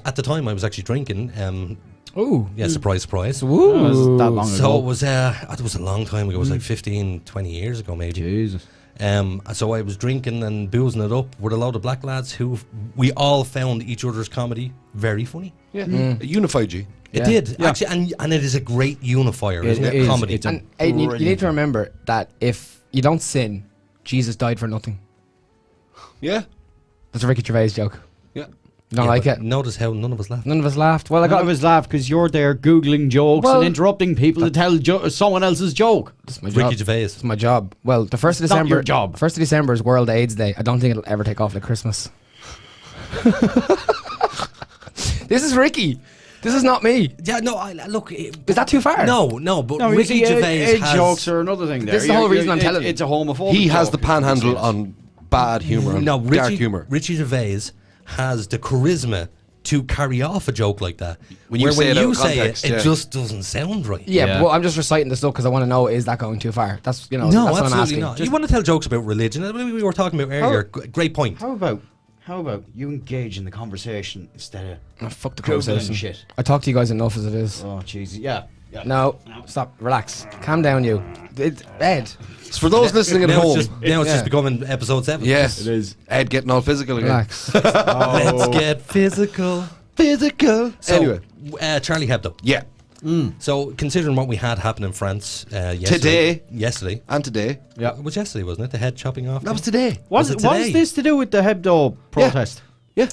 At the time, I was actually drinking. Ooh. Yeah, surprise, surprise. Ooh. Was that long So ago? it was a long time ago. It was like 15, 20 years ago, maybe. Jesus. So I was drinking and boozing it up with a load of black lads who we all found each other's comedy very funny. Yeah. It unified you. It did, actually, and it is a great unifier, isn't it? Comedy. And Aiden, you need to remember that if you don't sin, Jesus died for nothing. Yeah. That's a Ricky Gervais joke. Yeah. You don't like it? Notice how none of us laughed. None of us laughed. Well, I None got of us laugh because you're there googling jokes and interrupting people to tell someone else's joke. That's my Ricky job. Gervais. It's my job. Well, the 1st of It's not December. your job. 1st of December is World AIDS Day. I don't think it'll ever take off like Christmas. This is Ricky. This is not me. Yeah, no, look. Is that too far? No, but No, Ricky you see, Gervais age has... jokes are another thing. There. This is the whole reason I'm telling you. It's a homophobic. He has joke. the panhandle on bad humour and No, dark humour. Richie Gervais has the charisma to carry off a joke like that. When you say it out of say context, it, yeah. it just doesn't sound right. Yeah, but I'm just reciting the stuff because I want to know, is that going too far? That's, No, that's what I'm absolutely asking. not. You want to tell jokes about religion? We were talking about earlier. Great point. How about you engage in the conversation instead of Oh, fuck the Googling conversation. shit? I talk to you guys enough as it is. Oh, Jesus. Yeah. No, stop. Relax. Calm down, you. Ed. So for those listening at Now home, it's just becoming episode 7. yes, It is. Ed getting all physical again. Relax. Let's get physical. Physical. So, Anyway, Charlie Hebdo. yeah. So, considering what we had happen in France yesterday, And today. it was yesterday, wasn't it? The head chopping off. That was today. Was it What is today? this to do with the Hebdo protest?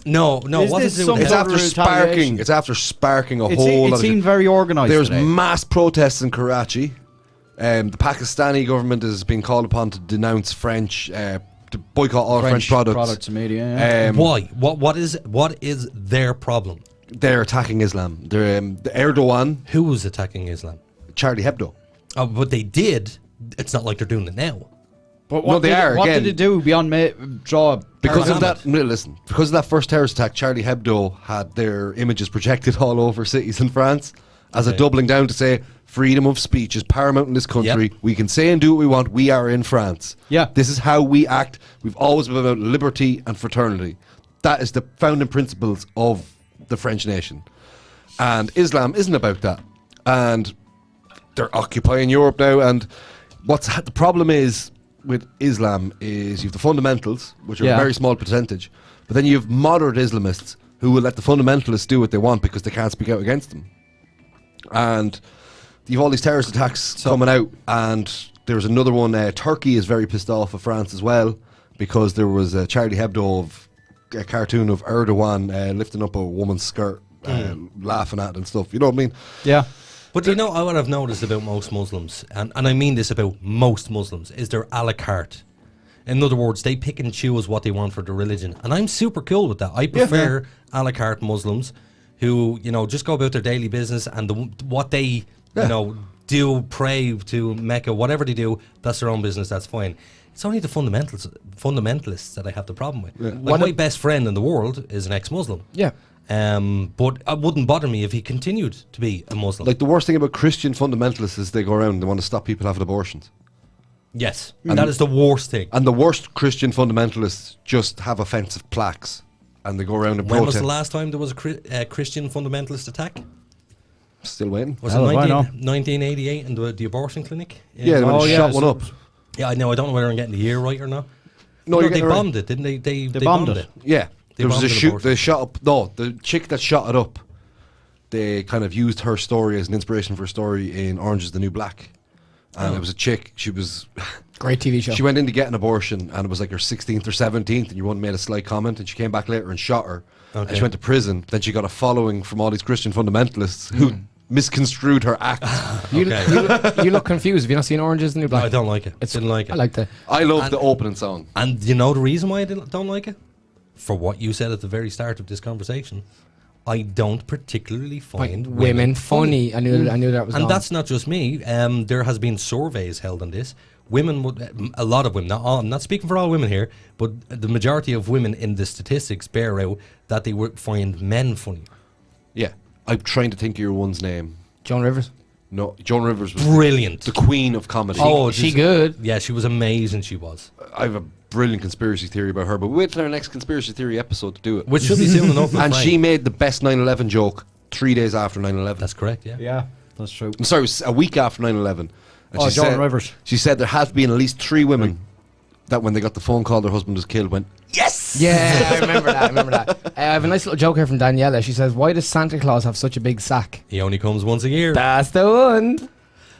No, Is what this is it? some with It's the sort head? after of sparking. retaliation? It's after sparking a It whole lot of seemed shit. very organised. There's today. mass protests in Karachi. The Pakistani government is being called upon to denounce French, to boycott all French products. and media. Yeah. Why? What is their problem? They're attacking Islam. They're the Erdogan, Who was attacking Islam? Charlie Hebdo. But they did. It's not like they're doing it now. But No, they are, What again. did it do beyond draw? Because of Mohammed. that, no, listen. Because of that first terrorist attack, Charlie Hebdo had their images projected all over cities in France as a Okay. doubling down to say freedom of speech is paramount in this country. Yep. We can say and do what we want. We are in France. Yeah. This is how we act. We've always been about liberty and fraternity. That is the founding principles of the French nation. And Islam isn't about that. And they're occupying Europe now. And the problem is with Islam is you have the fundamentals, which are Yeah. a very small percentage, but then you have moderate Islamists who will let the fundamentalists do what they want because they can't speak out against them. And you have all these terrorist attacks coming out, and there's another one. Turkey is very pissed off at France as well because there was a Charlie Hebdo a cartoon of Erdogan lifting up a woman's skirt, laughing at it and stuff. You know what I mean? Yeah. But you know what I've noticed about most Muslims, and I mean this about most Muslims, is they're a la carte. In other words, they pick and choose what they want for their religion. And I'm super cool with that. I prefer a la carte Muslims who, just go about their daily business and what they, do, pray to Mecca, whatever they do, that's their own business, that's fine. It's only the fundamentalists that I have the problem with. Like my best friend in the world is an ex-Muslim. Yeah. But it wouldn't bother me if he continued to be a Muslim. Like the worst thing about Christian fundamentalists is they go around and they want to stop people having abortions. Yes, and that is the worst thing. And the worst Christian fundamentalists just have offensive plaques and they go around and When protest. was the last time there was a Christian fundamentalist attack? Still waiting. Was Hell, it why not? 1988 in the abortion clinic? Yeah, they went and shot one up. Yeah, I know. I don't know whether I'm getting the year right or not. No, you're they getting it right. bombed it, didn't they? They bombed it. Yeah. They There was bombed a an shoot. abortion. They shot up. No, the chick that shot it up, they kind of used her story as an inspiration for a story in Orange is the New Black. And it was a chick. She was. Great TV show. She went in to get an abortion, and it was like her 16th or 17th, and your one made a slight comment, and she came back later and shot her. And Okay. she went to prison. Then she got a following from all these Christian fundamentalists who misconstrued her act. You, Okay. you look confused. Have you not seen Orange is the New Black? I don't like it. Didn't like it. I like that. I love And- the opening song. And you know the reason why I don't like it? For what you said at the very start of this conversation. I don't particularly find Women funny. I knew that was And gone. that's not just me. There has been surveys held on this. Women would, a lot of women, not all, I'm not speaking for all women here, but the majority of women in the statistics bear out that they would find men funny. Yeah. I'm trying to think of your one's name. Joan Rivers. No, Joan Rivers was Brilliant. the queen of comedy. Oh, She good. Yeah, she was amazing. She was. I have a brilliant conspiracy theory about her, but we'll wait till our next conspiracy theory episode to do it. Which should be soon enough. And she made the best 9/11 joke 3 days after 9/11. That's correct, yeah. Yeah, that's true. I'm sorry, it was a week after 9/11. And Oh, she Joan said- Rivers. She said there had been at least 3 women that when they got the phone call their husband was killed went, yes! Yeah, I remember that. I have a nice little joke here from Daniela. She says, why does Santa Claus have such a big sack? He only comes once a year. That's the one.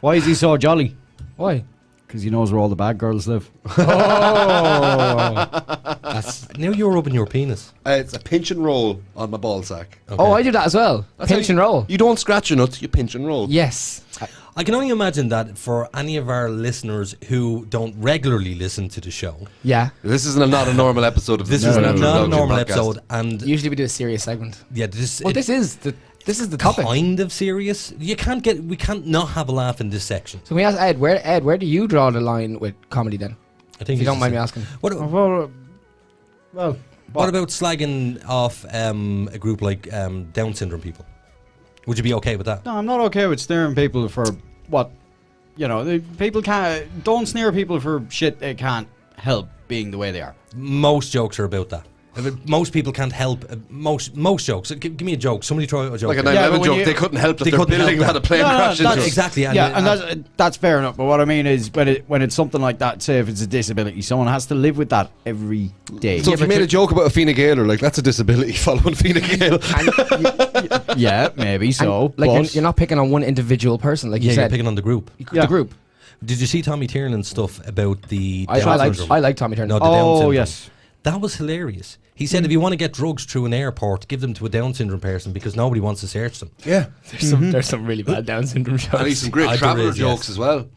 Why is he so jolly? Why? Because he knows where all the bad girls live. Now you're rubbing your penis. It's a pinch and roll on my ball sack. Okay. Oh, I do that as well. That's Pinch how and roll. You don't scratch your nuts, you pinch and roll. Yes. I can only imagine that for any of our listeners who don't regularly listen to the show. Yeah. This is not a normal episode of This the is Supernatural not a Dogshit normal podcast. episode, and Usually we do a serious segment. yeah, This is the topic. kind of serious. We can't not have a laugh in this section. So we ask Ed, where do you draw the line with comedy then? I think If you it's don't mind me the asking. same. What, Well, what about slagging off a group like Down syndrome people? Would you be okay with that? no, I'm not okay with sneering people for what, people don't sneer people for shit they can't help being the way they are. Most jokes are about that. Most people can't help. Most jokes. Give me a joke. Somebody throw a joke. Like a at me. 9/11 but when joke, you- they couldn't help that They their couldn't building help had a that. plane No, no, crash that's into it. Exactly. And that's fair enough. But what I mean is, when it's something like that, say if it's a disability, someone has to live with that every day. So if you made a joke about a Fine Gael, like that's a disability following Fine Gael. Yeah, maybe so. Like but you're not picking on one individual person, like yeah, you you're said. picking on the group. Yeah. The group. Did you see Tommy Tiernan's stuff about the I Down like syndrome? I like Tommy Turner. No, the Down Oh, syndrome. yes. That was hilarious. He said if you want to get drugs through an airport, give them to a Down syndrome person because nobody wants to search them. Yeah. There's some really bad Down syndrome And jokes. he's some great There traveller is, jokes yes. as well.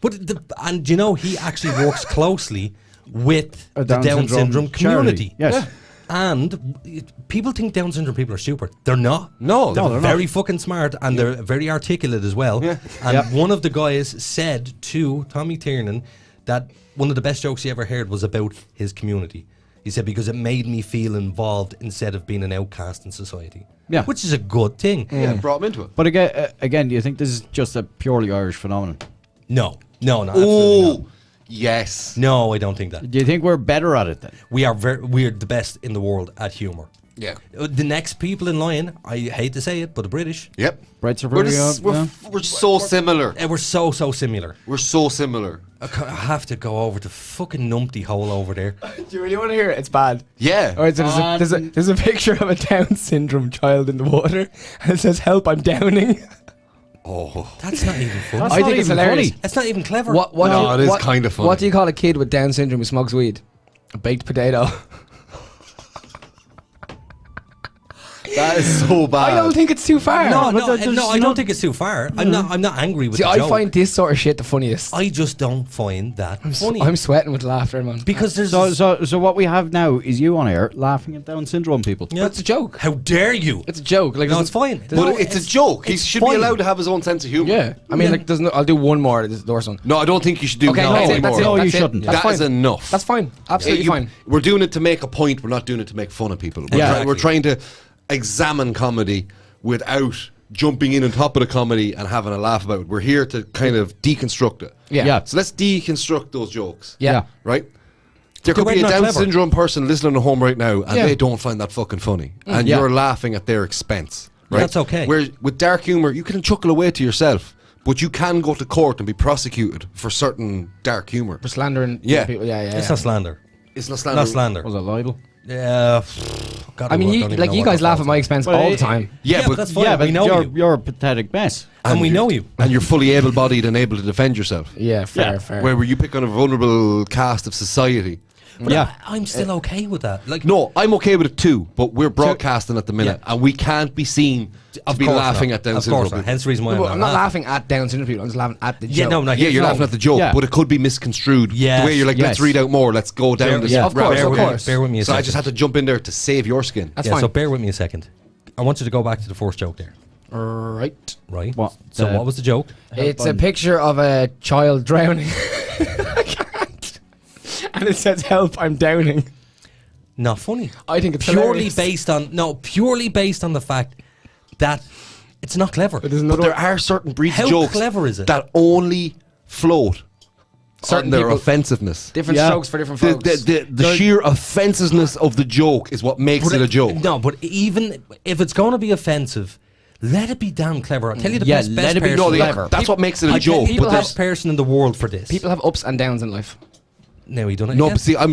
But and you know he actually works closely with A the Down syndrome community. charity. Yes. And people think Down syndrome people are stupid. They're not. No, they're they're very fucking smart and they're very articulate as well. Yeah. And one of the guys said to Tommy Tiernan that one of the best jokes he ever heard was about his community. He said because it made me feel involved instead of being an outcast in society. Yeah. Which is a good thing. Yeah, brought him into it. But again, do you think this is just a purely Irish phenomenon? No, absolutely not. Yes. No, I don't think that. Do you think we're better at it then? We're the best in the world at humour. Yeah. The next people in line, I hate to say it, but the British. Yep. Brits are We're, pretty we're so similar. We're so similar. We're so similar. I have to go over to fucking numpty hole over there. Do you really want to hear it? It's bad. Yeah. Alright, so there's a picture of a Down syndrome child in the water, and it says, "Help, I'm downing." Oh. That's not even funny. That's I not think it's even hilarious. funny. That's not even clever. What No, do you- it is what- kind of funny. What do you call a kid with Down syndrome who smokes weed? A baked potato. That is so bad. I don't think it's too far. No, but I don't think it's too far. I'm not angry with See, the I joke. find this sort of shit the funniest. I just don't find that funny. I'm sweating with laughter, man. because there's So what we have now is you on air laughing at Down syndrome people. yeah, That's a joke. How dare you? It's a joke. Like No, there's it's fine. But No, it's a joke. He it's should be fine. allowed to have his own sense of humour. Yeah, I mean, like, there's no. I'll do one more. This Doors one. No, I don't think you should do Okay, that that's it. anymore. That's it. No, you That's it. shouldn't. That's That is fine. enough. That's fine. Absolutely fine. We're doing it to make a point. We're not doing it to make fun of people. We're, Yeah. we're trying to examine comedy without jumping in on top of the comedy and having a laugh about it. We're here to kind of deconstruct it. Yeah. Yeah. So let's deconstruct those jokes. Yeah. Yeah. Right? There They could be weren't a not Down clever. syndrome person listening at home right now and Yeah. they don't find that fucking funny. And Yeah. you're laughing at their expense. Right? That's okay. Where with dark humour, you can chuckle away to yourself, but you can go to court and be prosecuted for certain dark humour. For slandering Yeah. people. Yeah, yeah. It's yeah. not slander. It's not slander. Not slander. Was it libel? Yeah. God, I mean, don't you, even like know you what guys that laugh falls at my on. expense Well, all the time. Yeah, but but that's fine. Yeah, but we know you. you're a pathetic mess. And we know you. and you're fully able-bodied and able to defend yourself. Yeah, fair, Yeah. fair. Where you pick on a vulnerable cast of society. But Yeah. I'm still okay with that. Like, No, I'm okay with it too, but we're broadcasting at the minute, Yeah. and we can't be seen to of be course laughing not. at Down Of syndrome course not. people. Hence the reason why No, but I'm not laughing at Down syndrome people. I'm just laughing at the Yeah, joke. no, Yeah, you're laughing at the joke, Yeah. but it could be misconstrued. Yes. The way you're like, let's Yes. read out more, let's go down this yeah. Of course, rabbit of hole. course. Bear with me a So second. I just had to jump in there to save your skin. That's yeah, fine. so bear with me a second. I want you to go back to the first joke there. Right. Right? What? So what was the joke? It's a picture of a child drowning. I can't. And it says, "Help, I'm downing." Not funny. I think it's purely hilarious. based on the fact that It's not clever. But there are certain breeds How of jokes clever is it? that only float Certain on their people- offensiveness. Different strokes for different folks. The sheer offensiveness of the joke is what makes it a joke. No, but even if it's going to be offensive, let it be damn clever. I'll tell you the Yeah, best let it be person. clever. That's what makes it a I joke. People But have there's person in the world for this. People have ups and downs in life. Now he done it no, again. but see, I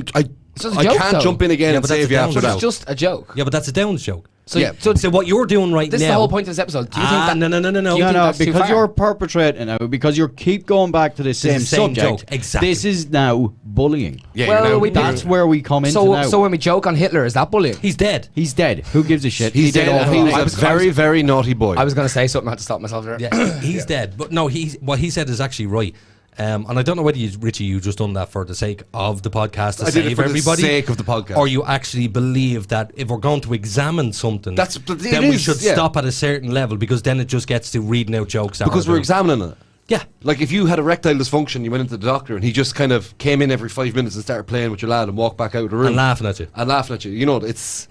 just a I joke, can't though. jump in again Yeah, and but that's save a you down after But that. it's just a joke. Yeah, but that's a Downs joke. So, Yeah. So what you're doing right this now... is the whole point of this episode. Do you think that? No. Do you No, think no, that's too because far? you're perpetrating now, because you keep going back to the same is the same subject. joke, exactly. This is now bullying. Yeah, Well, you're now- we- That's where we come into So, now. so when we joke on Hitler, is that bullying? He's dead. He's dead. Who gives a shit? he's He did dead. all He wrong. was a very, very naughty boy. I was going to say something. I had to stop myself there. Yeah, he's dead. But no, what he said is actually right. And I don't know whether Richie, you just done that for the sake of the podcast to I did it save for the everybody, sake of the podcast. or you actually believe that if we're going to examine something, That's- but it then we is, should yeah. stop at a certain level, because then it just gets to reading out jokes. that because are we're doing- examining it. Yeah. Like if you had erectile dysfunction, you went into the doctor and he just kind of came in every 5 minutes and started playing with your lad and walked back out of the room And laughing at you. and laughing at you. You know, it's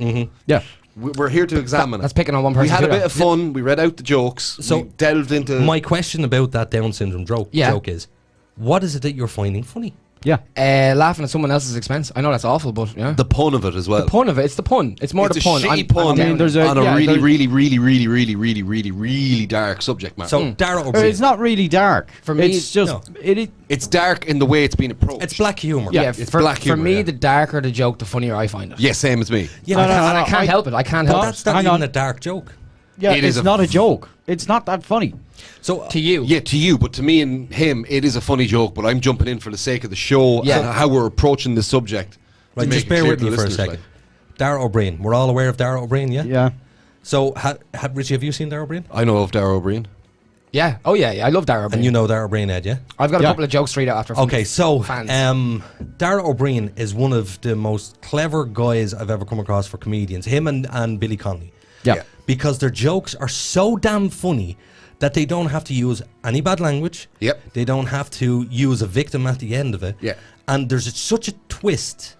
Yeah. we're here to examine it. That's picking on one person. We had too, a bit though. of fun. We read out the jokes. So we delved into. My question about that Down syndrome joke is, what is it that you're finding funny? Yeah. Laughing at someone else's expense. I know that's awful, but yeah. the pun of it as well. The pun of it. It's the pun. It's more It's the a pun. shitty pun. down. I mean, there's a- on a yeah, really, there's- really, really, really, really, really, really, really dark subject matter. So Dara O'Brien, It's not really dark. For me, it's just no. it's dark in the way it's been approached. it's black humor. Yeah, it's for, black for humour, me, yeah. the darker the joke, the funnier I find it. Yeah, same as me. Yeah, No, but no, that's- And I can't I- help it. I can't but help that's it. not hang even on. a dark joke. yeah. It It's is not a joke. It's not that funny. So To you. Yeah, to you, but to me and him, it is a funny joke. But I'm jumping in for the sake of the show Yeah. and how we're approaching the subject. right, to make just it bear clear with to me the for a listeners, second. Dara O'Brien, we're all aware of Dara O'Brien, yeah? Yeah. So, Richie, have you seen Dara O'Brien? I know of Dara O'Brien. Yeah. Oh, yeah. I love Dara O'Brien. And you know Dara O'Brien, Ed, yeah? I've got a Yeah. couple of jokes straight out after. from Okay, so fans. Dara O'Brien is one of the most clever guys I've ever come across for comedians. Him and Billy Connolly. Yeah. Because their jokes are so damn funny that they don't have to use any bad language. Yep. They don't have to use a victim at the end of it. Yeah. And there's such a twist.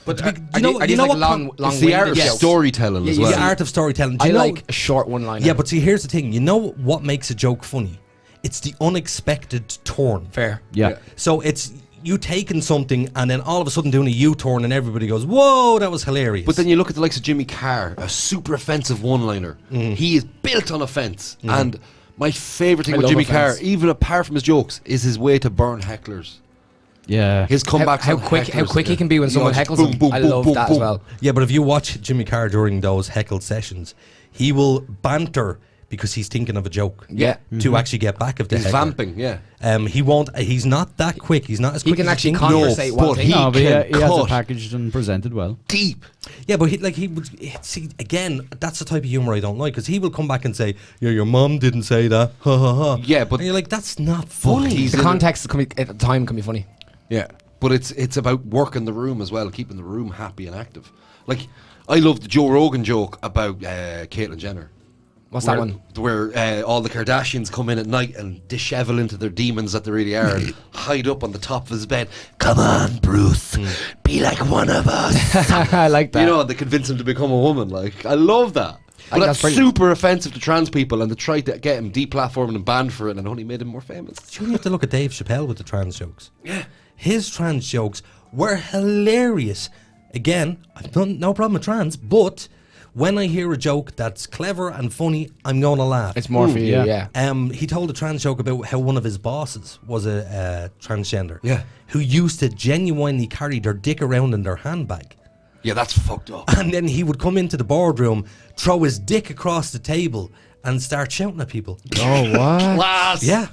But Are these like long It's the art of jokes? storytelling as well. the art of storytelling. Do I you know- like a short one-liner. Yeah, but see, here's the thing. You know what makes a joke funny? It's the unexpected turn. fair. Yeah. So it's you taking something and then all of a sudden doing a U-turn and everybody goes, "Whoa, that was hilarious." But then you look at the likes of Jimmy Carr, a super offensive one-liner. He is built on offense. And my favourite thing I with love Jimmy offence. Carr, even apart from his jokes, is his way to burn hecklers. Yeah. His comebacks How on quick hecklers, he can be when someone just heckles boom, him. boom, I boom, love boom, that boom. as well. yeah, but if you watch Jimmy Carr during those heckled sessions, he will banter because he's thinking of a joke. Yeah. To actually get back of the He's heckler. vamping, yeah. He won't. He's not that quick. He's not as He quick. can as actually you think. conversate No, one but thing. he No, but can he has it cut packaged and presented well. deep. Yeah, but he would see again. That's the type of humor I don't like, because he will come back and say, "Yeah, your mum didn't say that." Ha ha ha. Yeah, but and you're like, that's not funny. he's The in context can be, at the time can be funny. Yeah, but it's about working the room as well, keeping the room happy and active. Like, I love the Joe Rogan joke about Caitlyn Jenner. What's where, that one? Where all the Kardashians come in at night and dishevel into their demons that they really are and hide up on the top of his bed. Come on, Bruce, be like one of us. I like that. You know, they convince him to become a woman. Like, I love that. But think that's that's brilliant. super offensive to trans people, and they tried to get him deplatformed and banned for it, and it only made him more famous. You only have to look at Dave Chappelle with the trans jokes. Yeah, his trans jokes were hilarious. Again, I've done no problem with trans, but when I hear a joke that's clever and funny, I'm going to laugh. it's more for you. yeah. Yeah. He told a trans joke about how one of his bosses was a transgender. Yeah. Who used to genuinely carry their dick around in their handbag. Yeah, that's fucked up. And then he would come into the boardroom, throw his dick across the table, and start shouting at people. Oh, what? Class! Yeah.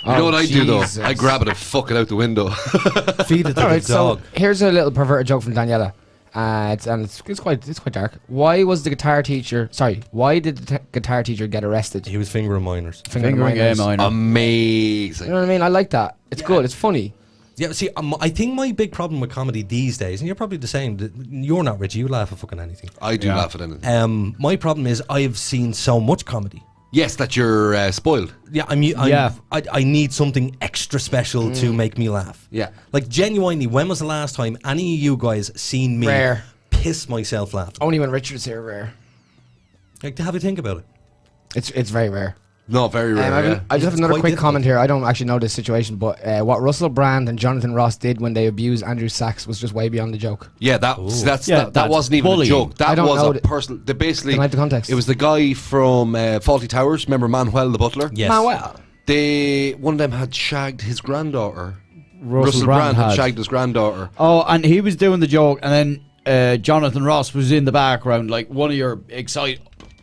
You know what I do, though? Jesus. I grab it and fuck it out the window. Feed it to All the right, so dog. here's a little perverted joke from Daniela. It's quite dark. Why was the guitar teacher? Sorry, why did the guitar teacher get arrested? He was fingering minors. Fingering Fingering minors. a minor. Amazing. You know what I mean? I like that. It's good. It's funny. Yeah, see, I think my big problem with comedy these days, and you're probably the same, you're not, Richie, you laugh at fucking anything. I do laugh at anything. My problem is I've seen so much comedy. Yes, that you're spoiled. Yeah, Yeah. I need something extra special to make me laugh. Yeah. Like, genuinely, when was the last time any of you guys seen me Rare. piss myself laughing? Only when Richard's here, rare. Like, have a think about it. It's very rare. No, very rare. I just have another quite quick difficult. comment here. I don't actually know this situation, but what Russell Brand and Jonathan Ross did when they abused Andrew Sachs was just way beyond the joke. Yeah, that wasn't even bullying. a joke. That I don't know was a personal. They basically, Can I have the context? it was the guy from Fawlty Towers. Remember Manuel the butler? Yes. Manuel. One of them had shagged his granddaughter. Russell Brand had had. shagged his granddaughter. Oh, and he was doing the joke, and then Jonathan Ross was in the background, like one of your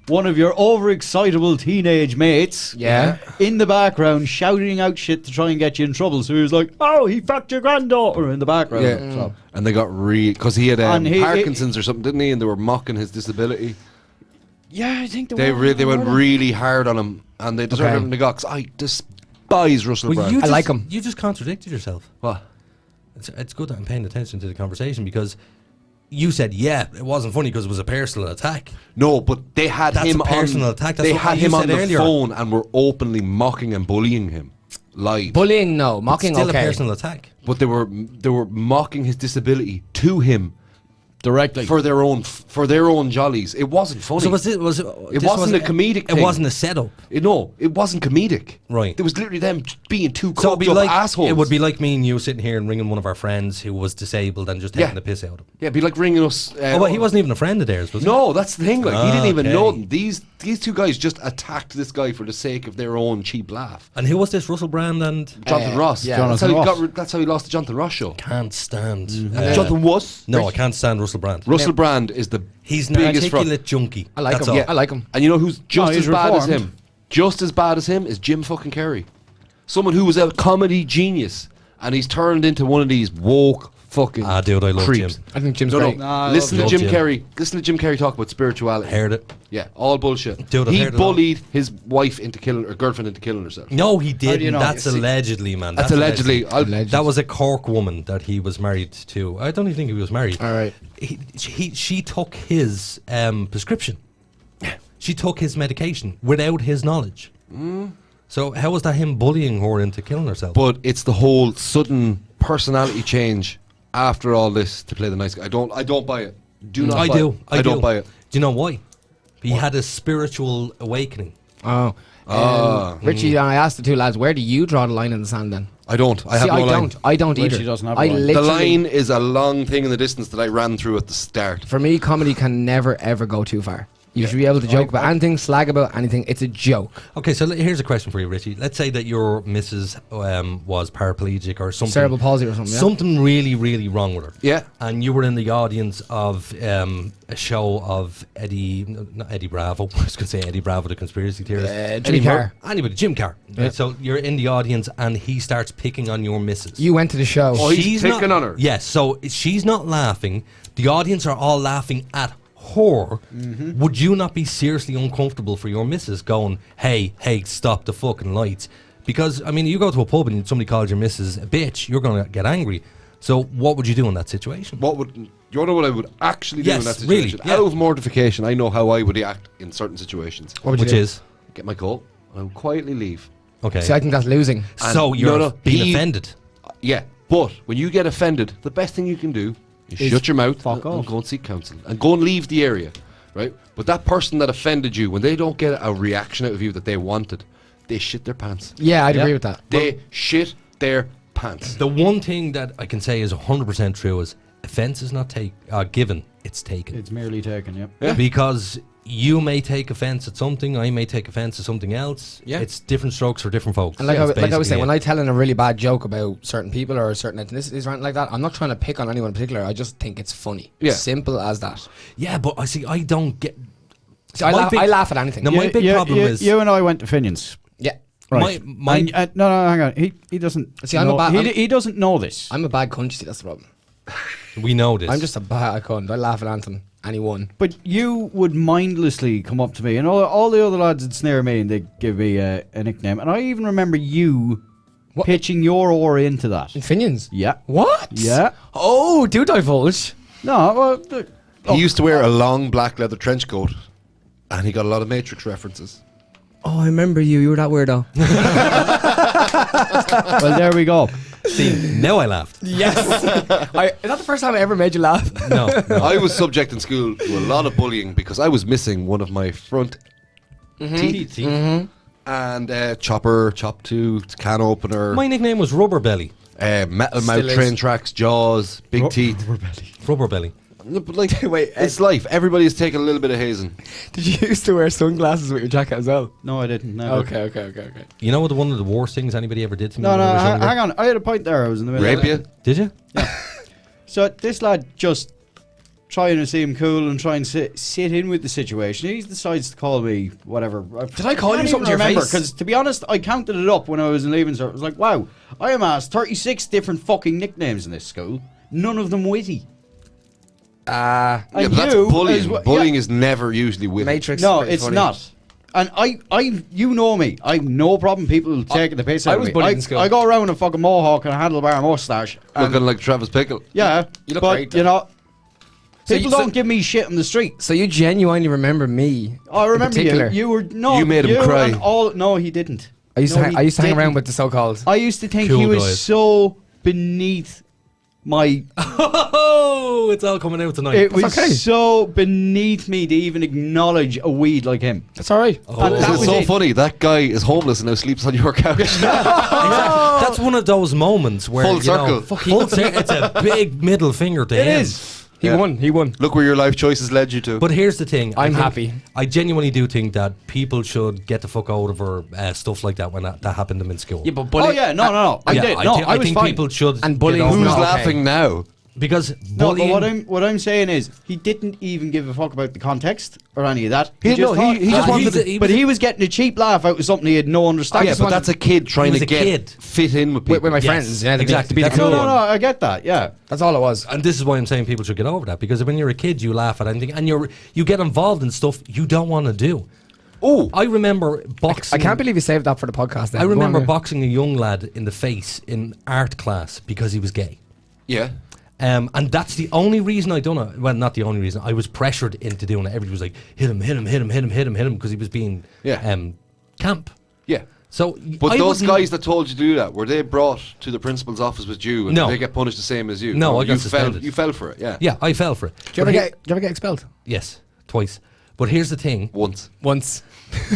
overexcitable teenage mates. Yeah. In the background, shouting out shit to try and get you in trouble. So he was like, "Oh, he fucked your granddaughter" in the background. Yeah. So. And they got because he had And he- Parkinson's or something, didn't he? And they were mocking his disability. Yeah, I think They went really hard on him, and they deserved Okay. everything they got. 'Cause I despise Russell Brand. you I like him. You just contradicted yourself. What? It's good that I'm paying attention to the conversation because you said, yeah, it wasn't funny because it was a personal attack. No, but they had That's him a personal on. attack. That's They what had you him on said the earlier. phone and were openly mocking and bullying him live. Bullying, no. Mocking, Still okay. a personal attack. But they were mocking his disability to him directly for their own jollies. It wasn't funny. So it wasn't a comedic It thing. wasn't a setup. No, it wasn't comedic. Right. It was literally them being two So it'd be coked up like assholes. it would be like me and you sitting here and ringing one of our friends who was disabled and just taking Yeah. the piss out of him. Yeah, it'd be like ringing us. Oh, but he wasn't even a friend of theirs, was he? No, that's the thing. Like he didn't even Okay. know them. These two guys just attacked this guy for the sake of their own cheap laugh. And who was this? Russell Brand and Jonathan Ross. yeah. Jonathan Jonathan Ross. That's how he lost the Jonathan Ross show. can't stand. Jonathan was. No, I can't stand Russell Brand. Russell Brand is the He's an biggest fraud. articulate junkie. I like That's him. all. Yeah, I like him. And you know who's just he's as bad as reformed. him? Just as bad as him is Jim fucking Carrey. Someone who was a comedy genius, and he's turned into one of these woke fucking Dude, I love creeps. Jim. I think Jim's No, great. no. Nah, I Listen to love Jim Jim. Carrey. Listen to Jim Carrey talk about spirituality. Heard it. Yeah, all bullshit. Dude, I've he heard it all. bullied his wife into killing, or girlfriend into killing herself. No, he didn't. you know? That's You see- allegedly, man. That's allegedly. That was a Cork woman that he was married to. I don't even think he was married. All right. She took his prescription. She took his medication without his knowledge. So how was that him bullying her into killing herself? But it's the whole sudden personality change after all this to play the nice guy. I don't buy it. Do not. I buy do. It. I don't do. buy it. Do you know why? He had a spiritual awakening. Oh. Richie, I asked the two lads, where do you draw the line in the sand then? I don't. I have See, no I line. don't. I don't Richie either. doesn't have a I line. The literally, line is a long thing in the distance that I ran through at the start. for me, comedy can never ever go too far. You should be able to joke about anything, slag about anything. It's a joke. Okay, so here's a question for you, Richie. Let's say that your missus was paraplegic or something. Cerebral palsy or something. Yeah? Something really, really wrong with her. Yeah. And you were in the audience of a show of not Eddie Bravo. I was going to say Eddie Bravo, the conspiracy theorist. Jimmy Carr. Anybody, Jim Carr. Right, so you're in the audience and he starts picking on your missus. You went to the show. Oh, he's picking on her. Yes, so she's not laughing. The audience are all laughing at her. Would you not be seriously uncomfortable for your missus going, hey, stop the fucking lights? Because, I mean, you go to a pub and somebody calls your missus a bitch, you're going to get angry. So what would you do in that situation? You know what I would actually do in that really, situation? yeah. Out of mortification, I know how I would react in certain situations. Which is? Get my coat, and I would quietly leave. Okay. See, I think that's losing. So And you're being he- offended. Yeah, but when you get offended, the best thing you can do is shut your mouth fuck and off. go and seek counsel and go and leave the area, right? But that person that offended you, when they don't get a reaction out of you that they wanted, they shit their pants. Yeah, I'd agree with that. They shit their pants. The one thing that I can say is 100% true is offense is not given, it's taken. It's merely taken, yep. Yeah. Because you may take offense at something, I may take offense at something else. Yeah. It's different strokes for different folks. And like, That's I was saying, basically when it. I tell in a really bad joke about certain people or certain ethnicities or anything like that, I'm not trying to pick on anyone in particular. I just think it's funny. Yeah. Simple as that. Yeah, but I see, I don't get... See, I laugh at anything. No, my big problem is... You and I went to Finian's. Yeah. Right. No, hang on. He doesn't. See, I'm know, a bad- he doesn't know this. I'm a bad cunt, see, that's the problem. We know this. I'm just a bad cunt. I laugh at anything. Anyone. But you would mindlessly come up to me, and all the other lads would snare me, and they'd give me a nickname. And I even remember you pitching your oar into that. In Finian's? Yeah. What? Yeah. Oh, do divulge. No, well, He used to wear a long black leather trench coat, and he got a lot of Matrix references. Oh, I remember you. You were that weirdo. well, there we go. See, now I laughed. Yes. Is that the first time I ever made you laugh? No. I was subject in school to a lot of bullying because I was missing one of my front teeth. And chopper, chop tooth, can opener. My nickname was Rubber Belly. Metal mouth, Still is. train tracks, jaws, big teeth. Rubber Belly. But like, Wait, it's life. Everybody's taking a little bit of hazing. Did you used to wear sunglasses with your jacket as well? No, I didn't. Never. Okay. You know what? One of the worst things anybody ever did to me. No, when I was younger? hang on. I had a point there. I was in the middle. Rape of you? it. Did you? So this lad just trying to seem cool and try and sit in with the situation. He decides to call me whatever. Did I call you something to your face? Because to be honest, I counted it up when I was in leaving cert. I was like, wow, I am asked 36 different fucking nicknames in this school. None of them witty. Yeah, but And that's you bullying. as well- Bullying is never usually with Matrix. No, is pretty it's funny. not. And you know me. I've no problem people taking the piss out I of was me. bullied in school. I go around with a fucking mohawk and a handlebar mustache. and- looking like Travis Pickle. yeah, You look but great, you know, So people you- don't give me shit on the street. So you genuinely remember me? I remember in particular? you. You were no. You made him cry. And all no, he didn't. I used No, to he hang didn't. around with the so-called. I used to think Cool he was guys. so beneath my. Oh, it's all coming out tonight. It was okay. so beneath me to even acknowledge a weed like him. That's all right. Oh. And This that is was so it. funny. That guy is homeless and now sleeps on your couch. That's one of those moments where Full you circle. know, full circle. It's a big middle finger to It him. is. He won. Look where your life choices led you to. But here's the thing. I'm I think- happy. I genuinely do think that people should get the fuck out of her stuff like that when that happened to them in school. Yeah, but Oh bullying. yeah, no. I Yeah, did. I, No, thi- I I was think fine. people should. And bullying get is over Who's it. not okay. laughing now? Because No, bullying. but what I'm saying is he didn't even give a fuck about the context or any of that. He just wanted to- but he was getting a cheap laugh out of something he had no understanding. Yeah, but that's a kid trying was to a get kid. fit in with people. With my Yes, friends. Yeah, exactly. To be the That's cool no, one. I get that. Yeah, That's all it was. And this is why I'm saying people should get over that, because when you're a kid, you laugh at anything, and you get involved in stuff you don't want to do. Oh, I remember boxing. I can't believe you saved that for the podcast. Then. I Go remember on, yeah. boxing a young lad in the face in art class because he was gay. yeah. And that's the only reason I done it. Well, not the only reason. I was pressured into doing it. Everybody was like, hit him, because he was being camp. Yeah. So, But I those wouldn't- guys that told you to do that, were they brought to the principal's office with you and No. did they get punished the same as you? No, Or I got you suspended. You fell for it, yeah. Yeah, I fell for it. Do you ever get expelled? Yes, twice. But here's the thing. Once. Once.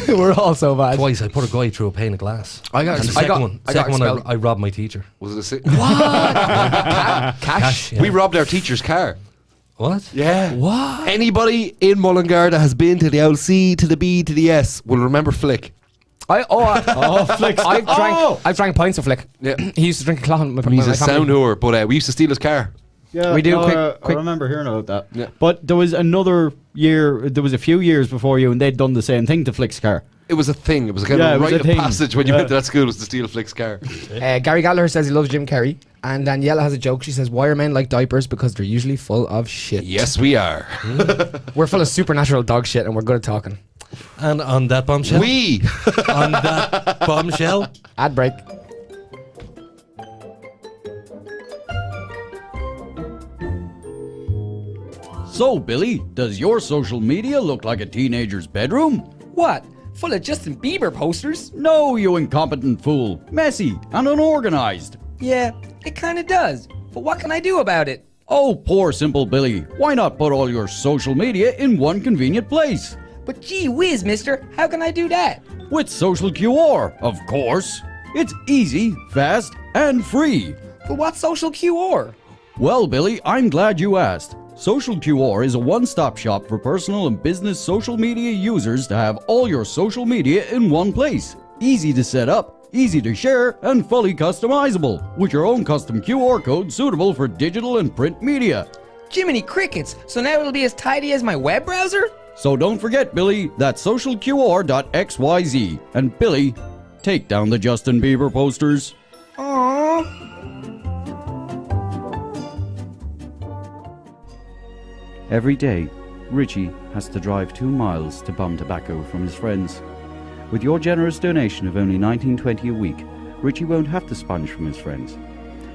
We're all so bad. Twice I put a guy through a pane of glass. I got And the ex- I second got- one, I got second one expelled. I robbed my teacher. Was it a sick? Cash. Yeah. We robbed our teacher's car. What? Yeah. What? Anybody in Mullingar that has been to the LC, to the B, to the S will remember Flick. I've drank pints of Flick. Yeah. He used to drink a cloth with my He's a family. sound whore, but we used to steal his car. yeah. We do, No, quick- I remember hearing about that. Yeah. But there was another year. There was a few years before you, and they'd done the same thing to Flick's car. It was a thing. It was a kind Yeah, it of was rite a of thing. passage when you Yeah. went to that school was to steal Flick's car. Gary Gallagher says he loves Jim Carrey. And Daniela has a joke. She says, why are men like diapers? Because they're usually full of shit. Yes, we are. We're full of supernatural dog shit and we're good at talking. And on that bombshell. We. On that bombshell. Ad break. So, Billy, does your social media look like a teenager's bedroom? What? Full of Justin Bieber posters? No, you incompetent fool. Messy and unorganized. Yeah, it kind of does. But what can I do about it? Oh, poor simple Billy. Why not put all your social media in one convenient place? But gee whiz, mister, how can I do that? With Social QR, of course. It's easy, fast, and free. But what's social QR? Well, Billy, I'm glad you asked. Social QR is a one-stop shop for personal and business social media users to have all your social media in one place. Easy to set up, easy to share, and fully customizable, with your own custom QR code suitable for digital and print media. Jiminy crickets, so now it'll be as tidy as my web browser? So don't forget, Billy, that's socialqr.xyz. And Billy, take down the Justin Bieber posters. Aww. Every day, Richie has to drive 2 miles to bum tobacco from his friends. With your generous donation of only $19.20 a week, Richie won't have to sponge from his friends.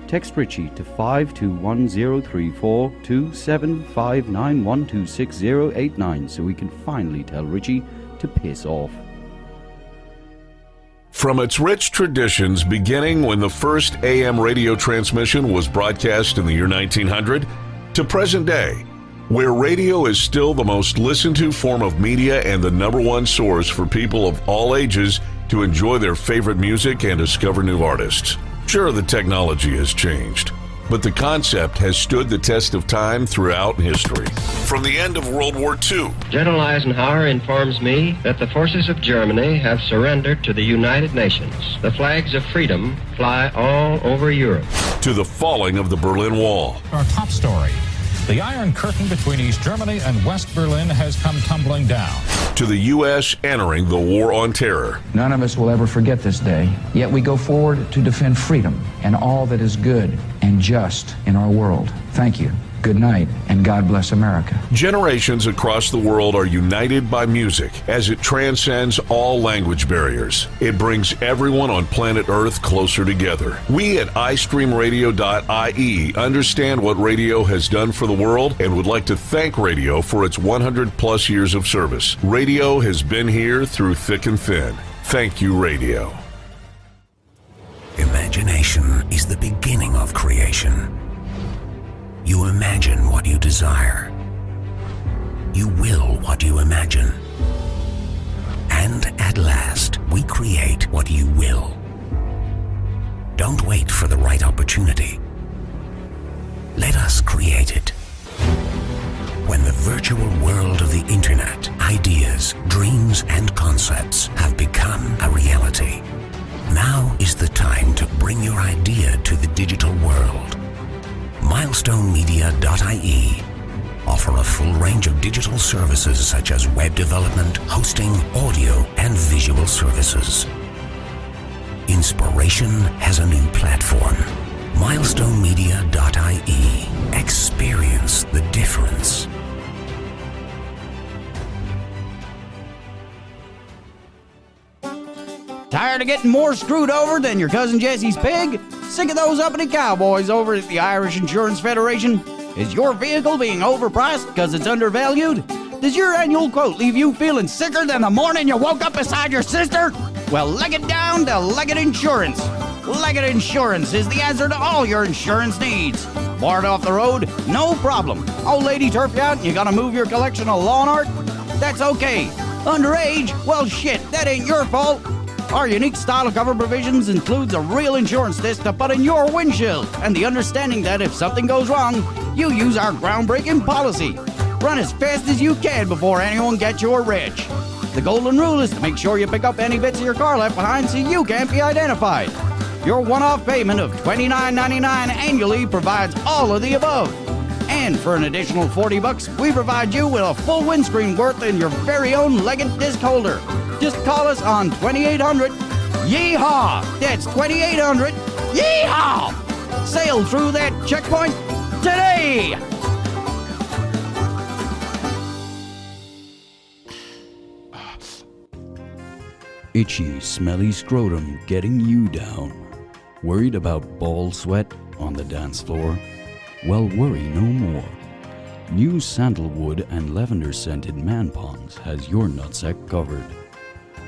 Text Richie to 521034 to 759126089 so we can finally tell Richie to piss off. From its rich traditions beginning when the first AM radio transmission was broadcast in the year 1900 to present day, where radio is still the most listened to form of media and the number one source for people of all ages to enjoy their favorite music and discover new artists. Sure, the technology has changed, but the concept has stood the test of time throughout history. From the end of World War II, General Eisenhower informs me that the forces of Germany have surrendered to the United Nations. The flags of freedom fly all over Europe. to the falling of the Berlin Wall. Our top story. The Iron Curtain between East Germany and West Berlin has come tumbling down. To the U.S. entering the War on Terror. None of us will ever forget this day, yet we go forward to defend freedom and all that is good and just in our world. Thank you. Good night, and God bless America. Generations across the world are united by music as it transcends all language barriers. It brings everyone on planet Earth closer together. We at iStreamRadio.ie understand what radio has done for the world and would like to thank radio for its 100 plus years of service. Radio has been here through thick and thin. Thank you, radio. Imagination is the beginning of creation. You imagine what you desire. You will what you imagine. And at last, we create what you will. Don't wait for the right opportunity. Let us create it. When the virtual world of the internet, ideas, dreams, and concepts have become a reality, now is the time to bring your idea to the digital world. MilestoneMedia.ie offer a full range of digital services such as web development, hosting, audio, and visual services. Inspiration has a new platform. MilestoneMedia.ie. Experience the difference. Tired of getting more screwed over than your cousin Jesse's pig? Sick of those uppity cowboys over at the Irish Insurance Federation? Is your vehicle being overpriced because it's undervalued? Does your annual quote leave you feeling sicker than the morning you woke up beside your sister? Well, leg it down to Leggett Insurance. Leggett Insurance is the answer to all your insurance needs. Bored off the road? No problem. Old lady turf you out and you gotta move your collection of lawn art? That's okay. Underage? Well, shit, that ain't your fault. Our unique style of cover provisions includes a real insurance disc to put in your windshield and the understanding that if something goes wrong, you use our groundbreaking policy. Run as fast as you can before anyone gets your wrench. The golden rule is to make sure you pick up any bits of your car left behind so you can't be identified. Your one-off payment of $29.99 annually provides all of the above. And for an additional $40, we provide you with a full windscreen worth in your very own Leggett disc holder. Just call us on 2800 Yeehaw! That's 2800 Yeehaw! Sail through that checkpoint today! Itchy, smelly scrotum getting you down. Worried about ball sweat on the dance floor? Well, worry no more. New sandalwood and lavender scented Man Ponds has your nutsack covered.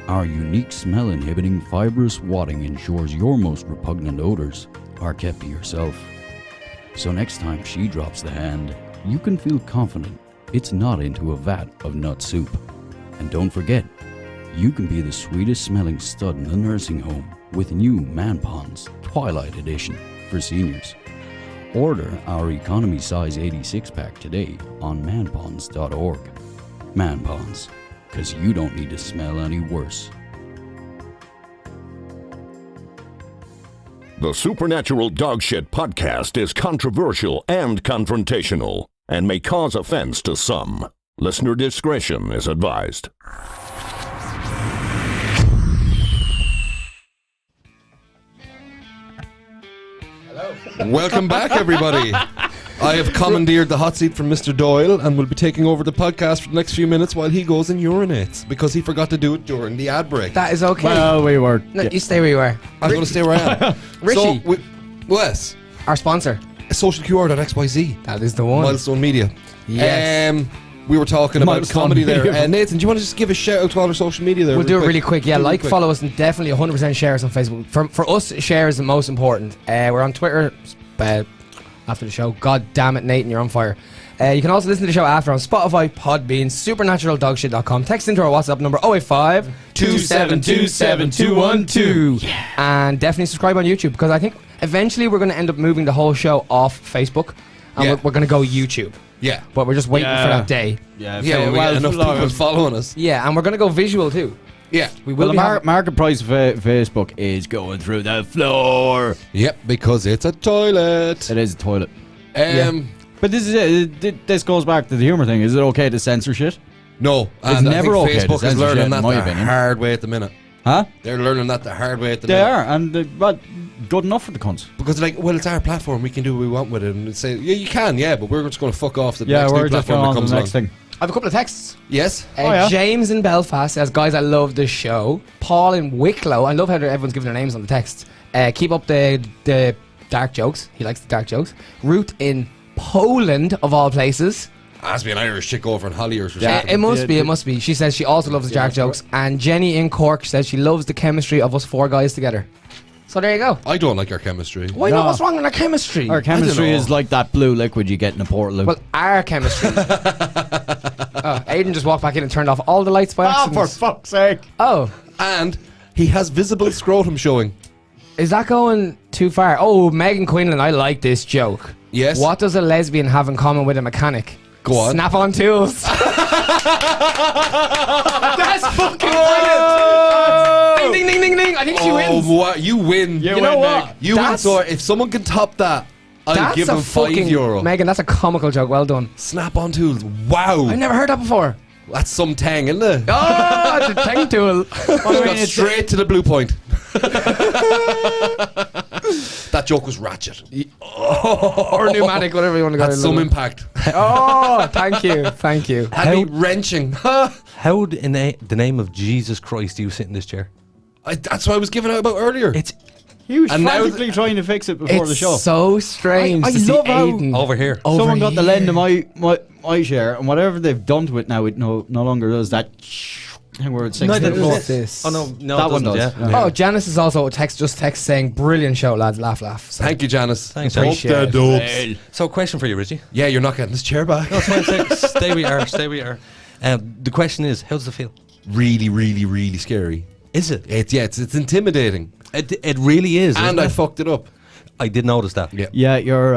Our unique smell-inhibiting fibrous wadding ensures your most repugnant odors are kept to yourself. So next time she drops the hand, you can feel confident it's not into a vat of nut soup. And don't forget, you can be the sweetest smelling stud in the nursing home with new Man Ponds Twilight Edition for seniors. Order our economy size 86 pack today on manponds.org. Man Ponds, because you don't need to smell any worse. The Supernatural Dogshit podcast is controversial and confrontational and may cause offense to some. Listener discretion is advised. Welcome back, everybody. I have commandeered the hot seat from Mr. Doyle and will be taking over the podcast for the next few minutes while he goes and urinates because he forgot to do it during the ad break. That is okay. Well, we were. No, you stay where you are. I was going to stay where I am. Richie. So, Wes, Our sponsor. socialqr.xyz. That is the one. Milestone Media. Yes. We were talking about Milestone comedy there. Media. Nathan, do you want to just give a shout out to all our social media there? We'll do it really quick. Yeah, Do it like, quick. follow us, and definitely 100% share us on Facebook. For us, share is the most important. We're on Twitter after the show. God damn it, Nathan, you're on fire. You can also listen to the show after on Spotify, Podbean, supernaturaldogshit.com. Text into our WhatsApp number 085 2727 212. And definitely subscribe on YouTube, because I think eventually we're going to end up moving the whole show off Facebook, and we're going to go YouTube. Yeah. But we're just waiting for that day. Yeah, we get enough people following us. Yeah, and we're going to go visual too. Yeah. We will the market price of Facebook is going through the floor. Yep, because it's a toilet. It is a toilet. But this is it. This goes back to the humor thing. Is it okay to censor shit? No. It's never okay to Facebook is censor learning shit, that in my the opinion. hard way at the minute. Huh? They're learning that the hard way at the They minute. are, and but good enough for the cunts. Because like, well, it's our platform. We can do what we want with it, and say, yeah, you can, yeah, but we're just going to fuck off the next new we're just platform going that on to comes the next along. thing. I have a couple of texts. Yes. James in Belfast says, guys, I love the show. Paul in Wicklow, I love how everyone's giving their names on the text. Keep up the dark jokes. He likes the dark jokes. Ruth in Poland, of all places. Has to be an Irish chick over in Hollyers or Yeah, something. it must be. She says she also loves the dark jokes. And Jenny in Cork says she loves the chemistry of us four guys together. So there you go. I don't like our chemistry. Why not? What's wrong with our chemistry? Our chemistry is like that blue liquid you get in a portal. Well, our chemistry. Aiden just walked back in and turned off all the lights by accident. for fuck's sake. Oh. And he has visible scrotum showing. Is that going too far? Oh, Megan Quinlan, I like this joke. Yes. What does a lesbian have in common with a mechanic? Go on. Snap-on tools. That's fucking brilliant. Ding, ding, ding, ding, ding. I think she wins. What? You win. You know what? You win. So if someone can top that, I'll give them €5. Megan, that's a comical joke. Well done. Snap-on tools. Wow. I've never heard that before. That's some tang, isn't it? Oh, it's a tang tool. It's straight to the blue point. That joke was ratchet. Or pneumatic, whatever you want to go. Had some impact. Oh, thank you. Thank you. Had me wrenching. How in the name of Jesus Christ do you sit in this chair? That's what I was giving out about earlier. He was And now frantically trying to fix it before the It's show. so strange I to see love how Aiden Over here. over Someone got the here. lend of my share, and whatever they've done to it now, it no longer does that thing where it sinks to the floor. This. Oh, no, That it one doesn't, does. yeah. Oh, Janice is also text saying, brilliant show, lads. Laugh, laugh. So Thank you, Janice. Thanks, appreciate Janice. it. So, question for you, Richie. Yeah, you're not getting this chair back. No, it's fine. Stay where you are. Stay where you are. The question is, how does it feel? Really, really, really scary. Is it? It's intimidating. It really is. And isn't I it? fucked it up. I did notice that. Yeah, your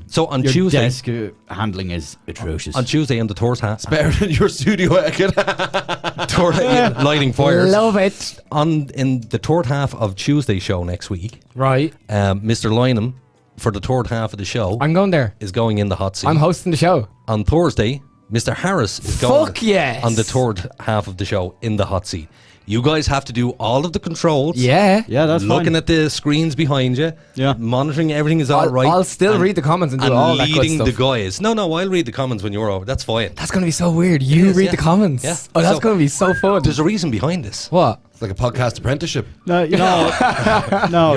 So on your Tuesday, desk handling is atrocious. on Tuesday, in the tour's hat, Better than your studio etiquette. lighting fires. Love it. In the third half of Tuesday's show next week, Right. Mr. Lynham, for the third half of the show, I'm going there. is going in the hot seat. I'm hosting the show. On Thursday, Mr. Harris is going Fuck yes. on the third half of the show in the hot seat. You guys have to do all of the controls. Yeah. Yeah, that's looking fine. at the screens behind you. Yeah. Monitoring everything is all I'll, right. I'll still and- read the comments and do and all that good leading stuff. the guys. No, I'll read the comments when you're over. That's fine. That's going to be so weird. You is, read yeah. the comments. Yeah. Oh, that's So- going to be so fun. There's a reason behind this. What? It's like a podcast apprenticeship. No, You're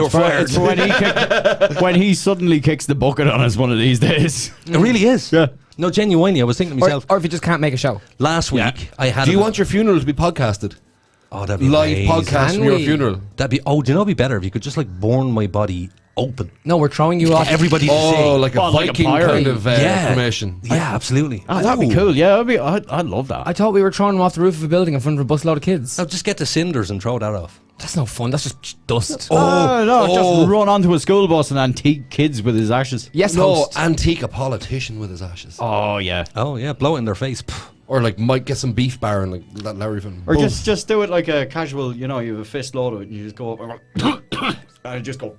it's fired. for when he suddenly kicks the bucket on us one of these days. It really is. Yeah. No, genuinely, I was thinking to myself, Or if you just can't make a show. last week I had Do you want your funeral to be podcasted? Oh, that'd be Live amazing. podcast Can from your we? funeral. That'd be, do you know it'd be better if you could just like burn my body open. No, we're throwing you off. Everybody to Oh, see. like a Well, like a Viking pirate. kind of Yeah. formation. Yeah, absolutely. Oh, that'd be cool. Yeah, I'd love that. I thought we were throwing them off the roof of a building in front of a busload of kids. Now just get the cinders and throw that off. That's no fun. That's just dust. No, just run onto a school bus and antique kids with his ashes. Yes, No, host. antique a politician with his ashes. Oh yeah. Oh yeah, blow it in their face. Pff. Or like might get some beef barren like that Larry from. Or just do it like a casual, you have a fist load of it and you just go up and you just go.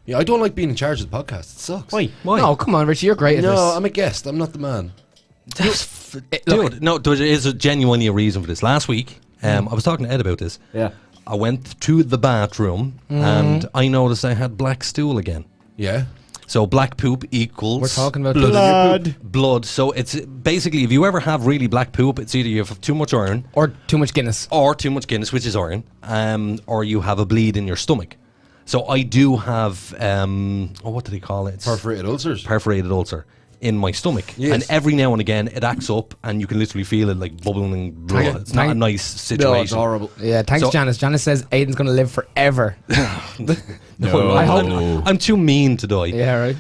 Yeah, I don't like being in charge of the podcast. It sucks. Why? No, come on, Richie. You're great at No, this. I'm a guest. I'm not the man. Dude, no, there is genuinely a reason for this. Last week, I was talking to Ed about this. Yeah. I went to the bathroom and I noticed I had black stool again. Yeah. So black poop equals We're talking about blood. So it's basically, if you ever have really black poop, it's either you have too much iron or too much Guinness, which is iron, or you have a bleed in your stomach. So I do have what do they call it? It's Perforated ulcers. perforated ulcer in my stomach. Yes. And every now and again it acts up and you can literally feel it like bubbling blood. It's not a nice situation. No, it's horrible. Yeah, thanks, So- Janice. Janice says Aiden's going to live forever. No, I hope. I'm too mean to die. Yeah, right.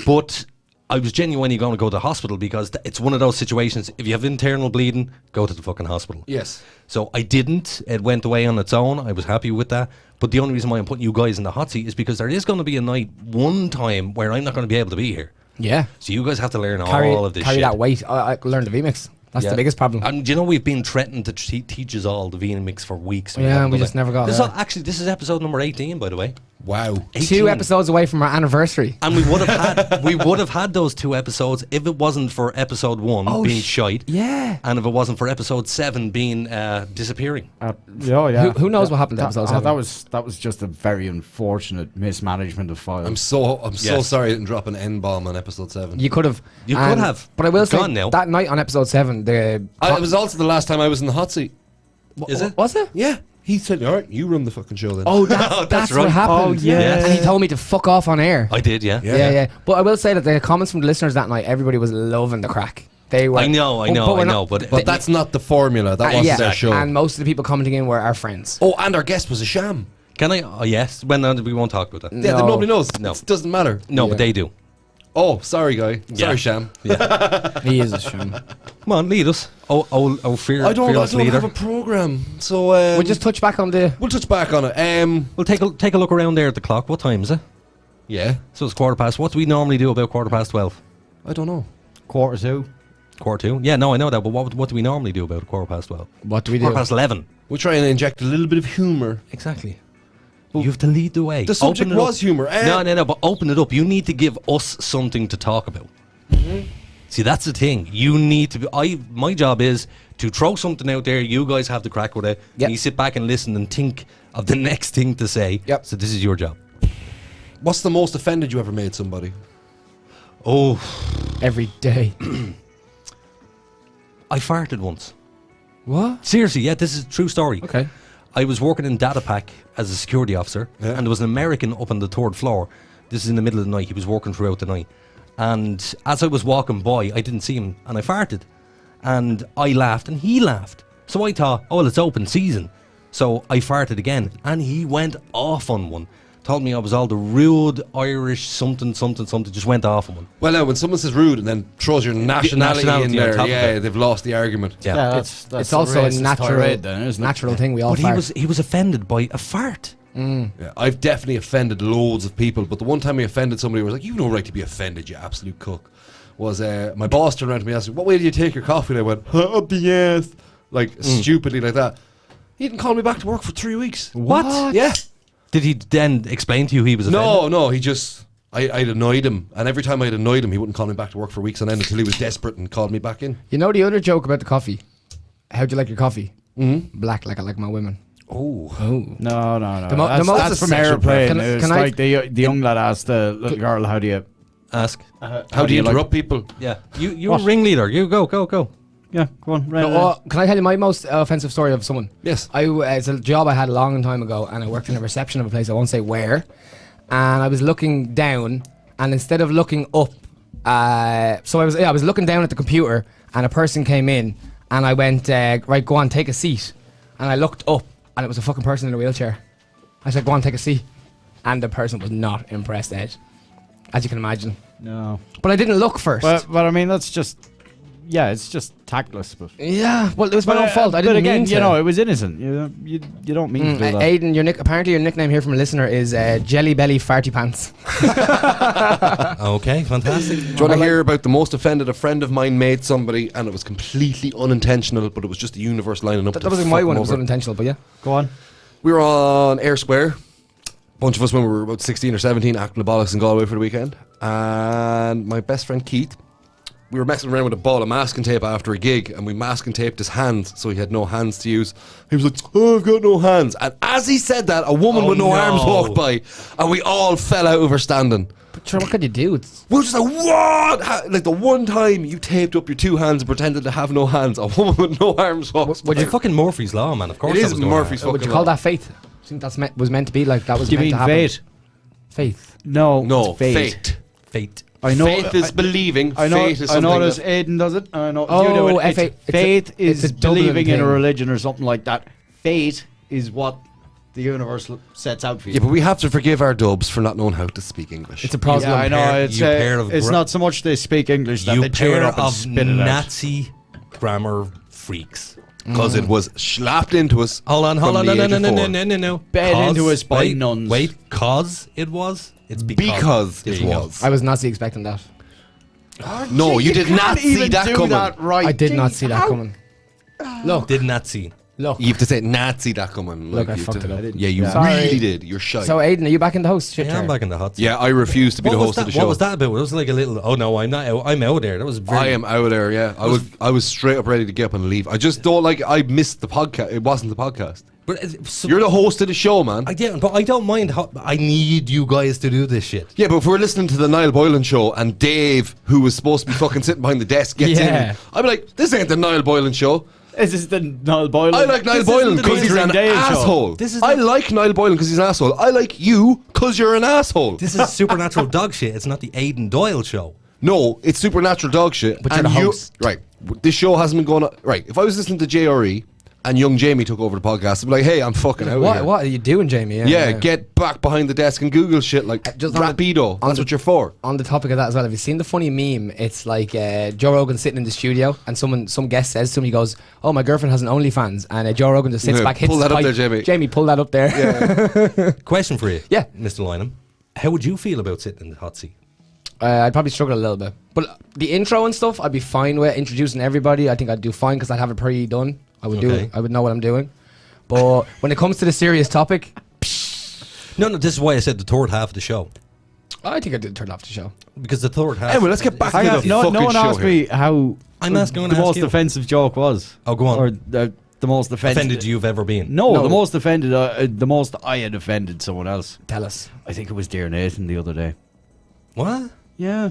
But I was genuinely going to go to the hospital because it's one of those situations. If you have internal bleeding, go to the fucking hospital. Yes. So I didn't. It went away on its own. I was happy with that. But the only reason why I'm putting you guys in the hot seat is because there is going to be a night, one time, where I'm not going to be able to be here. Yeah. So you guys have to learn Carry all of this shit. Carry that weight. I learned the VMix. That's the biggest problem. And you know, we've been threatened to teach us all the VMix for weeks. Yeah, we just never got this. there. Actually, this is episode number 18, by the way. Wow. 18. 2 episodes away from our anniversary. And we would have had those 2 episodes if it wasn't for episode 1 being shite. Yeah. And if it wasn't for episode 7 being disappearing. Yeah. Who knows what happened to episode 7? That was just a very unfortunate mismanagement of files. I'm so sorry I didn't drop an N-bomb on episode 7. You could have. You could have. But I will It's say, gone now. that night on episode 7, it was also the last time I was in the hot seat. Is it? Was it? Yeah. He said, all right, you run the fucking show then. Oh, that's right. what happened. Oh, yeah. And he told me to fuck off on air. I did, yeah. Yeah. But I will say that the comments from the listeners that night, everybody was loving the crack. They were. I know. But that's not the formula. That wasn't their show. And most of the people commenting in were our friends. Oh, and our guest was a sham. Can I? Oh, yes. We won't talk about that. Yeah, that nobody knows. No. It doesn't matter. No, but they do. Oh, sorry, guy. Sorry, sham. Yeah. He is a sham. Come on, lead us. I don't leader. have a program, so We'll just touch back on the. We'll touch back on it. We'll take a look around there at the clock. What time is it? Yeah. So it's 12:15. What do we normally do about 12:15? I don't know. 1:45. 1:45? Yeah, no, I know that. But what do we normally do about 12:15? What do we do? 11:15. We'll try and inject a little bit of humour. Exactly. You have to lead the way. The subject was humour. No, but open it up. You need to give us something to talk about. Mm-hmm. See, that's the thing. You need to be. My job is to throw something out there. You guys have to crack with it. Yep. And you sit back and listen and think of the next thing to say. Yep. So this is your job. What's the most offended you ever made somebody? Oh, Every day. I farted once. What? Seriously, yeah, this is a true story. Okay. I was working in Data Pack as a security officer, and there was an American up on the 3rd floor. This is in the middle of the night. He was working throughout the night. And as I was walking by, I didn't see him, and I farted. And I laughed, and he laughed. So I thought, oh, well, it's open season. So I farted again, and he went off on one. Told me I was all the rude Irish something, just went off on one. Well, now, when someone says rude and then throws your nationality in on there, top of yeah, it. they've lost the argument. Yeah. It's also a natural thing we all But fart. he was offended by a fart. Yeah, I've definitely offended loads of people, but the one time I offended somebody was like, "You've no right to be offended, you absolute cook." Was my boss turned around to me and asked me, "What way do you take your coffee?" And I went, "Up the ass," like stupidly like that. He didn't call me back to work for 3 weeks. What? Yeah. Did he then explain to you he was offended? No, he just I'd annoyed him, and every time I'd annoyed him, he wouldn't call me back to work for weeks on end until he was desperate and called me back in. You know the other joke about the coffee? How'd you like your coffee? Black, like I like my women. Oh. No. That's from Airplane. Can It's I- like the young lad asked the little girl, how do you... Ask. How do you interrupt people? Yeah. You're a ringleader. You go. Yeah, go on. Right. Can I tell you my most offensive story of someone? Yes. It's a job I had a long time ago, and I worked in a reception of a place, I won't say where, and I was looking down, and instead of looking up, I was looking down at the computer, and a person came in, and I went, right, go on, take a seat. And I looked up, and it was a fucking person in a wheelchair. I said, go on, take a seat. And the person was not impressed, Ed. As you can imagine. No. But I didn't look first. But I mean, that's just... Yeah, it's just tactless. But Yeah, well, it was my own fault. I didn't but again, mean to. you know, it was innocent. You don't mean to do that. Aiden, apparently your nickname here from a listener is Jelly Belly Farty Pants. Okay, fantastic. Do you want to hear about the most offended a friend of mine made somebody, and it was completely unintentional, but it was just the universe lining up. That to wasn't fuck my him one, it was over. unintentional, but yeah. Go on. We were on Air Square. A bunch of us when we were about 16 or 17 acting the bollocks in Galway for the weekend. And my best friend Keith, we were messing around with a ball of masking tape after a gig, and we masking taped his hands so he had no hands to use. He was like, "Oh, I've got no hands." And as he said that, a woman with no arms walked by, and we all fell out of her standing. But sure, what could you do? We were just like, what? Like the one time you taped up your two hands and pretended to have no hands, a woman with no arms walks by. Well, you're fucking Murphy's Law, man. Of course It that is was going Murphy's on. fucking Would you law. call that faith? I think that's was meant to be like that was Do you meant mean to happen. fate? Faith. No. No, it's fate. Fate. I know. Faith is believing. I know. Faith is I something notice that- Aiden does it. I know. Oh, you do it. F-A- it's Faith it's is a Dublin believing in a thing. religion or something like that. Fate is what the universe sets out for you. Yeah, but we have to forgive our dubs for not knowing how to speak English. It's a problem. Yeah, I know. It's gra- not so much they speak English that You they chew it pair up and of spit it out. Nazi grammar freaks. Because it was slapped into us. Hold on, from no, the no, age no, of no, no, 4. no, no, no. Bed into us by nuns. Wait, cause it was? It's Because There it you go. was. I was not expecting that. No, you did not see that coming. Right. I did not see that coming. Look, Did not see. look. You have to say Nazi that coming. Look, I you fucked did. it up. Yeah, you Sorry. really did. You're shy. So, Aiden, are you back in the host shit Yeah, I'm chair? back in the hot seat. yeah, I refuse to be the host of the show. What was that about? It was like a little. Oh no, I'm not. I'm out there. That was very. I am out there. Yeah, I was straight up ready to get up and leave. I just don't like. I missed the podcast. It wasn't the podcast. But You're the host of the show, man. Yeah, but I don't mind. I need you guys to do this shit. Yeah, but if we're listening to the Niall Boylan show and Dave, who was supposed to be fucking sitting behind the desk, gets Yeah. in, I'd be like, this ain't the Niall Boylan show. This is the Niall Boylan. I like Niall This Boylan isn't the because he's Adrian an Dale show. asshole. This is I not- like Niall Boylan because he's an asshole. I like you because you're an asshole. This is supernatural dog shit. It's not the Aiden Doyle show. No, it's supernatural dog shit. But you're and the host. Right. This show hasn't been going on. Right. If I was listening to JRE and young Jamie took over the podcast, I'd be like, hey, I'm fucking out of here. What are you doing, Jamie? Yeah, get back behind the desk and Google shit like Just on the- Rapido. on That's the- what you're for. On the topic of that as well, have you seen the funny meme? It's like Joe Rogan sitting in the studio and some guest says to him, he goes, oh, my girlfriend has an OnlyFans. And Joe Rogan just sits Yeah, back, hits pull his that up pipe. there, Jamie. Jamie, pull that up there. Question for you. Yeah. Mr. Lynham. How would you feel about sitting in the hot seat? I'd probably struggle a little bit. But the intro and stuff, I'd be fine with introducing everybody. I think I'd do fine because I'd have it pre-done. I would do Okay. it. I would know what I'm doing. But when it comes to the serious topic, No, this is why I said the third half of the show. I think I'd do the third off the show. Because the third half. Anyway, let's get back Hang to on, the no fucking one show asked here. me how I'm asking- the gonna ask most you. offensive joke was. Oh, go on. Or the most offended you've ever been. No, No. the most offended. The most I had offended someone else. Tell us. I think it was Dear Nathan the other day. What? Yeah,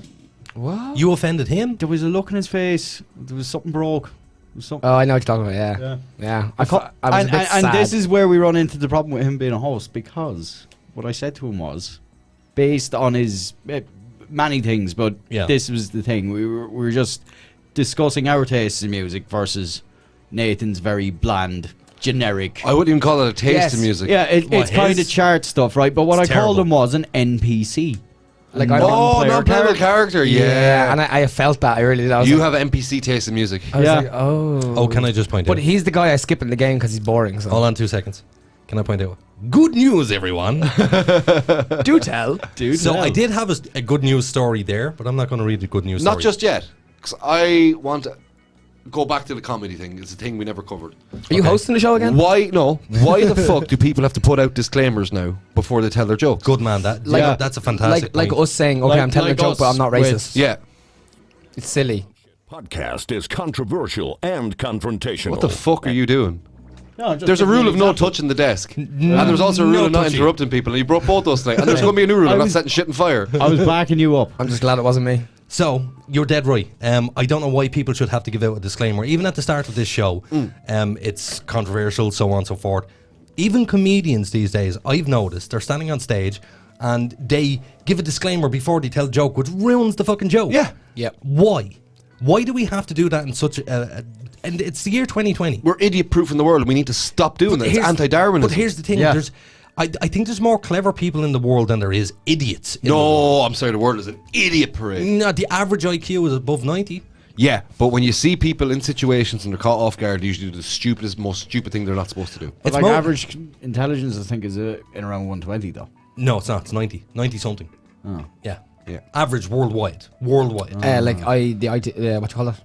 What? You offended him? there was a look in his face. There was something broke. There was something. Oh, I know what you're talking about. Yeah. Yeah. I was and, a bit and sad. this is where we run into the problem with him being a host, because what I said to him was based on his many things, but Yeah. this was the thing. We were just discussing our tastes in music versus Nathan's very bland, generic. I wouldn't even call it a taste Yes. of music. Yeah, What, it's kind of his? chart stuff, right? But what It's I called terrible. him was an NPC. Like, A I don't- Oh, non-player non-playable character. yeah. Yeah. And I felt that. I really did. I was You like, have NPC taste in music. I was Yeah. like, oh. Oh, can I just point But out? he's the guy I skip in the game because he's boring. So. Hold on 2 seconds. Can I point out? Good news, everyone. Do tell. Dude, So no. I did have a good news story there, but I'm not going to read the good news story. Not just yet. Because I want to go back to the comedy thing. It's a thing we never covered. Are you hosting the show again? Why the fuck do people have to put out disclaimers now before they tell their jokes? Good man. That's a fantastic Like point. us saying, okay, Like- I'm telling like a joke, us but I'm not with- racist. Yeah. It's silly. Podcast is controversial and confrontational. What the fuck are you doing? No, just There's a give me rule an of no example. touching the desk. And there's also a rule no of not touching. interrupting people. And you brought both those tonight. And there's going to be a new rule I of not was- setting shit in fire. I was backing you up. I'm just glad it wasn't me. So you're dead right. I don't know why people should have to give out a disclaimer, even at the start of this show. It's controversial, so on and so forth. Even comedians these days, I've noticed, they're standing on stage and they give a disclaimer before they tell a joke, which ruins the fucking joke. Yeah. Yep. Why? Why do we have to do that in such a and it's the year 2020. We're idiot-proof in the world. We need to stop doing that. It's here's- anti-Darwinism. But here's the thing: Yeah. I think there's more clever people in the world than there is idiots. In the world. No, I'm sorry. The world is an idiot parade. No, the average IQ is above 90. Yeah, but when you see people in situations and they're caught off guard, they usually do the stupidest, most stupid thing they're not supposed to do. But It's like more- average intelligence, I think, is in around 120 though. No, it's not. It's 90. 90 something. Oh. Yeah. Yeah. Average worldwide. Worldwide. Like the IT, what you call it?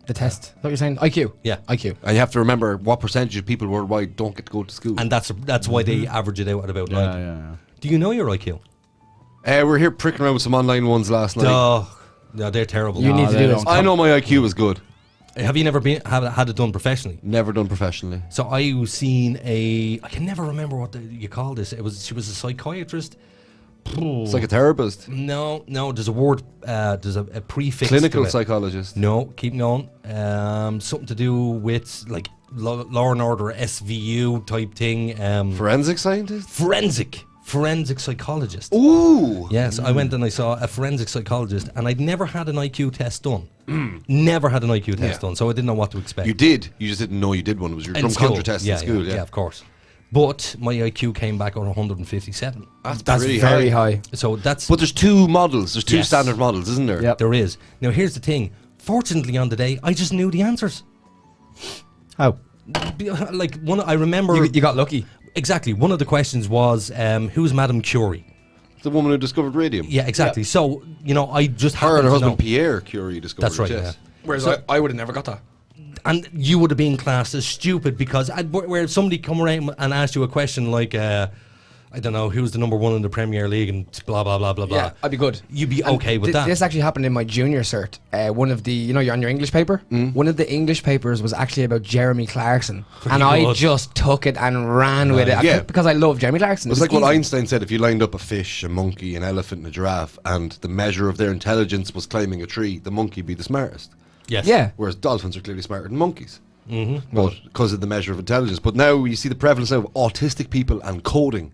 The test. Is that what you're saying? IQ. Yeah. IQ. And you have to remember what percentage of people worldwide don't get to go to school. And that's why they average it out at about 90. Yeah. Do you know your IQ? We're here pricking around with some online ones last night. Oh, no, they're terrible. You need to they do this. don't. I know my IQ is good. Have you never had it done professionally? Never done professionally. So I seen I can never remember what you call this. She was a psychiatrist. It's like a therapist. No, there's a word, there's a prefix. Clinical to it. psychologist. No, keep going. Something to do with like Law and Order, SVU type thing. Forensic scientist? Forensic psychologist. Ooh! Yes, I went and I saw a forensic psychologist, and I'd never had an IQ test done. Never had an IQ test Yeah. done, so I didn't know what to expect. You did. You just didn't know you did one. It was your In drum school. contra test in school. Yeah. of course. But my IQ came back on 157. That's That's very high. So that's... But there's two models. There's two Yes. standard models, isn't there? Yep. There is. Now, here's the thing. Fortunately, on the day, I just knew the answers. How? Like, I remember... You got lucky. Exactly. One of the questions was, who's Madame Curie? The woman who discovered radium. Yeah, exactly. So, I just Her happened and her to know. husband Pierre Curie discovered That's right, it, yeah. yes. Whereas I would have never got that. And you would have been classed as stupid because where if somebody come around and asked you a question like, I don't know, who's the number one in the Premier League and blah, blah, blah, blah, blah. Yeah, I'd be good. You'd be okay with that. This actually happened in my junior cert. One of the, you're on your English paper. One of the English papers was actually about Jeremy Clarkson, and I good. just took it and ran with it. Yeah. Because I love Jeremy Clarkson. It's It like was what easy. Einstein said, if you lined up a fish, a monkey, an elephant and a giraffe, and the measure of their intelligence was climbing a tree, the monkey would be the smartest. Yes. Yeah. Whereas dolphins are clearly smarter than monkeys. But because of the measure of intelligence. But now you see the prevalence now of autistic people and coding.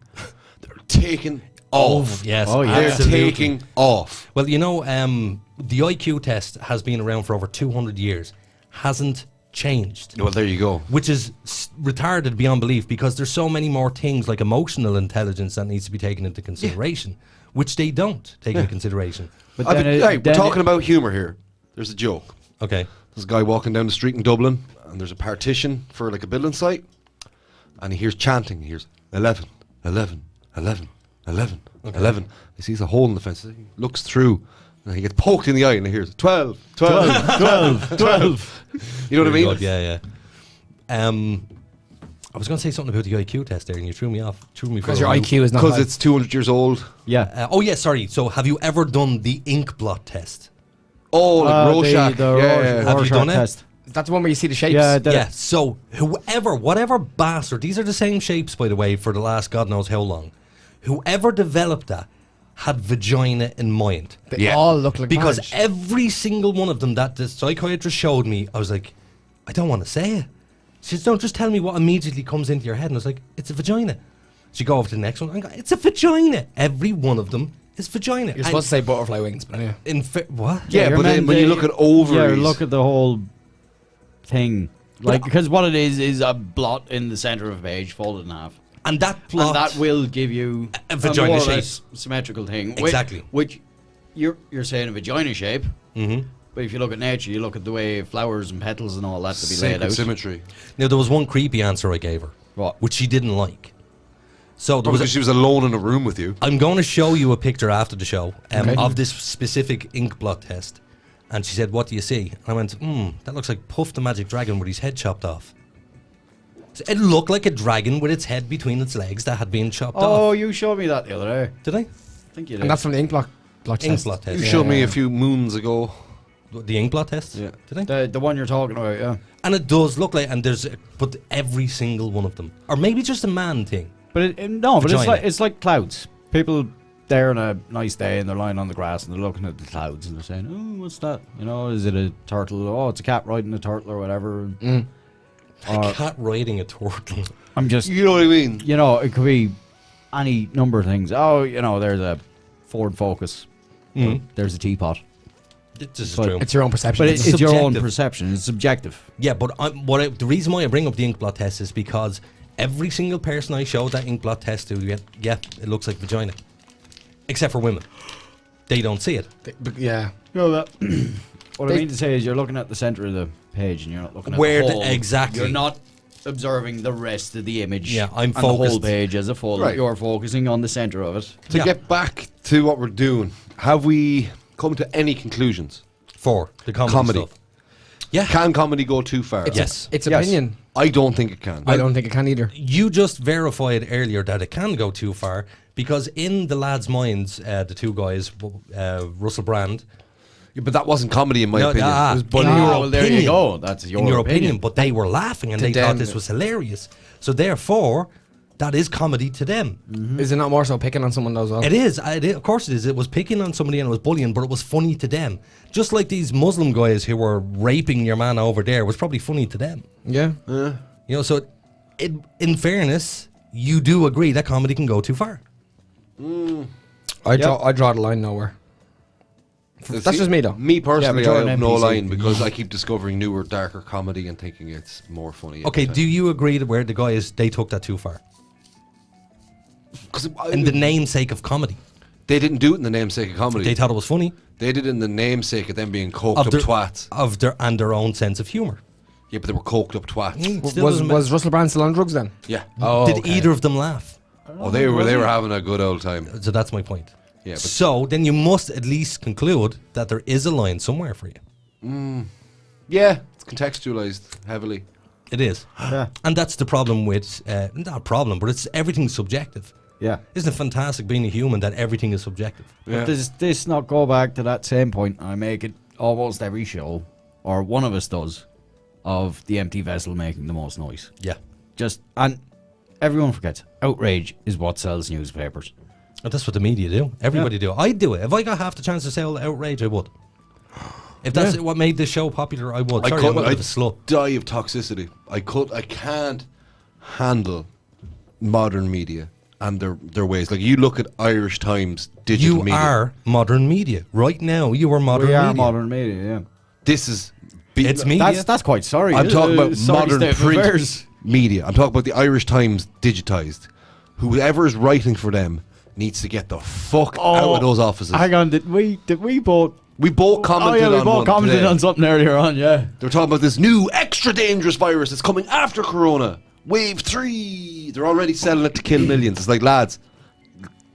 They're taking off. Yes. Oh, yeah. They're absolutely. taking off. Well, the IQ test has been around for over 200 years. Hasn't changed. Well, there you go. Which is retarded beyond belief because there's so many more things like emotional intelligence that needs to be taken into consideration, which they don't take into consideration. But We're talking about humour here. There's a joke. Okay. There's a guy walking down the street in Dublin, and there's a partition for like a building site, and he hears chanting. He hears 11, 11, 11, 11, 11. He sees a hole in the fence. He looks through, and he gets poked in the eye, and he hears 12, 12, 12, 12. You know what I mean? Good, yeah. I was going to say something about the IQ test there, and you threw me off. Because your IQ is not Because high. it's 200 years old. Yeah. Sorry. So, have you ever done the ink blot test? Oh, like Rorschach. The yeah. Have you done it? test. That's the one where you see the shapes. Yeah, Yeah. So, whatever bastard, these are the same shapes, by the way, for the last God knows how long. Whoever developed that had vagina in mind. They all look like Because Marge. every single one of them that the psychiatrist showed me, I was like, I don't want to say it. She says, no, just tell me what immediately comes into your head. And I was like, it's a vagina. She go over to the next one and go, it's a vagina. Every one of them is vagina. You're supposed to say butterfly wings, but anyway. What? Yeah, you're but then meant when to- you look at ovaries. Yeah, look at the whole thing. Like, because what it is a blot in the center of a page, folded in half. And that plot, And that will give you a vagina more or shape. less symmetrical thing. Exactly. Which you're saying a vagina shape. Mm-hmm. But if you look at nature, you look at the way flowers and petals and all that to be laid Sacred out. symmetry. Now, there was one creepy answer I gave her, What? which she didn't like. So there was Because she was alone in a room with you. I'm going to show you a picture after the show Okay. of this specific ink blot test. And she said, what do you see? And I went, that looks like Puff the Magic Dragon with his head chopped off. So it looked like a dragon with its head between its legs that had been chopped Oh, off. you showed me that the other day. Did I? I think you did. And that's from the ink blot Ink test. blot test. You yeah. showed me a few moons ago. The ink blot test? Yeah. Did I? the one you're talking about, yeah. And it does look like, and but every single one of them. Or maybe just a man thing. But no, but Vagina. it's like clouds. People there on a nice day and they're lying on the grass and they're looking at the clouds and they're saying, "Oh, what's that? You know, is it a turtle? Oh, it's a cat riding a turtle or whatever." A cat riding a turtle. I'm just, You know what I mean? you know, it could be any number of things. Oh, you know, there's a Ford Focus. There's a teapot. This is But true. It's your own perception. But isn't it's your own subjective. perception. It's subjective. Yeah, but the reason why I bring up the ink blot test is because every single person I showed that ink blot test to, yeah, it looks like vagina. Except for women. They don't see it. Yeah. You know that. What I mean to say is you're looking at the center of the page and you're not looking at Where the the- whole. exactly. You're not observing the rest of the image. Yeah, I'm and the whole focused. page as a full. Right. You're focusing on the center of it. To Yeah. get back to what we're doing, have we come to any conclusions? For the comedy, Comedy. stuff. Yeah. Can comedy go too far? Yes. It's Yes. opinion. I don't think it can. I don't think it can either. You just verified earlier that it can go too far because in the lads' minds, the two guys, Russell Brand, Yeah, but that wasn't comedy in my opinion. ah, It was in bullying. your well, there you opinion. go. That's your in your opinion. opinion, but they were laughing and To they thought them- this was hilarious. So therefore, that is comedy to them. Is it not more so picking on someone though as well? It is. Of course it is. It was picking on somebody and it was bullying, but it was funny to them. Just like these Muslim guys who were raping your man over there was probably funny to them. Yeah. You know, so in fairness, you do agree that comedy can go too far. I draw the line nowhere. That's just me though. Me personally, but you're I an have no NPC. line because I keep discovering newer, darker comedy and thinking it's more funny. every Okay, time. do you agree that where the guys, they took that too far? in the namesake of comedy. They didn't do it in the namesake of comedy. They thought it was funny. They did it in the namesake of them being coked up twats. Of their own sense of humour. Yeah, but they were coked up twats. Was Russell Brand still on drugs then? Yeah. Oh, Did either of them laugh? Oh, they were having a good old time. So that's my point. Yeah. But So then you must at least conclude that there is a line somewhere for you. yeah, it's contextualized heavily. It is. Yeah. And that's the problem with, not a problem, but it's everything's subjective. Yeah. Isn't it fantastic being a human that everything is subjective? Yeah. But does this not go back to that same point I make it almost every show, or one of us does, of the empty vessel making the most noise? Yeah. And everyone forgets, outrage is what sells newspapers. And that's what the media do. Everybody do. I'd do it. If I got half the chance to sell outrage, I would. If that's what made this show popular, I would. Sorry, I'm a bit of a slut. Die of toxicity. I can't handle modern media and their ways. Like, you look at Irish Times digital media. You are modern media. Right now, you are modern We media. are modern media, yeah. This is... It's media. That's quite sorry. I'm talking about Sorry modern state of print affairs. media. I'm talking about the Irish Times digitized. Whoever is writing for them needs to get the fuck out of those offices. Hang on, did we both... We both commented we on both one commented today. on something earlier on, yeah. They're talking about this new extra dangerous virus that's coming after Corona. Wave 3. They're already selling it to kill millions. It's like, lads,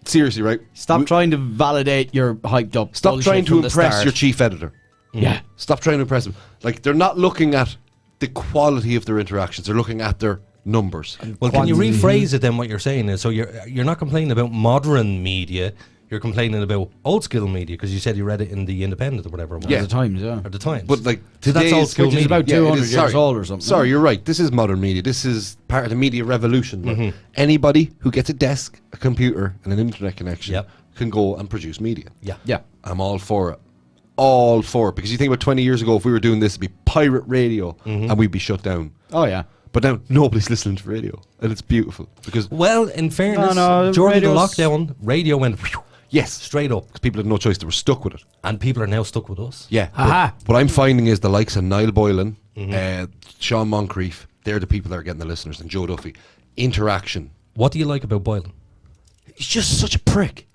seriously, right? Stop trying to validate your hyped up Stop bullshit trying to from the impress start. your chief editor. Yeah. Stop trying to impress them. Like, they're not looking at the quality of their interactions. They're looking at their numbers. Well, can you rephrase it then? What you're saying is, so you're not complaining about modern media. You're complaining about old school media because you said you read it in the Independent or whatever. It was. Yeah. The Times, yeah. Or the Times. But like So that's today's, old school which is media. about Yeah, it 200 is. years Sorry. old or something. Sorry, you're right. This is modern media. This is part of the media revolution. Like, anybody who gets a desk, a computer, and an internet connection Yep. can go and produce media. Yeah. Yeah. I'm all for it. All for it. Because you think about 20 years ago, if we were doing this, it'd be pirate radio and we'd be shut down. Oh, yeah. But now nobody's listening to radio. And it's beautiful. Because, Well, in fairness, No, during the radio's- lockdown, radio went whew, yes, straight up, because people had no choice. They were stuck with it. and people are now stuck with us. Yeah. Aha. But what I'm finding is the likes of Niall Boylan, Sean Moncrief, they're the people that are getting the listeners, and Joe Duffy. Interaction. What do you like about Boylan? He's just such a prick.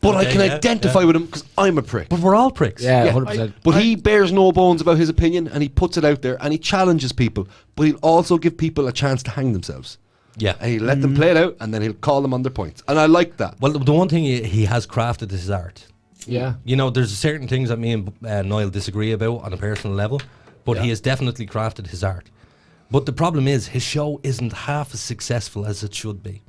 But I can yeah, identify with him because I'm a prick. But we're all pricks. Yeah, 100%. But he bears no bones about his opinion, and he puts it out there, and he challenges people. But he'll also give people a chance to hang themselves. Yeah. And he'll let them play it out, and then he'll call them on their points. And I like that. Well, the one thing he has crafted is his art. Yeah. You know, there's certain things that me and Niall disagree about on a personal level, but he has definitely crafted his art. But the problem is, his show isn't half as successful as it should be.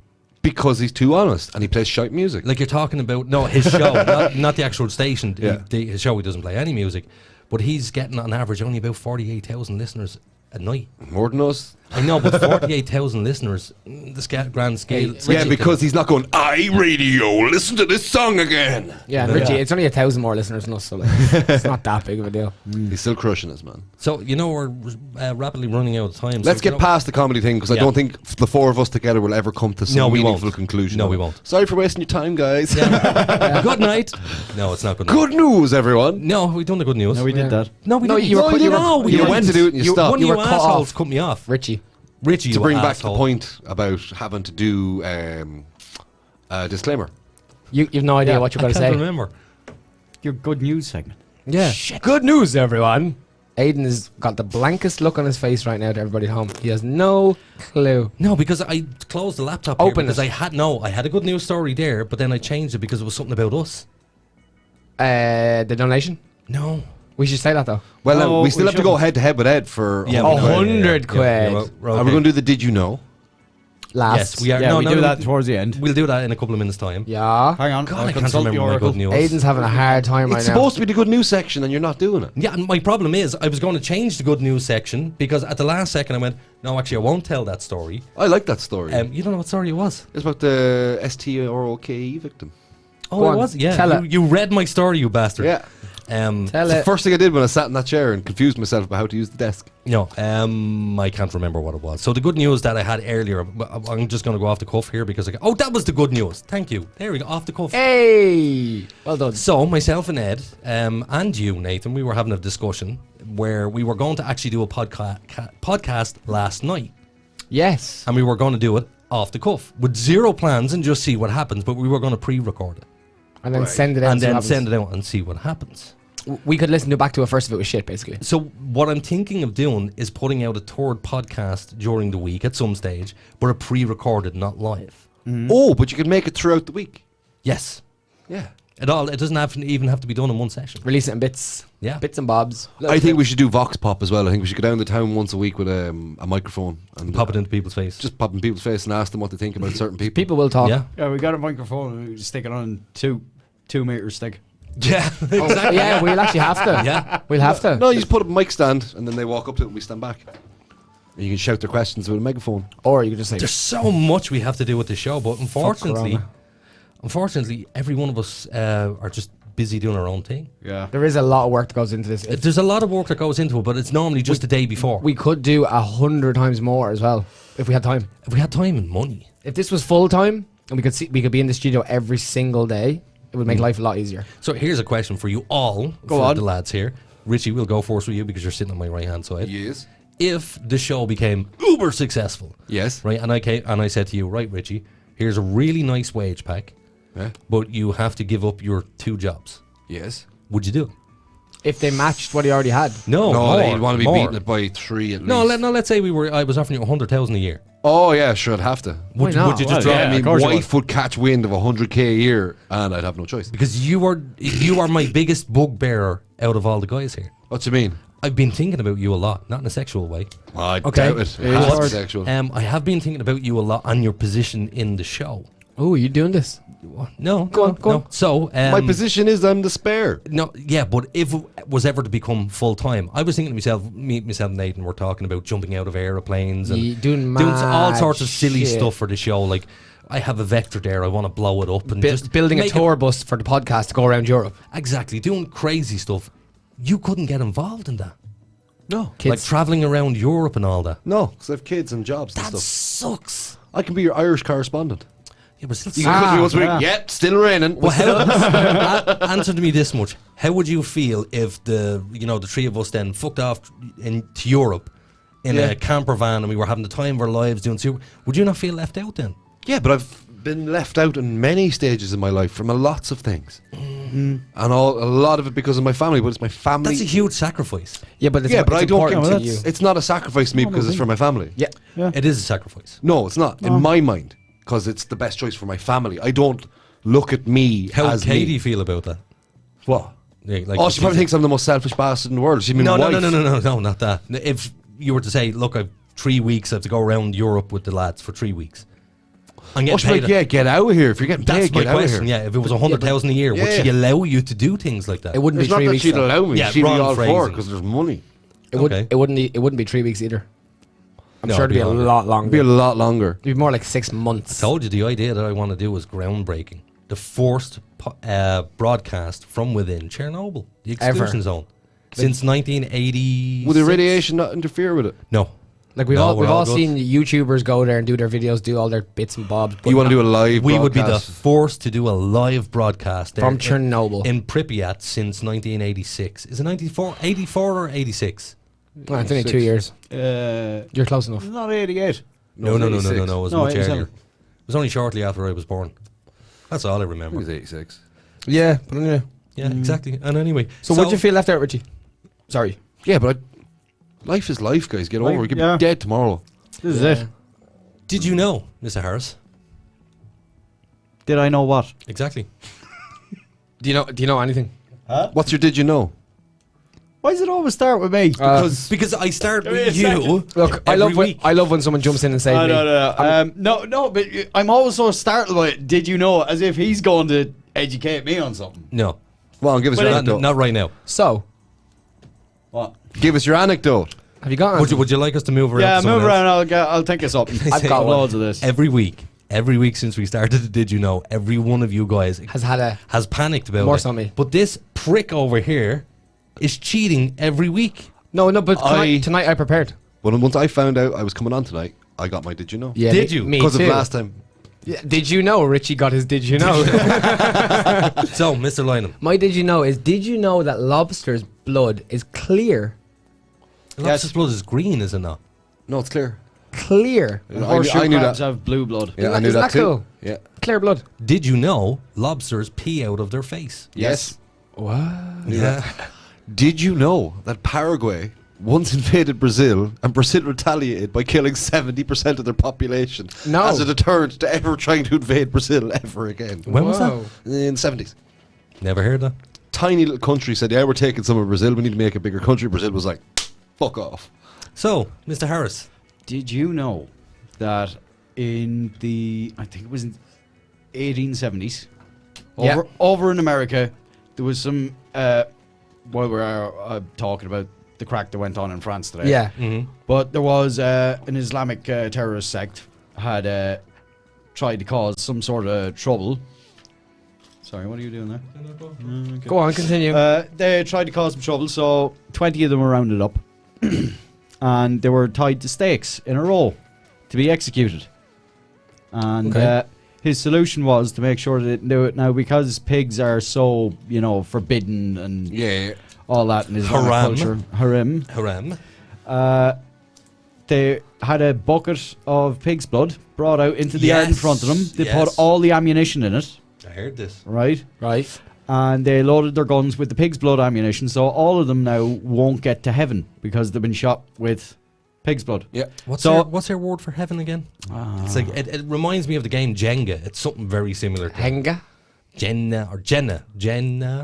Because he's too honest, and he plays shite music. Like you're talking about, no, his show, not the actual station. Yeah. His show, he doesn't play any music, but he's getting on average only about 48,000 listeners a night. More than us. I know, but 48,000 listeners, the grand scale. Yeah, because he's not going, radio, listen to this song again. Yeah, and Richie, it's only 1,000 more listeners than us, so like, it's not that big of a deal. He's still crushing us, man. So, you know, we're rapidly running out of time. Let's so, get past the comedy thing, because I Yeah. don't think the four of us together will ever come to some No, we meaningful won't. conclusion. No, of we it. won't. Sorry for wasting your time, guys. Good night. No, it's not good night. Good news, everyone. No, we done the good news. No, we did that. No, we No, didn't. you were- you were- No, we you didn't. went to do it and you stopped. One You of were you cut assholes off. cut me off. Richie. Richie, To you bring back asshole. the point about having to do disclaimer. You've no idea what you're going to I can't say. remember. Your good news segment. Yeah. Good news, everyone. Aiden has got the blankest look on his face right now to everybody at home. He has no clue. No, because I closed the laptop Open because it. I had a good news story there, but then I changed it because it was something about us. The donation? No. We should say that though. Well, No, we still we have to go head to head with Ed for. Yeah, Oh, we know. 100 quid. well, Are we okay. going to do the Did You Know? Last. Yes, we are. Yeah, no, we no, do that towards the end. We'll do that in a couple of minutes' time. Yeah. Hang on. God, I'll I can't consult remember the my good oracle. news. Aiden's having a hard time right It's now. supposed to be the good news section, and you're not doing it. Yeah, and my problem is I was going to change the good news section because at the last second I went, no, actually, I won't tell that story. I like that story. You don't know what story it was? It's about the STROKE victim. Oh, Go it on, was? Yeah. tell You read my story, you bastard. Yeah. Tell It's the it. first thing I did when I sat in that chair and confused myself about how to use the desk. No, I can't remember what it was. So the good news that I had earlier, I'm just going to go off the cuff here because that was the good news. Thank you. There we go, off the cuff. Hey! Well done. So myself and Ed, and you, Nathan, we were having a discussion where we were going to actually do a podcast last night, Yes. and we were going to do it off the cuff with zero plans and just see what happens. But we were going to pre-record it And then send it out. and then send it out and see what happens. We could listen to it back to it first if it was shit, basically. So what I'm thinking of doing is putting out a third podcast during the week at some stage, but a pre-recorded, not live. Oh, but you can make it throughout the week. Yes. Yeah. It doesn't even have to be done in one session. Release it in bits. Yeah. Bits and bobs. I think we should do Vox Pop as well. I think we should go down to town once a week with a microphone and Pop it into people's face. just pop in people's face and ask them what they think about certain people. People will talk. Yeah. Yeah, we got a microphone and we just stick it on 2 meter stick. Yeah. Oh, yeah, we'll actually have to. Yeah. We'll have to. No, you just put a mic stand and then they walk up to it and we stand back. And you can shout their questions with a megaphone. Or you could just say, There's so much we have to do with the show, but unfortunately, every one of us are just busy doing our own thing. Yeah. there is a lot of work that goes into this. There's a lot of work that goes into it, but it's normally just the day before. We could do 100 times more as well if we had time. If we had time and money. If this was full time and we could be in the studio every single day, it would make life a lot easier. So here's a question for you all, for on. the lads here. Richie, we'll go first with you because you're sitting on my right hand side. Yes. If the show became uber successful, Yes. right, and I said to you, right, Richie, here's a really nice wage pack, Yeah. but you have to give up your 2 jobs. Yes. Would you do it? If they matched what he already had. No, No, more, you'd want to be more. beating it by 3 at No, least. let's say I was offering you 100,000 a year. Oh, yeah, sure, I'd have to. Would not? you Well, just drop? yeah. I mean, of course you wife would catch wind of 100k a year and I'd have no choice. Because you are my biggest bugbearer out of all the guys here. What do you mean? I've been thinking about you a lot, not in a sexual way. I Okay. doubt it. It Yeah. has to be sexual. I have been thinking about you a lot and your position in the show. Oh, you doing this? No, Go on, go on. So My position is I'm the spare. No, yeah, but if it was ever to become full time, I was thinking to myself, myself and Aiden were talking about jumping out of aeroplanes and You doing all mad sorts of silly shit. stuff for the show. Like, I have a Vector there, I want to blow it up and just Building a make tour bus for the podcast to go around Europe. Exactly, doing crazy stuff. You couldn't get involved in that, No. Kids. like traveling around Europe and all that. No, because I have kids and jobs and That stuff. sucks. I can be your Irish correspondent. Yeah, but still You can come to me once a week. yeah. Yep, still raining. Well, answer to me this much: how would you feel if the 3 of us then fucked off to Europe in Yeah. a camper van and we were having the time of our lives doing super? Would you not feel left out then? Yeah, but I've been left out in many stages in my life from lots of things, and a lot of it because of my family. But it's my family. That's a huge sacrifice. Yeah, but it's, yeah, but it's I don't. important Care. to you. It's not a sacrifice to me because it's for my family. Yeah. It is a sacrifice. No, it's not in my mind because it's the best choice for my family. I don't look at me How as would Katie me. feel about that? What? Yeah, like Oh, she probably thinks I'm the most selfish bastard in the world. She mean no, wife. no, not that. If you were to say, look, I've 3 weeks, I have to go around Europe with the lads for 3 weeks. I'm Oh, getting she's like, paid. yeah, get out of here. If you're getting That's paid, my get out of question. here. Yeah, if it was 100,000 a year, would Yeah. she allow you to do things like that? It wouldn't It's be not 3 that weeks. she'd though. allow me. Yeah, she'd be wrong all for phrasing. because there's money. It would. Okay. It wouldn't be 3 weeks either. I'm No, sure it'd it'd be be a longer. lot It'd longer. be a lot longer. It'd be more like 6 months. I told you the idea that I want to do is groundbreaking. The first broadcast from within Chernobyl, the exclusion Ever. zone, since 1980. Would the radiation not interfere with it? No. Like we've No, all we're all good. seen YouTubers go there and do their videos, do all their bits and bobs. but You want to do a live We would be the broadcast? first to do a live broadcast there From Chernobyl. in Pripyat since 1986. Is it 84 or 86? Oh, it's only 2 years. You're close enough. It's not 88. No. It was No, much 87. earlier. It was only shortly after I was born. That's all I It remember. was 86. Yeah, but anyway. Yeah, exactly. And anyway, So, would you feel left out, Richie? Sorry. Yeah, but life is life, guys. Get over it. You'll yeah. be dead tomorrow. This is it. Did you know, Mr. Harris? Did I know what? Exactly. Do you know anything? What's your did you know? Why does it always start with me? Because I start Give me a with you. second. Look, every I love when someone jumps in and saves me. No, but I'm always so startled by it. Did you know? As if he's going to educate me on something. No, Well, give us your anecdote. not right now. So, What? Give us your anecdote. have you got? Would you like us to move around? Yeah, to someone move else? around. I'll think of something. I've say got what? loads of this. Every week since we started the Did You Know, every one of you guys Has had a has panicked about More it. so me. But this prick over here is cheating every week. no, but I- tonight I prepared. But once I found out I was coming on tonight, I got my did you know? Yeah, Did you? Me Because too. of last time. Yeah, did you know Richie got his? Did you know? So, Mr. Lynham, My did you know is did you know that lobster's blood is clear? lobster's blood is green, is it not? No, it's clear. clear. Horseshoe I knew crabs that. have blue blood. Yeah, I knew Isn't that that too. cool? Yeah. Clear blood. Did you know lobsters pee out of their face? Yes. What? Yeah. Did you know that Paraguay once invaded Brazil and Brazil retaliated by killing 70% of their population No. as a deterrent to ever trying to invade Brazil ever again? When was that? Whoa. In the 70s. Never heard that. Tiny little country said, yeah, we're taking some of Brazil. We need to make a bigger country. Brazil was like, fuck off. So, Mr. Harris. Did you know that in the, I think it was in 1870s, Yeah. over in America, there was some, while we're talking about the crack that went on in France today. Yeah. But there was an Islamic terrorist sect had tried to cause some sort of trouble. Sorry, what are you doing there? Okay. Go on, continue. They tried to cause some trouble, so 20 of them were rounded up. And they were tied to stakes in a row to be executed. And Okay. his solution was to make sure that they didn't do it. Now, because pigs are so, forbidden and Yeah. all that in Islamic Haram. culture. Haram. Haram. They had a bucket of pig's blood brought out into the yard in front of them. They yes. put all the ammunition in it, I heard this. right? Right. And they loaded their guns with the pig's blood ammunition, so all of them now won't get to heaven because they've been shot with pig's blood. Yeah. What's So- your word for heaven again? It's like it reminds me of the game Jenga. It's something very similar to Henga. Jenna or Jenna.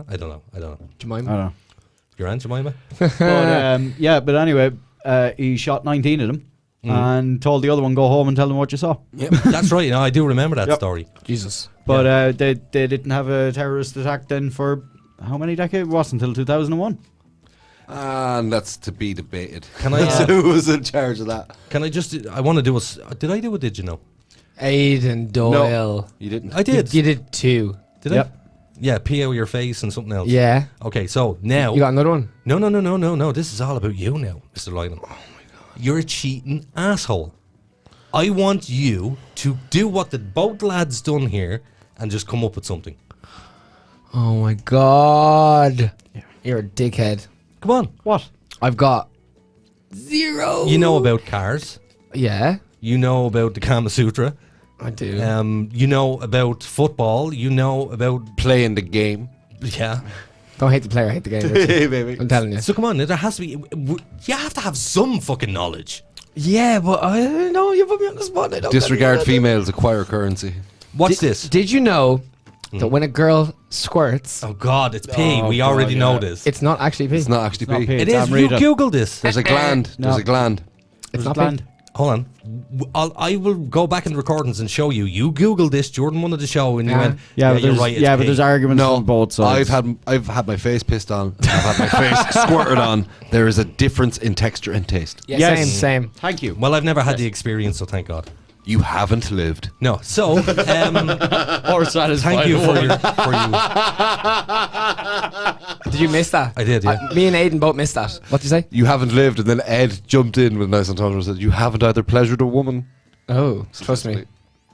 I don't know. I Jemima. don't know. Your aunt Jemima? But anyway, he shot 19 of them and told the other one, go home and tell them what you saw. Yep, that's right. I do remember that story. Jesus. But they didn't have a terrorist attack then for how many decades? It wasn't until 2001. And that's to be debated. Can I? Who was in charge of that? Can I just? I want to do a. Did I do a? Did you know? Aiden Doyle. You didn't. I did. You did two. Did I? Yeah, pee out your face and something else. Yeah. Okay, so now You got another one? No. This is all about you now, Mr. Lyman. Oh my god. You're a cheating asshole. I want you to do what the both lads done here and just come up with something. Oh my god. You're a dickhead. Come on. What? I've got 0. You know about cars. Yeah, You know about the Kama Sutra. I do. You know about football. You know about Playing the game. yeah. Don't hate the player, hate the game. Richie. Hey, baby. I'm telling you. So come on, there has to be. You have to have some fucking knowledge. Yeah, but I don't know. You put me on the spot. I don't Disregard females, acquire currency. What's this? Did you know that when a girl squirts, Oh God, it's pee. Oh, we God, already know yeah. this. it's not actually pee? It's not actually not pee. pee. It It's is. You Amrita. Google this. There's a gland. No. There's a gland. It's There's not land. pee. Hold on. I will go back in the recordings and show you. You Googled this during one of the show and you went, Yeah, but you're there's, right. It's but pee." there's arguments on both sides. I've had my face pissed on. I've had my face squirted on. There is a difference in texture and taste. Yeah, Yes. same. Thank you. Well, I've never had the experience, so thank God. You haven't lived. No. So, Or satisfied. thank you for you. Did you miss that? I did, yeah. Me and Aiden both missed that. What'd you say? You haven't lived, and then Ed jumped in with nice entendre and said, "You haven't either pleasured a woman." Oh, trust me.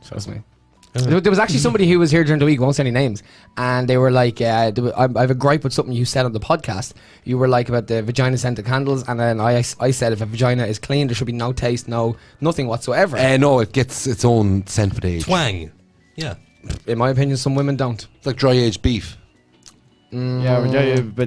Trust me. There was actually somebody who was here during the week, won't say any names, and they were like, I have a gripe with something you said on the podcast. You were like about the vagina scented candles, and then I said if a vagina is clean, there should be no taste, nothing whatsoever. No, it gets its own scent with age. Twang. Yeah. In my opinion, some women don't. It's like dry aged beef. But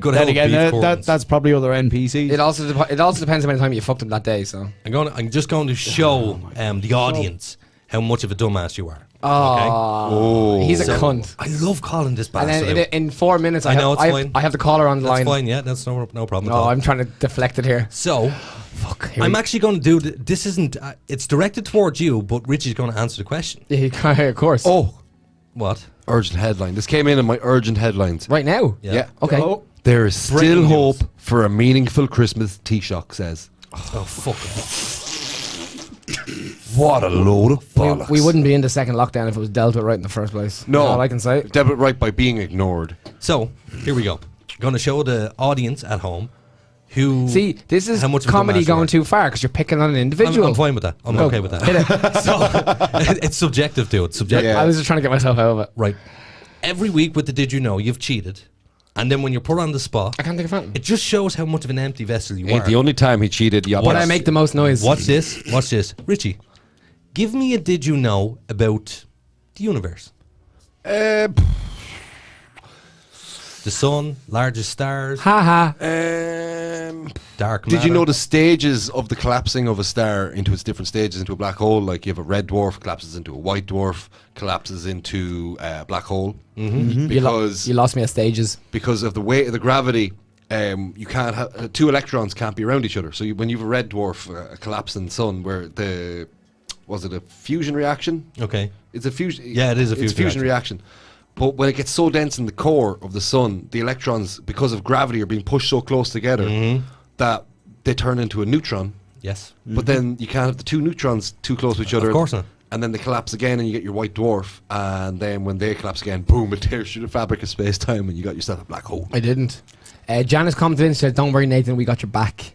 Good then old again, beef that, Gordons. that's probably other NPCs. It also depends how many times you fucked them that day. So. I'm just going to show the audience how much of a dumbass you are. Oh, he's a So, cunt. I love calling this And bastard. then out. in 4 minutes, I know, it's fine. I have the caller on the That's line. fine. Yeah, that's no problem. at No, all. I'm trying to deflect it here. So, Fuck. I'm actually going to do this. Isn't it's directed towards you, but Richie's going to answer the question. Yeah, of course. Oh, What? urgent headline. This came in my urgent headlines. Right now. Yeah. Okay. Oh, There is still Breaking news. hope for a meaningful Christmas. Taoiseach says. Oh fuck! off. What a load of bollocks. We wouldn't be in the second lockdown if it was dealt with right in the first place. No. That's all I can say. Dealt with right by being ignored. So here we go. Going to show the audience at home who See, this is how much of a comedy dumbass you going are. too far because you're picking on an individual. I'm fine with that. I'm Go. okay with that. Hit it. So it's subjective, dude. It's subjective. Yeah. I was just trying to get myself out of it. Right. Every week with the Did You Know, you've cheated. And then when you're put on the spot, I can't think of it. it just shows how much of an empty vessel you Ain't are. the only time he cheated. When I make the most noise. Watch this. Watch this. Richie, give me a did you know about the universe? The sun, largest stars, Haha. dark matter. Did you know the stages of the collapsing of a star into its different stages into a black hole? Like you have a red dwarf collapses into a white dwarf, collapses into a black hole. Mm-hmm. Because you lost me at stages. because of the weight of the gravity, you can't have two electrons can't be around each other. So when you have a red dwarf, a collapsing sun, where was it a fusion reaction? Okay. It's a fusion. Yeah, it is a It's fusion reaction. But when it gets so dense in the core of the sun, the electrons, because of gravity, are being pushed so close together that they turn into a neutron. Yes. But then you can't have the two neutrons too close to each other. Of course not. And then they collapse again, and you get your white dwarf. And then when they collapse again, boom! It tears through the fabric of space time, and you got yourself a black hole. I didn't. Janice comes in and said, "Don't worry, Nathan, we got your back."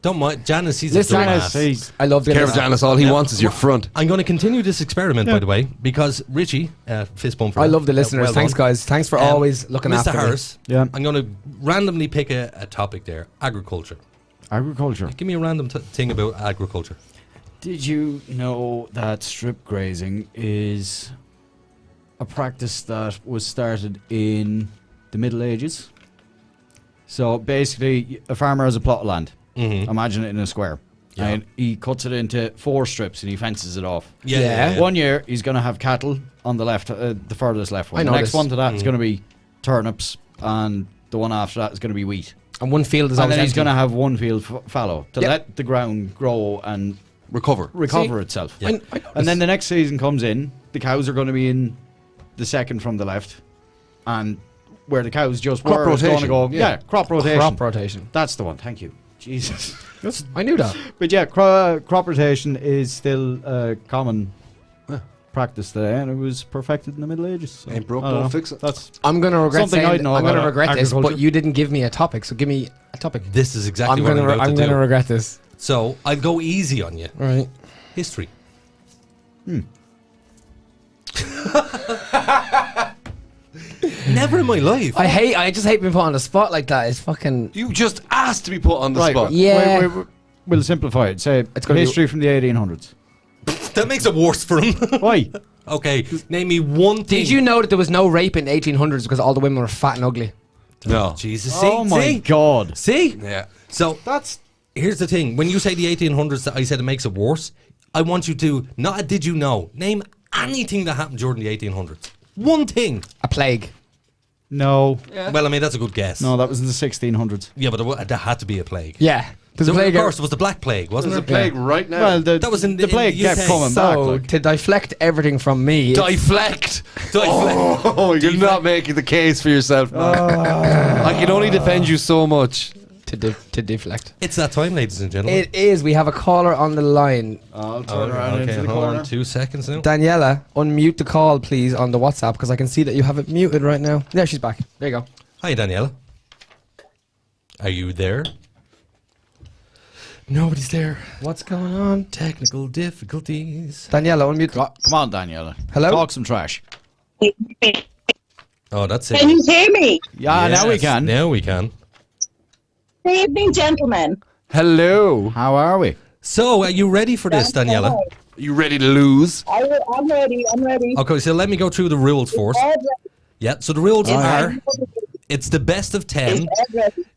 Don't mind. Janice, he's Listen, a Janice, dumbass. I love the Care of Janice, all he wants is your front. I'm going to continue this experiment, by the way, because Richie, fist bump for I that. love the listeners. well Thanks, done. guys. Thanks for always looking Mr. after Harris, Yeah. I'm going to randomly pick a topic there. Agriculture. Agriculture. Give me a random thing about agriculture. Did you know that strip grazing is a practice that was started in the Middle Ages? So basically, a farmer has a plot of land. Mm-hmm. Imagine it in a square. Yeah. And he cuts it into 4 strips and he fences it off. Yeah. One year, he's going to have cattle on the left, the furthest left one. I The know next this. one to that is going to be turnips, and the one after that is going to be wheat. And one field is And always then he's empty. going to have one field fallow to Yep. let the ground grow and Recover. recover itself. Yeah. And then the next season comes in, the cows are going to be in the second from the left, and where the cows just Crop were, it's going to rotation, go. yeah. Yeah, crop rotation. crop rotation. That's the one. Thank you. Jesus. I knew that. But yeah, crop rotation is still a common practice today, and it was perfected in the Middle Ages. So Ain't broke, I don't don't know. fix it. That's I'm gonna regret Something saying I'd know I'm gonna about regret this, but agriculture. you didn't give me a topic, so give me a topic. This is exactly what I'm about I'm to gonna do. regret this. So I'll go easy on you. Right. History. Never in my life. I just hate being put on the spot like that. It's fucking You just asked to be put on the right. spot. Yeah. We'll simplify it. Say It's gonna be- history from the 1800s. That makes it worse for him. Why? Okay, name me one thing. Did you know that there was no rape in the 1800s because all the women were fat and ugly? No. Jesus, see, Oh my see? God. See? Yeah. So That's here's the thing. When you say the 1800s, I said it makes it worse. I want you to, not a did you know, name anything that happened during the 1800s. One thing. A plague. no, Well, I mean, that's a good guess. no. That was in the 1600s. Yeah, but there had to be a plague. Yeah. There's So a plague. of course, it was the Black Plague, wasn't There's a there? plague right now. Well, That was in the the plague kept UK. coming back. So Like. to deflect everything from me, it's- Deflect. Deflect. Oh, you're not making the case for yourself, man. I can only defend you so much. to deflect. It's that time, ladies and gentlemen. It is. We have a caller on the line. I'll turn around into the hold corner. on 2 seconds now. Daniela, unmute the call, please, on the WhatsApp because I can see that you have it muted right now. There, she's back. There you go. Hi, Daniela. Are you there? Nobody's there. What's going on? Technical difficulties. Daniela, unmute. Come on, Daniela. Hello? Talk some trash. Oh, that's it. Can you hear me? Yeah, now we can. Now we can. Good evening, gentlemen. Hello. How are we? So, are you ready for this, Daniela? Are you ready to lose? I'm ready. I'm ready. Okay, so let me go through the rules first. Yeah, so the rules are, it's the best of 10.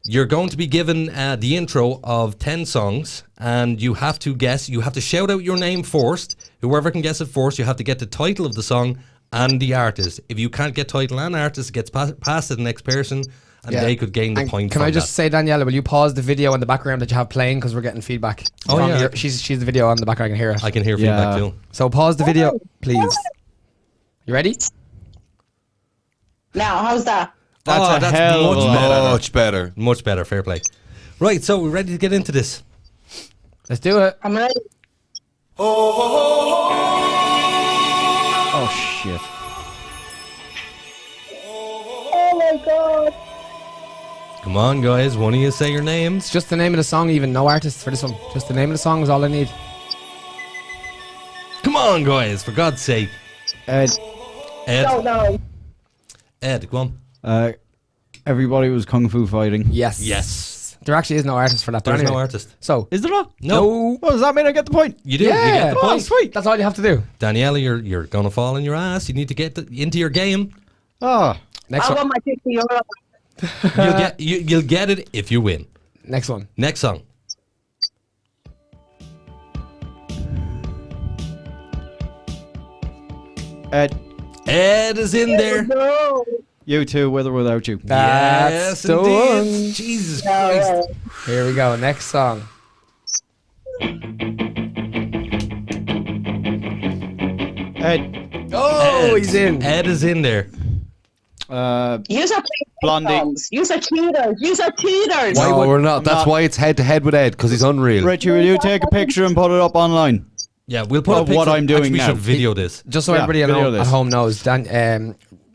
You're going to be given the intro of 10 songs, and you have to guess. You have to shout out your name first. Whoever can guess it first, you have to get the title of the song and the artist. If you can't get title and artist, it gets passed to the next person, and they could gain the And point. Can from I just say, Daniela, will you pause the video in the background that you have playing because we're getting feedback? Oh, from yeah. she's the video on the background. I can hear it. that? I can hear feedback too. So pause the video, please. You ready? Now, how's that? That's a hell of a lot Much better. Much better, fair play. Right, so we're ready to get into this. Let's do it. I'm ready. Oh, shit. Oh my God. Come on, guys, one of you say your names. It's just the name of the song, even no artist for this one. Just the name of the song is all I need. Come on, guys, for God's sake. Ed, Ed, No. Ed, go on. Everybody was kung fu fighting. Yes. There actually is no artist for that. There's anyway. no artist. So Is there not? No. Oh, does that mean I get the point? You do. You get the point. Sweet. That's all you have to do. Daniela, you're gonna fall on your ass. You need to get into your game. Oh. Next I one. want my 50 euro. You'll get it if you win. Next one. Next song. Ed, Ed is in there. No. you too, with or without you. That's Yes, the indeed. one. Jesus Christ. Here we go. Next song. Ed, Oh, he's in. Ed is in there. Use are playing Blondie. songs. Use are cheaters. Use are cheaters. Why No, we're not? That's not. why it's head to head with Ed, because he's unreal. Richie, will you take a picture and put it up online? Yeah, we'll put Of a picture. what I'm doing Actually, we now. should video this. Just so Yeah, everybody video at this. home knows,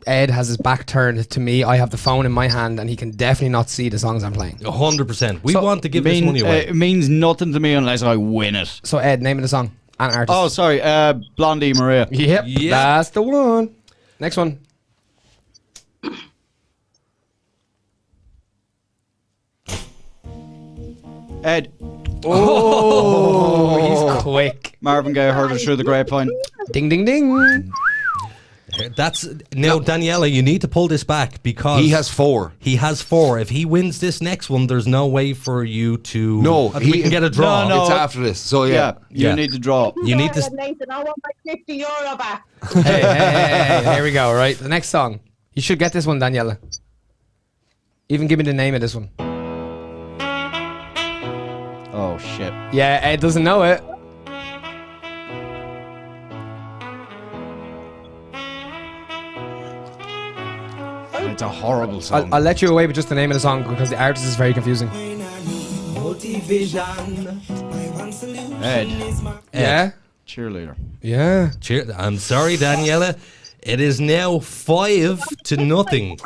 Ed has his back turned to me. I have the phone in my hand, and he can definitely not see the songs I'm playing. 100%. We So, want to give this money away. It means nothing to me unless I win it. So, Ed, name of the song and artist. Oh, sorry. Blondie Maria. Yep, that's the one. Next one. Ed. Oh, he's quick. Marvin Gaye heard it through the grapevine. Ding, ding, ding. That's now, Daniela. You need to pull this back because He has 4. He has 4. If he wins this next one, there's no way for you to. No, we can get a draw. No, It's after this. So yeah. You Yeah. need to draw. You need to. Nathan, I want my 50 euro back. Hey, here we go, right? The next song. You should get this one, Daniela. Even give me the name of this one. Oh, shit. Yeah, Ed doesn't know it. It's a horrible song. I'll let you away with just the name of the song because the artist is very confusing. Ed. Yeah? Cheerleader. Yeah. I'm sorry, Daniela. It is now 5-0.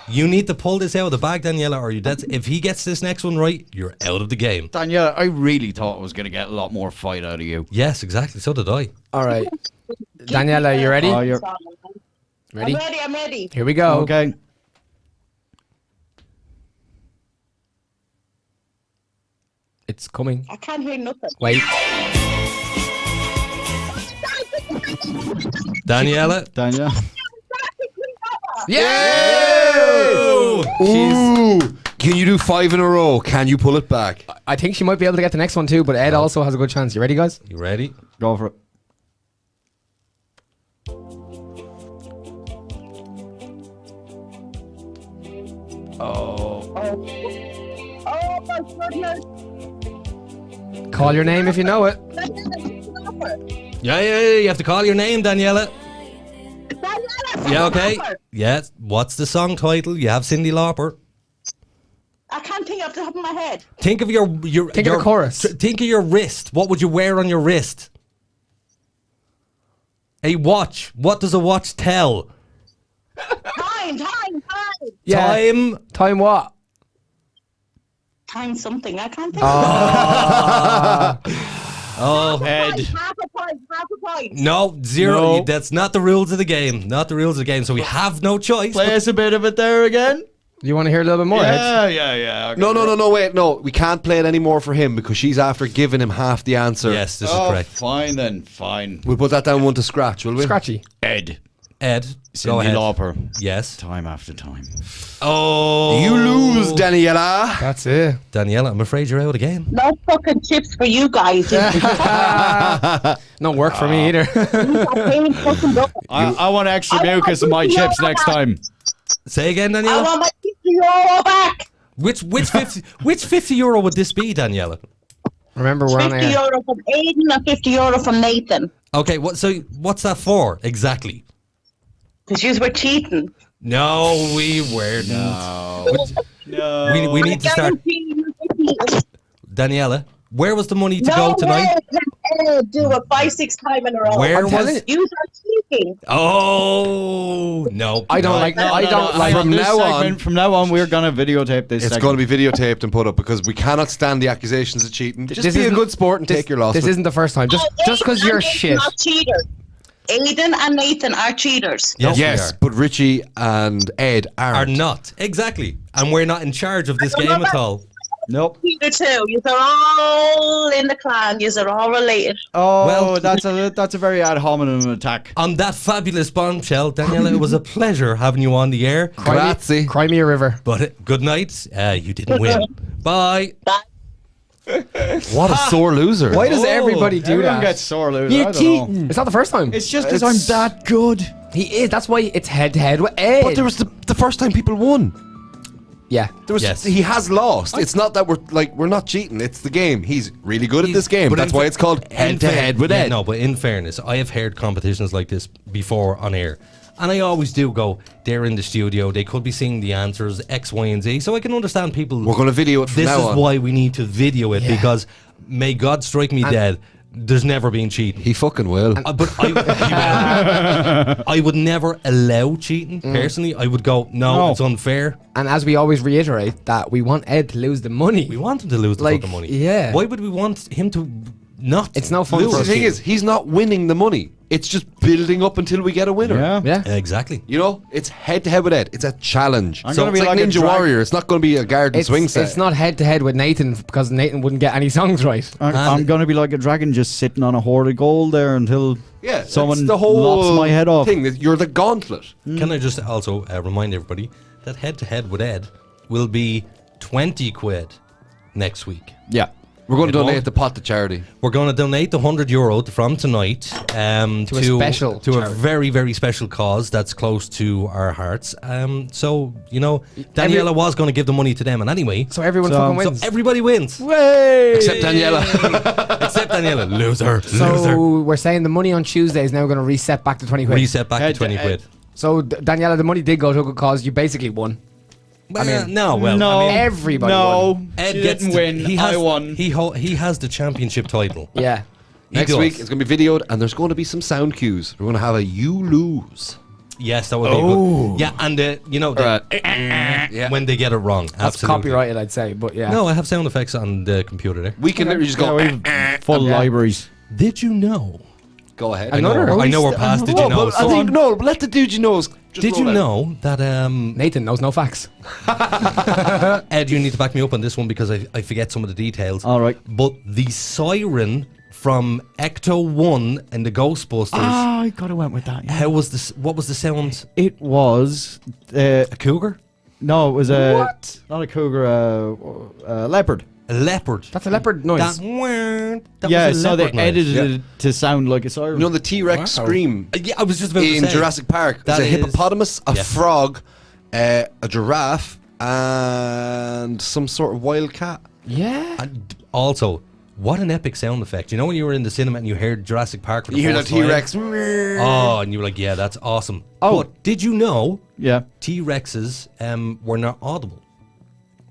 You need to pull this out of the bag, Daniela, or if he gets this next one right, you're out of the game. Daniela, I really thought I was going to get a lot more fight out of you. Yes, exactly. So did I. All right. Daniela, you ready? Oh, you're Ready? I'm ready. Here we go. okay. It's coming. I can't hear nothing. Wait. Daniela. Daniela. Yeah! Ooh. Can you do 5 in a row? Can you pull it back? I think she might be able to get the next one too, but Ed also has a good chance. You ready, guys? You ready? Go for it. Oh my goodness. Call your name if you know it. Yeah. You have to call your name, Daniela. Yeah, okay. Yes. What's the song title? You have Cyndi Lauper. I can't think off the top of my head. Think of your Think of the chorus. Think of your wrist. What would you wear on your wrist? A watch. What does a watch tell? Time. Yeah. Time what? Time something. I can't think. Oh, Ed. Half a point. no, 0. No. That's not the rules of the game. Not the rules of the game. So we have no choice. Play us a bit of it there again. You want to hear a little bit more, Ed? Yeah. Okay. No, wait, no. We can't play it anymore for him because she's after giving him half the answer. Yes, this is Oh, correct. fine then. Fine. We'll put that down one to scratch, will we? Scratchy. Ed. Ed, go Cyndi ahead. Lauper. Yes. Time after time. Oh, You lose, Daniela. That's it. Daniela, I'm afraid you're out again. No fucking chips for you guys. No work for me either. I want extra mucus in my chips next time. Say again, I Daniela. want my 50 euro back. Which 50 euro would this be, Daniela? Remember, we're on 50 air. euro from Aiden and 50 euro from Nathan. Okay, what's that for exactly? Because you were cheating. No, we weren't. No. We need to start. Daniela, where was the money to go tonight? Do it 5-6 times in a row. Where I'm was telling it? You are cheating. Oh no! I don't like. I don't like. From now on, we're gonna videotape this. It's going to be videotaped and put up because we cannot stand the accusations of cheating. Just be a isn't- good sport and take your loss. This isn't the first time. Just because you're Nathan's shit. Not cheater. Aiden and Nathan are cheaters. Yes, we Yes, are. but Richie and Ed Are aren't. not. Exactly. And we're not in charge of this game at all. Nope. Cheater too. You are all in the clan. You are all related. Oh, Well- that's a very ad hominem attack. On that fabulous bombshell, Daniela, it was a pleasure having you on the air. Grazie. Cry me a river. But good night. You didn't win. Bye. What a sore loser. Why does everybody do Everyone that? gets sore loser. You're I don't know. cheating. It's not the first time. It's just because I'm that good. He is. That's why it's head to head with Ed. But there was the first time people won. yeah. There was Yes. He has lost. It's not that we're not cheating. It's the game. He's really good at this game. But That's in why fa- it's called in head to fair- head with yeah, Ed. No, but in fairness, I have heard competitions like this before on air. And I always do go, they're in the studio, they could be seeing the answers, X, Y, and Z. So I can understand people. We're going to video it from This now is on. why we need to video it, because may God strike me dead, there's never been cheating. He fucking will. But I would never allow cheating, personally. I would go, no, it's unfair. And as we always reiterate, that we want Ed to lose the money. We want him to lose the Like, fucking money. yeah. Why would we want him to not? It's no fun lose? for The us. thing is, he's not winning the money. It's just building up until we get a winner. Yeah. Yeah. Exactly. You know, it's head to head with Ed. It's a challenge. I'm So gonna it's be like like a Ninja drag- Warrior. It's not going to be a garden swing set. It's not head to head with Nathan because Nathan wouldn't get any songs right. I'm going to be like a dragon just sitting on a hoard of gold there until Yeah, someone it's the whole lops my head off. thing. That you're the gauntlet. Can I just also remind everybody that head to head with Ed will be 20 quid next week. Yeah. We're going to It donate won't. the pot to charity. We're going to donate the €100 from tonight to a special to a charity. very, very special cause that's close to our hearts. So, you know, Daniela was going to give the money to them, and anyway, So everyone So- fucking so wins. everybody wins Except Daniela. except Daniela. Loser. So we're saying the money on Tuesday is now going to reset back to 20 quid. Reset back to Head to 20 Ed. quid. So Daniela, the money did go to a good cause. You basically won. I mean, no, well, no, I mean, everybody no, won. Ed she gets didn't the- win. He has, I won. He has the championship title. Yeah. He Next does. week, it's going to be videoed, and there's going to be some sound cues. We're going to have a you lose. Yes, that would be good. Yeah, and you know, Yeah. when they get it wrong, That's absolutely. copyrighted, I'd say, but yeah. No, I have sound effects on the computer there. We can literally just go. Yeah, we've full libraries. Did you know? Go ahead. I know we're past. Did you know? But I think no. Let the dude you know. Did you know that Nathan knows no facts. Ed? You need to back me up on this one because I forget some of the details. All right. But the siren from Ecto 1 and the Ghostbusters. I could have went with that. Yeah. How was this? What was the sound? It was A cougar? no, it was a not a cougar, a leopard. A leopard? That's a leopard noise. That Yeah, was a so they leopard noise. edited Yeah. it to sound like a siren. You know the T-Rex scream Yeah, I was just about to in say. Jurassic Park. That There's a is- hippopotamus, a Yes. frog, a giraffe, and some sort of wild cat. Yeah. And also, what an epic sound effect. You know when you were in the cinema and you heard Jurassic Park for the You hear that first time? T-Rex. Oh, and you were like, yeah, that's awesome. Oh. But did you know yeah. T-Rexes were not audible?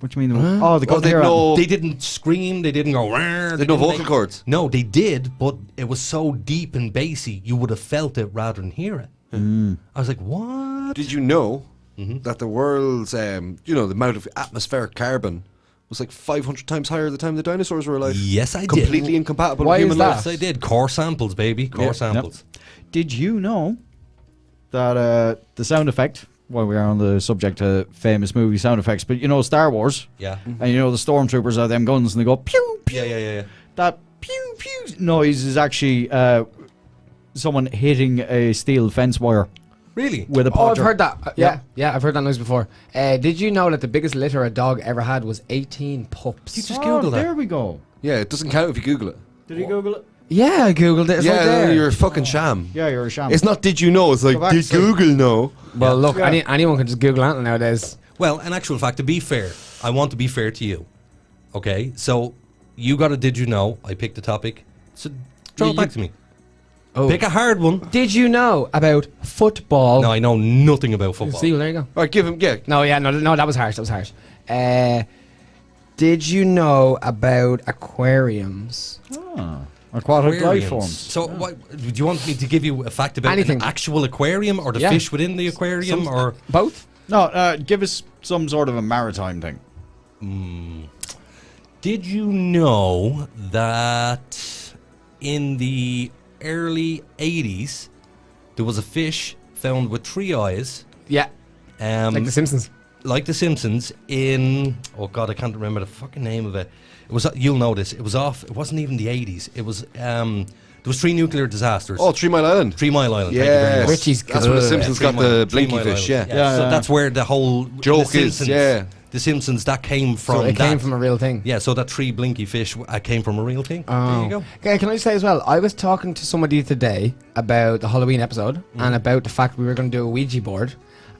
What do you mean? Oh, they couldn't they hear know- They didn't scream, they didn't go, "Rawr," They no didn't vocal make- cords. No, they did, but it was so deep and bassy, you would have felt it rather than hear it. I was like, what? Did you know that the world's, the amount of atmospheric carbon was like 500 times higher the time the dinosaurs were alive? Yes, I did. Completely incompatible Why with is human that? life. Yes, I did. Core samples, baby. Core samples. Did you know that the sound effect, while we are on the subject of famous movie sound effects, but you know Star Wars, Yeah. and you know the stormtroopers have them guns and they go pew pew. Yeah. That pew pew noise is actually someone hitting a steel fence wire Really? with a Oh, I've podger. heard that. Yeah, I've heard that noise before. Did you know that the biggest litter a dog ever had was 18 pups? You just Oh, Google that. there we go. Yeah, it doesn't count if you Google it. Did you Google it? Yeah, I googled it. It's yeah, right there. you're a fucking sham. Yeah, you're a sham. It's not did you know, it's like Go back did to- Google know? Well, look, Yeah. anyone can just Google anything nowadays. Well, in actual fact, to be fair, I want to be fair to you. Okay? So, you got a did you know? I picked the topic. So, throw it back to me. Oh. Pick a hard one. Did you know about football? No, I know nothing about football. See, well, there you go. All right, give him, yeah. No, that was harsh. That was harsh. Did you know about aquariums? aquatic life Aquariums. forms. So, what, do you want me to give you a fact about Anything. an actual aquarium or the Yeah. fish within the aquarium? Or Both? No, give us some sort of a maritime thing. did you know that in the early 80s, there was a fish found with 3 eyes. Yeah. Like The Simpsons. Like The Simpsons in... Oh, God, I can't remember the fucking name of it. It was... You'll know this. It was off... It wasn't even the 80s. It was... There was 3 nuclear disasters. Oh, 3 Mile Island. 3 Mile Island. Yeah, Richie's that's where The Simpsons got the blinky fish. Yeah. So that's where the whole joke is. Yeah, The Simpsons. That came from. So it came from a real thing. Yeah. So that 3 blinky fish came from a real thing. Oh. There you go. Okay, can I say as well? I was talking to somebody today about the Halloween episode and about the fact we were going to do a Ouija board,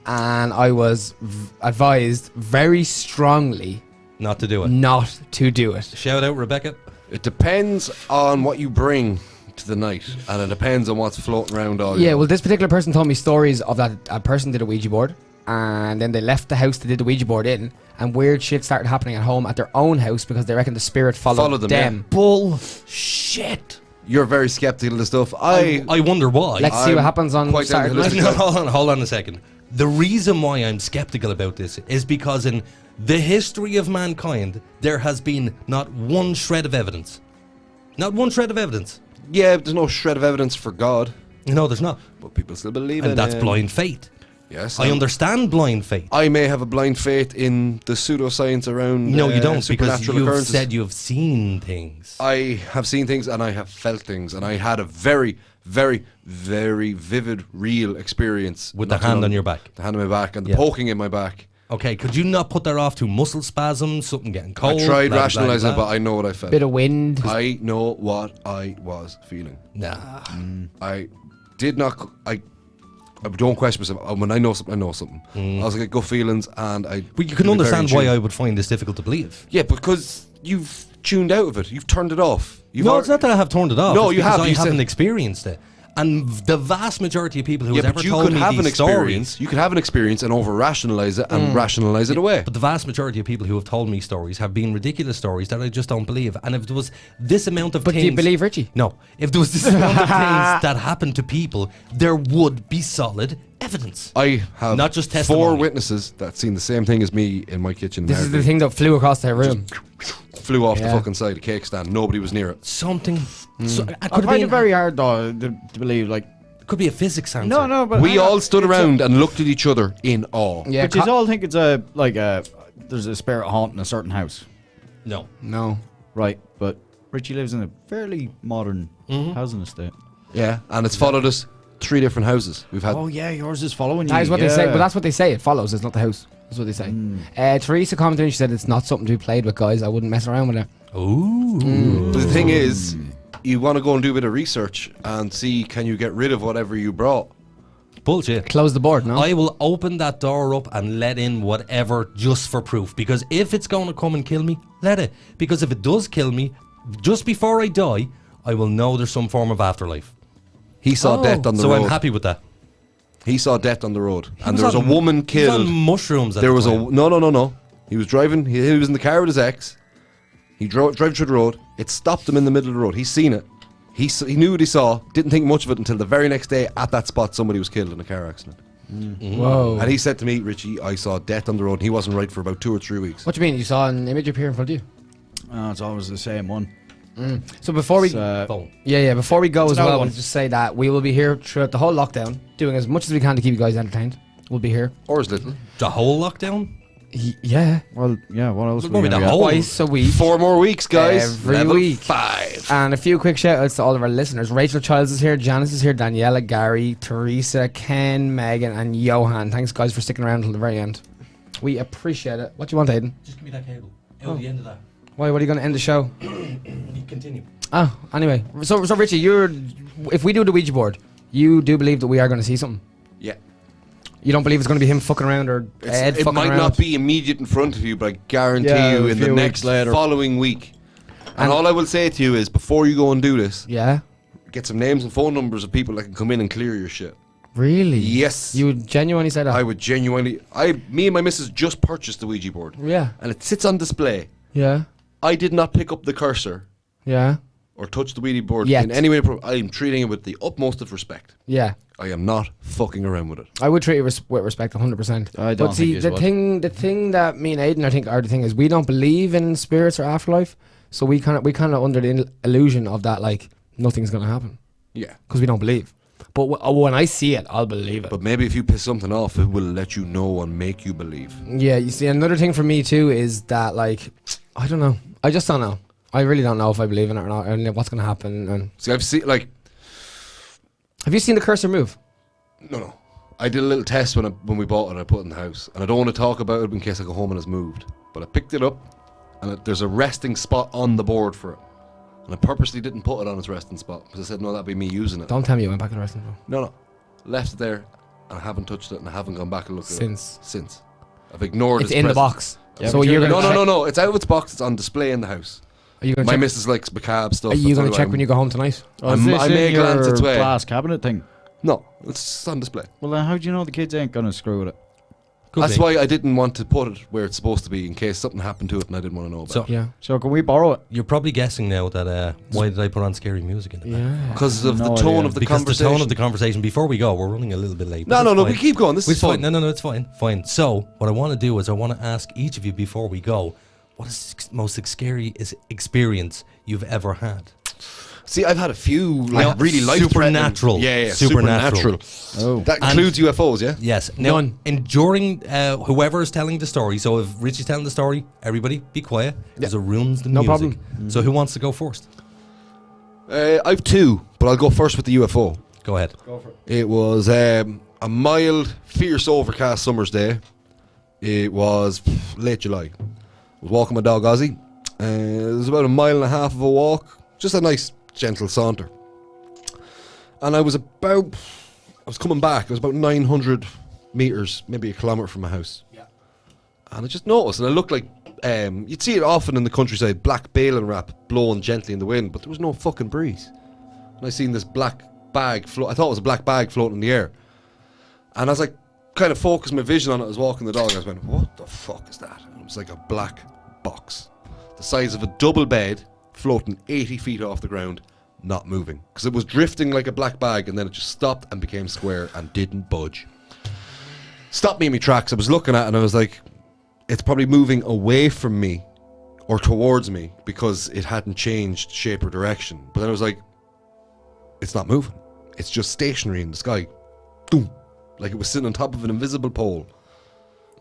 and I was advised very strongly not to do it. Not to do it. Shout out, Rebecca. It depends on what you bring to the night, and it depends on what's floating around all. Yeah, well, this particular person told me stories of that a person did a Ouija board, and then they left the house they did the Ouija board in, and weird shit started happening at home at their own house because they reckon the spirit followed them. Yeah. Bullshit. You're very skeptical of the stuff. I wonder why. Let's see what happens on quite Saturday down to night. this. Hold on a second. The reason why I'm skeptical about this is because in the history of mankind, there has been not one shred of evidence. Not one shred of evidence. Yeah, there's no shred of evidence for God. No, there's not. But people still believe in And that's him. blind faith. Yes. I understand blind faith. I may have a blind faith in the pseudoscience around No, you don't, because supernatural you've occurrences. said you've seen things. I have seen things and I have felt things, and I had a very, very, very vivid, real experience. With the hand on your back. The hand on my back and the Yeah. poking in my back. Okay, could you not put that off to muscle spasms, something getting cold? I tried blah, rationalising blah, it, blah? but I know what I felt. Bit of wind. I know what I was feeling. Nah. I did not. I don't question myself. When I know something, I know something. I was like, gut feelings, and I. But you can understand why I would find this difficult to believe. Yeah, because you've tuned out of it. You've turned it off. No, it's not that I have turned it off. No, it's you because have. I You haven't said- experienced it. And the vast majority of people who Yeah, have but ever you told could me have an these experience. stories, You could have an experience and over-rationalise it and rationalise it away. but the vast majority of people who have told me stories have been ridiculous stories that I just don't believe. And if there was this amount of But things, do you believe Richie? No, if there was this amount of things that happened to people, there would be solid evidence. I have Not just 4 testimony. witnesses that seen the same thing as me in my kitchen. in This is the Hartlepool. thing that flew across their room. Flew off the Yeah. fucking side of the cake stand. Nobody was near it. Something. So, I I could find it have very hard though to believe like. could be a physics answer. No, but We hang on, all stood it's around and looked at each other in awe. Yeah, But you all think it's there's a spirit haunting a certain house, No. no. right? But Richie lives in a fairly modern housing estate. Yeah, and it's followed us 3 different houses. We've had. Oh yeah, yours is following you. That is what they yeah. say, but that's what they say. It follows. It's not the house. That's what they say. Teresa commented and she said it's not something to be played with, guys. I wouldn't mess around with it. Ooh. But the thing is, you want to go and do a bit of research and see can you get rid of whatever you brought. Bullshit. Close the board, no? I will open that door up and let in whatever just for proof. Because if it's going to come and kill me, let it. Because if it does kill me, just before I die, I will know there's some form of afterlife. He saw death on the so road. I'm happy with that. He saw death on the road, and was there was a on- woman He was killed. on mushrooms at There the was time. no. He was driving. He was in the car with his ex. He drove through the road. It stopped him in the middle of the road. He's seen it. He knew what he saw. Didn't think much of it until the very next day at that spot. Somebody was killed in a car accident. Whoa. And he said to me, Richie, I saw death on the road. And he wasn't right for about 2 or 3 weeks. What do you mean? You saw an image appear in front of you? Oh, it's always the same one. So before we... Phone. Yeah, before we go It's as another well, one. we'll just say that we will be here throughout the whole lockdown, doing as much as we can to keep you guys entertained. We'll be here. Or as little. The whole lockdown? Yeah. Well, yeah. What else? Look, were we maybe the gonna whole- Twice a week. 4 more weeks, guys. Every Level week. 5. And a few quick shout outs to all of our listeners. Rachel Childs is here, Janice is here, Daniela, Gary, Teresa, Ken, Megan, and Johan. Thanks, guys, for sticking around until the very end. We appreciate it. What do you want, Aiden? Just give me that cable. Out the end of that. Why? What are you going to end the show? You continue. Oh, anyway. So Richie, if we do the Ouija board, you do believe that we are going to see something? Yeah. You don't believe it's going to be him fucking around or Ed It fucking might around? not be immediate in front of you, but I guarantee Yeah, you a in the few next weeks later. following week. And And- all I will say to you is before you go and do this, Yeah? get some names and phone numbers of people that can come in and clear your shit. Really? Yes. You would genuinely say that? I would genuinely. Me and my missus just purchased the Ouija board. Yeah. And it sits on display. Yeah. I did not pick up the cursor Yeah. or touch the Ouija board Yet. in any way. I am treating it with the utmost of respect. Yeah. I am not fucking around with it. I would treat it with respect 100%. I don't But see, think you would. the thing that me and Aiden I think are the thing is we don't believe in spirits or afterlife, so we kind of under the illusion of that like nothing's gonna happen Yeah. because we don't believe. But when I see it, I'll believe it. But maybe if you piss something off, it will let you know and make you believe. Yeah, you see, another thing for me too is that, like, I don't know. I just don't know. I really don't know if I believe in it or not, and what's going to happen. And see, I've seen, like... Have you seen the cursor move? No. I did a little test when we bought it and I put it in the house. And I don't want to talk about it in case I go home and it's moved. But I picked it up, and there's a resting spot on the board for it. And I purposely didn't put it on its resting spot, because I said, no, that'd be me using it. Don't tell me you went back to the resting spot. No. Left it there, and I haven't touched it, and I haven't gone back and looked at it. Since. I've ignored it's its in the presence. box. Yeah, so you're gonna No. It's out of its box. It's on display in the house. Are you gonna My check? missus likes macabre stuff. Are you going to check when you go home tonight? Oh, is this I may in glance your its way. glass cabinet thing? No, it's on display. Well, then how do you know the kids ain't going to screw with it? That's why I didn't want to put it where it's supposed to be, in case something happened to it and I didn't want to know about it. Yeah. So can we borrow it? You're probably guessing now that why did I put on scary music in the back? Yeah. Because of the tone of the Because conversation. the tone of the conversation. Before we go, we're running a little bit late. No, but we keep going. This is fun. No, it's fine. Fine. So, what I want to do is I want to ask each of you before we go, what is the most scary experience you've ever had? See, I've had a few really life-threatening. Supernatural. Yeah, Supernatural. Oh. That includes UFOs, yeah? Yes. Now, and during whoever is telling the story, so if Richie's telling the story, everybody be quiet, because it ruins the music. problem. So who wants to go first? I've two, but I'll go first with the UFO. Go ahead. Go for it. It was a mild, fierce, overcast summer's day. It was late July. I was walking my dog Ozzy. It was about 1.5 miles of a walk. Just a nice, gentle saunter. And I was coming back. I was about 900 meters, maybe 1 kilometer from my house. Yeah. And I just noticed, and it looked like, you'd see it often in the countryside, black baling wrap blowing gently in the wind, but there was no fucking breeze. And I seen this black bag I thought it was a black bag floating in the air. And as I kind of focused my vision on it, I was walking the dog, I was going, what the fuck is that? And it was like a black box, the size of a double bed, floating 80 feet off the ground, not moving. Because it was drifting like a black bag, and then it just stopped and became square and didn't budge. Stopped me in my tracks. I was looking at it and I was like, it's probably moving away from me or towards me because it hadn't changed shape or direction. But then I was like, it's not moving. It's just stationary in the sky. Boom. Like it was sitting on top of an invisible pole.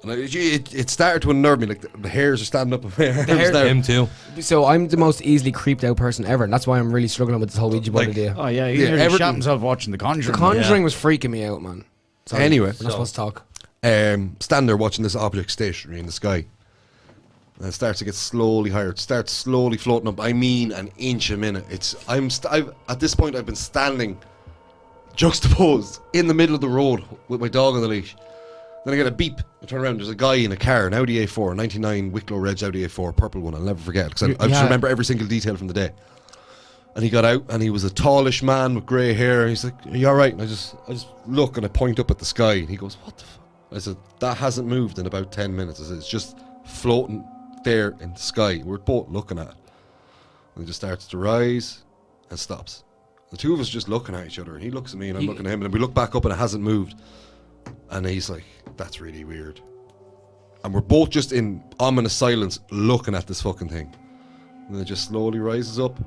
And it started to unnerve me. Like the hairs are standing up on my arms now. Him too. So I'm the most easily creeped out person ever, and that's why I'm really struggling with this whole Ouija board idea. Oh yeah, he nearly shot himself watching The Conjuring. The Conjuring was freaking me out, man. Sorry, Anyway. we're not supposed to talk. Stand there watching this object stationary in the sky. And it starts to get slowly higher. It starts slowly floating up. I mean, an inch a minute. At this point, I've been standing juxtaposed in the middle of the road with my dog on the leash. Then I get a beep. I turn around. There's a guy in a car, an Audi A4, 99 Wicklow Reg Audi A4, purple one. I'll never forget it because I just remember every single detail from the day. And he got out, and he was a tallish man with grey hair. And he's like, "Are you all right?" And I just look and I point up at the sky, and he goes, "What the fuck?" I said, "That hasn't moved in about 10 minutes." I said, "It's just floating there in the sky." We're both looking at it. And it just starts to rise and stops. The two of us just looking at each other, and he looks at me and I'm looking at him, and we look back up and it hasn't moved. And he's like, "That's really weird." And we're both just in ominous silence looking at this fucking thing. And then it just slowly rises up.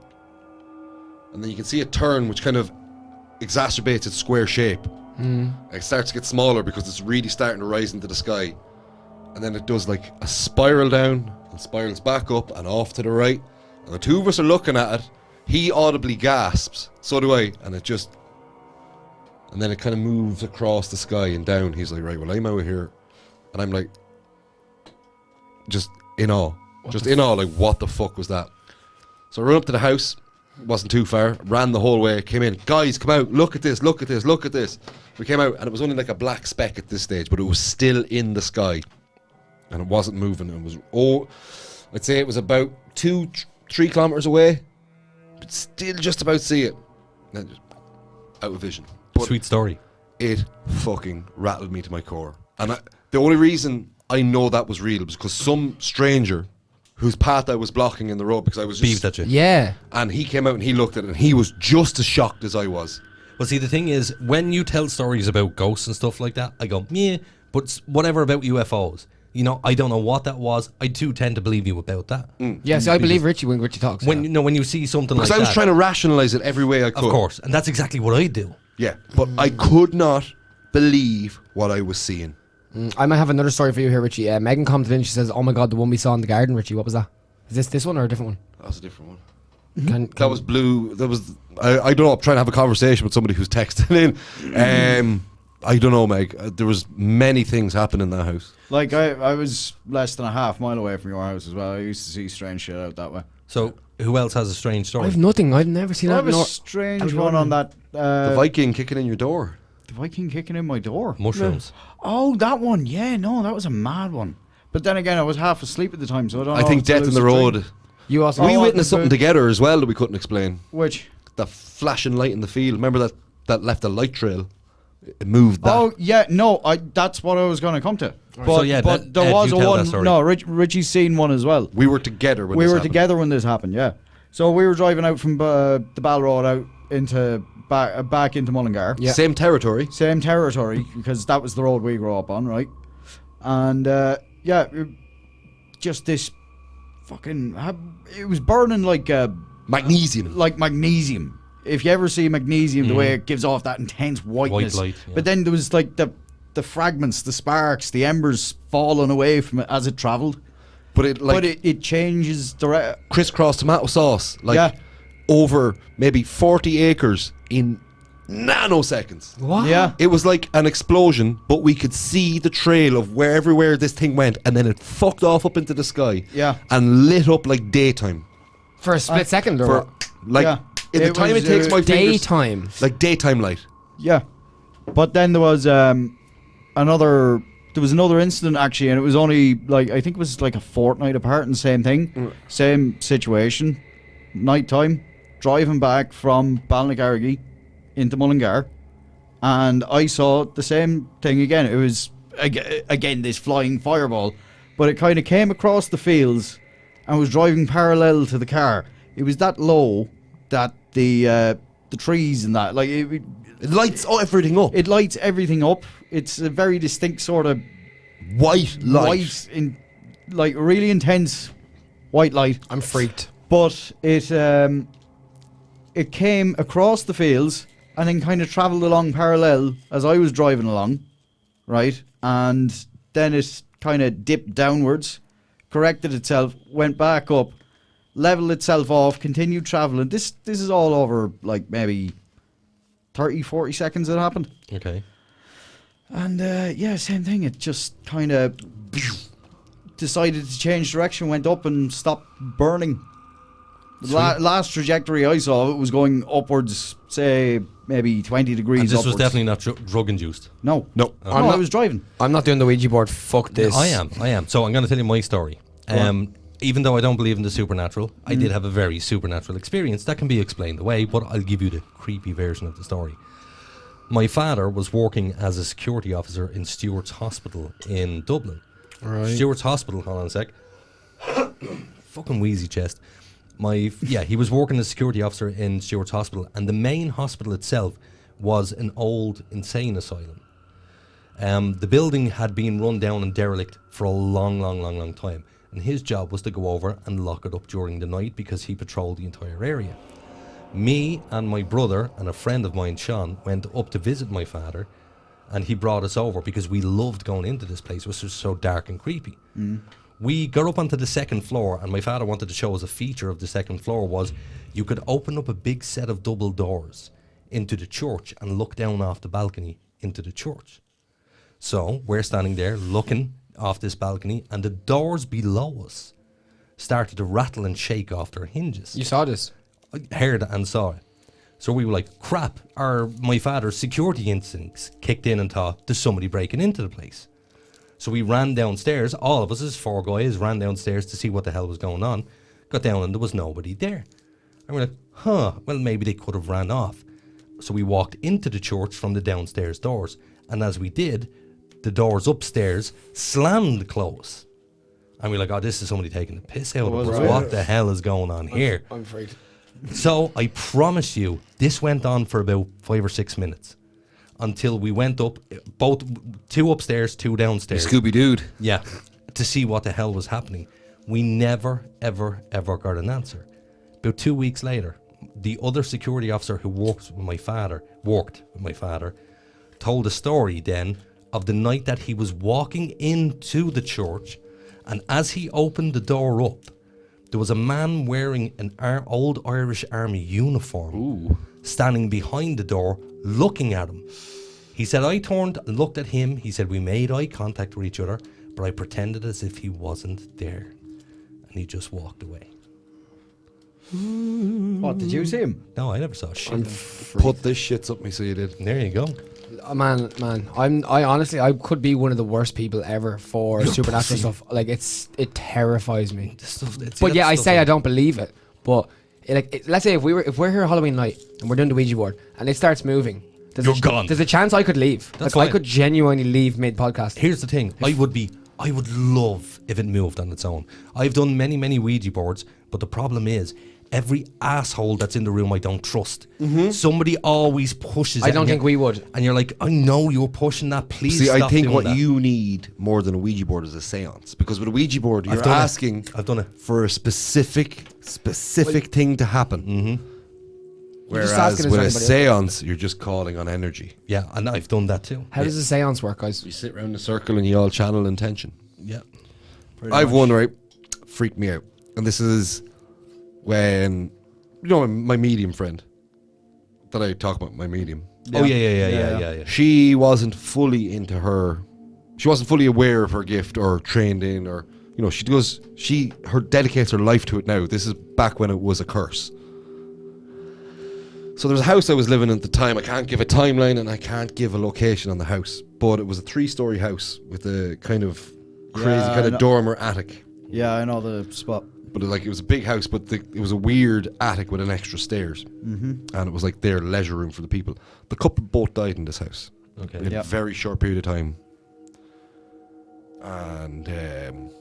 And then you can see it turn, which kind of exacerbates its square shape. It starts to get smaller because it's really starting to rise into the sky. And then it does like a spiral down and spirals back up and off to the right. And the two of us are looking at it. He audibly gasps. So do I. And then it kind of moves across the sky and down. He's like, "Right, well, I'm out here." And I'm like, just in awe. Like, what the fuck was that? So I run up to the house. Wasn't too far. Ran the whole way. Came in. "Guys, come out. Look at this. Look at this. Look at this." We came out and it was only like a black speck at this stage, but it was still in the sky. And it wasn't moving. It was, I'd say it was about 2-3 kilometers away, but still just about see it. Then just out of vision. But Sweet story. It fucking rattled me to my core. And the only reason I know that was real was because some stranger whose path I was blocking in the road, because I was just... Beeped at you. Yeah. And he came out and he looked at it and he was just as shocked as I was. Well, see, the thing is, when you tell stories about ghosts and stuff like that, I go, "Yeah," but whatever about UFOs. You know, I don't know what that was. I do tend to believe you about that. Yeah, so I believe Richie when Richie talks. When you see something because like that. I was trying to rationalise it every way I could. Of course, and that's exactly what I do. Yeah, but I could not believe what I was seeing. I might have another story for you here, Richie. Megan commented in. She says, "Oh my god, the one we saw in the garden, Richie. What was that? Is this one or a different one?" That was a different one. That was blue. That was I don't know. I'm trying to have a conversation with somebody who's texting in. I don't know, Meg. There was many things happening in that house. Like I was less than a half mile away from your house as well. I used to see strange shit out that way. So who else has a strange story? I have nothing. I've never seen I that. have a strange one on that. The Viking kicking in your door. The Viking kicking in my door. Mushrooms. Oh, that one. Yeah, no, that was a mad one. But then again, I was half asleep at the time, so I don't know. I think if it's a Death in the lucid Road. dream. You also We witnessed something together as well that we couldn't explain. Which? The flashing light in the field. Remember that left a light trail? It moved that. Oh, yeah, no, that's what I was going to come to. But, So, yeah, but that- there was you a tell that one. story. No, Richie's seen one as well. We were together when We this were happened. together when this happened, yeah. So we were driving out from the Ball Road out into back into Mullingar. Yeah. Same territory. Same territory, because that was the road we grew up on, right? And, just this fucking... It was burning like... magnesium. Like magnesium. If you ever see magnesium, the way it gives off that intense whiteness. White light, yeah. But then there was like the fragments, the sparks, the embers falling away from it as it travelled. But it changes direct. Crisscross tomato sauce. Like over maybe 40 acres in nanoseconds. What? Yeah. It was like an explosion, but we could see the trail of everywhere this thing went, and then it fucked off up into the sky. Yeah. And lit up like daytime. For a split second, or For what? like in the It time was, it takes my fingers, Daytime. like daytime light. Yeah. But then there was another incident actually, and it was only like, I think it was like a fortnight apart, and same thing, same situation, nighttime, driving back from Balnagarrigi into Mullingar, and I saw the same thing again. It was again this flying fireball, but it kind of came across the fields and was driving parallel to the car. It was that low that the trees and that, like it lights everything up. It lights everything up. It's a very distinct sort of white light, like really intense white light. I'm freaked. But it came across the fields and then kind of travelled along parallel as I was driving along, right? And then it kind of dipped downwards, corrected itself, went back up, leveled itself off, continued travelling. This is all over like maybe 30, 40 seconds it happened. Okay. And same thing. It just kind of decided to change direction, went up and stopped burning. The last trajectory I saw, it was going upwards, say maybe 20 degrees. And this upwards. was definitely not drug induced. No. I was driving. I'm not doing the Ouija board. Fuck this. I am. So I'm going to tell you my story. Even though I don't believe in the supernatural, I did have a very supernatural experience that can be explained away, but I'll give you the creepy version of the story. My father was working as a security officer in Stewart's Hospital in Dublin. Right. Stewart's Hospital, hold on a sec. Fucking wheezy chest. He was working as a security officer in Stewart's Hospital, and the main hospital itself was an old insane asylum. The building had been run down and derelict for a long time, and his job was to go over and lock it up during the night because he patrolled the entire area. Me and my brother and a friend of mine, Sean, went up to visit my father, and he brought us over because we loved going into this place. It was just so dark and creepy. We got up onto the second floor, and my father wanted to show us a feature of the second floor was you could open up a big set of double doors into the church and look down off the balcony into the church. So we're standing there looking off this balcony, and the doors below us started to rattle and shake off their hinges. You saw this? I heard and saw it. So we were like, crap, my father's security instincts kicked in and thought, there's somebody breaking into the place. So we ran downstairs, all of us as 4 guys ran downstairs to see what the hell was going on. Got down and there was nobody there. And we're like, well maybe they could have ran off. So we walked into the church from the downstairs doors, and as we did, the doors upstairs slammed close. And we're like, this is somebody taking the piss out of us. What the hell is going on here? I'm freaked. So I promise you, this went on for about 5 or 6 minutes until we went up, both 2 upstairs, 2 downstairs. Scooby Dude. Yeah, to see what the hell was happening. We never, ever, ever got an answer. About 2 weeks later, the other security officer who worked with my father, told a story then of the night that he was walking into the church, and as he opened the door up, there was a man wearing an old Irish Army uniform standing behind the door looking at him. He said, I turned and looked at him. He said, we made eye contact with each other, but I pretended as if he wasn't there. And he just walked away. What, did you see him? No, I never saw shit. Put this shit up me so you did. There you go. Man, I honestly, I could be one of the worst people ever for supernatural stuff. Like, it terrifies me. But yeah, I say I don't believe it. But let's say if we're here Halloween night and we're doing the Ouija board and it starts moving, there's a chance I could leave. That's like, fine. I could genuinely leave mid podcast. Here's the thing. I would love if it moved on its own. I've done many, many Ouija boards, but the problem is every asshole that's in the room I don't trust. Somebody always pushes. I don't think we would. And you're like, I know you're pushing that. Please See, stop I think doing what that. you need more than a Ouija board is a seance. Because with a Ouija board, you're asking I've done it. for a specific thing to happen. just Whereas asking, is with there a anybody seance, you're just calling on energy. Yeah, and I've done that too. How does a seance work, guys? You sit around in a circle and you all channel intention. Yeah. I've one, right? Freaked me out. And this is when, you know, my medium friend that I talk about, my medium. Oh, yeah. She wasn't fully into she wasn't fully aware of her gift or trained in, or, you know, she dedicates her life to it now. This is back when it was a curse. So there was a house I was living in at the time. I can't give a timeline and I can't give a location on the house, but it was a 3-story house with a kind of crazy kind of dorm or attic. Yeah, I know the spot. But it was a big house, but it was a weird attic with an extra stairs. And it was like their leisure room for the people. The couple both died in this house. Okay. In a very short period of time. And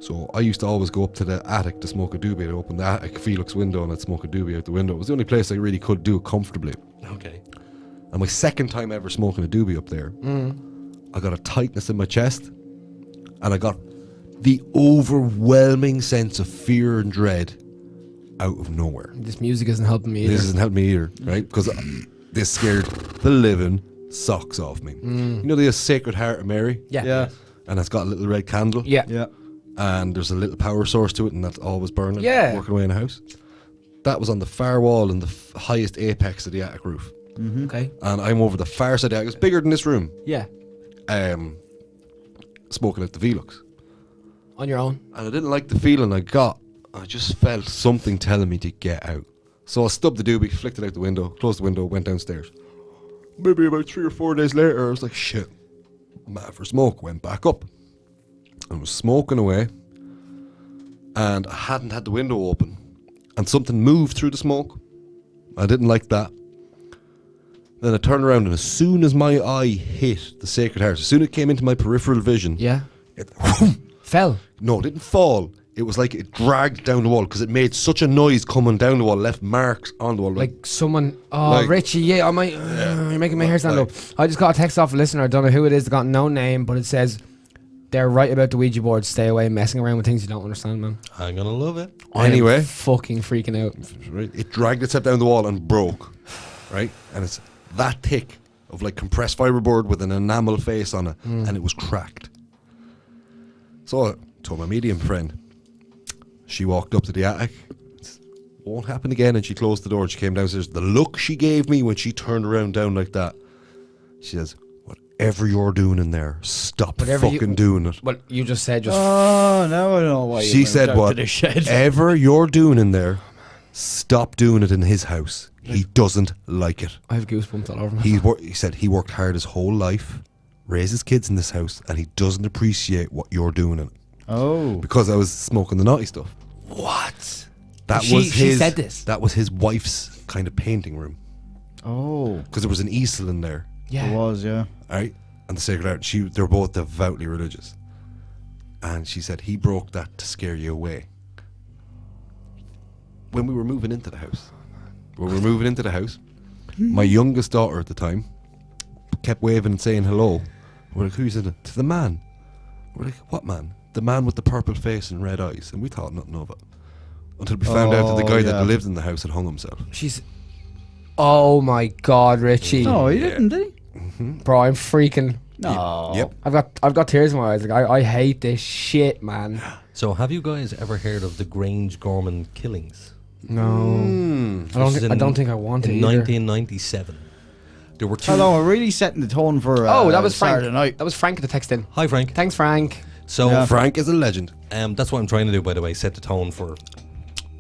so I used to always go up to the attic to smoke a doobie. I'd open the attic Felix window and I'd smoke a doobie out the window. It was the only place I really could do it comfortably. Okay. And my second time ever smoking a doobie up there, I got a tightness in my chest. And I got the overwhelming sense of fear and dread out of nowhere. This music isn't helping me either. This isn't helping me either, right? Because this scared the living socks off me. You know the Sacred Heart of Mary? Yeah. And it's got a little red candle? Yeah. And there's a little power source to it, and that's always burning, Yeah. working away in the house. That was on the far wall in the highest apex of the attic roof. Okay. And I'm over the far side of the attic. It's bigger than this room. Yeah. Smoking at the Velux. On your own. And I didn't like the feeling I got. I just felt something telling me to get out. So I stubbed the doobie, flicked it out the window, closed the window, went downstairs. Maybe about 3 or 4 days later, I was like, shit, mad for smoke. Went back up. I was smoking away. And I hadn't had the window open. And something moved through the smoke. I didn't like that. Then I turned around, and as soon as my eye hit the Sacred Heart, as soon as it came into my peripheral vision, it fell. No, it didn't fall. It was like it dragged down the wall because it made such a noise coming down the wall, left marks on the wall. Like someone, Richie, you're making my hair stand up. I just got a text off a listener, I don't know who it is, they got no name, but it says, they're right about the Ouija board, stay away messing around with things you don't understand, man. I'm gonna love it. Anyway. I'm fucking freaking out. Right, it dragged itself down the wall and broke. Right? And it's that thick of like compressed fiberboard with an enamel face on it, and it was cracked. So I told my medium friend. She walked up to the attic. Won't happen again. And she closed the door and she came downstairs. The look she gave me when she turned around down like that. She says, whatever you're doing in there, stop fucking doing it. Well, you just said just... Oh, now I know why She said, whatever you're doing in there, stop doing it in his house. He doesn't like it. I have goosebumps all over He said he worked hard his whole life, raised his kids in this house, and he doesn't appreciate what you're doing in it. Oh. Because I was smoking the naughty stuff. What? She said this? That was his wife's kind of painting room. Oh. Because there was an easel in there. Yeah. There was, yeah. Right? And the Sacred Heart, they're both devoutly religious. And she said he broke that to scare you away. When we were moving into the house, my youngest daughter at the time kept waving and saying hello. We're like, who said it? To the man. We're like, what man? The man with the purple face and red eyes. And we thought nothing of it. Until we found out that the guy that lived in the house had hung himself. Oh my God, Richie. No, he didn't, did he? Bro, I'm freaking. No. Yep. I've got tears in my eyes. Like I hate this shit, man. So, have you guys ever heard of the Grange Gorman killings? No. I don't think I want to. In 1997, there were two. Hello, we're really setting the tone for. That was Frank. Saturday night. That was Frank that texted in. Hi, Frank. Thanks, Frank. So Frank is a legend. That's what I'm trying to do, by the way. Set the tone for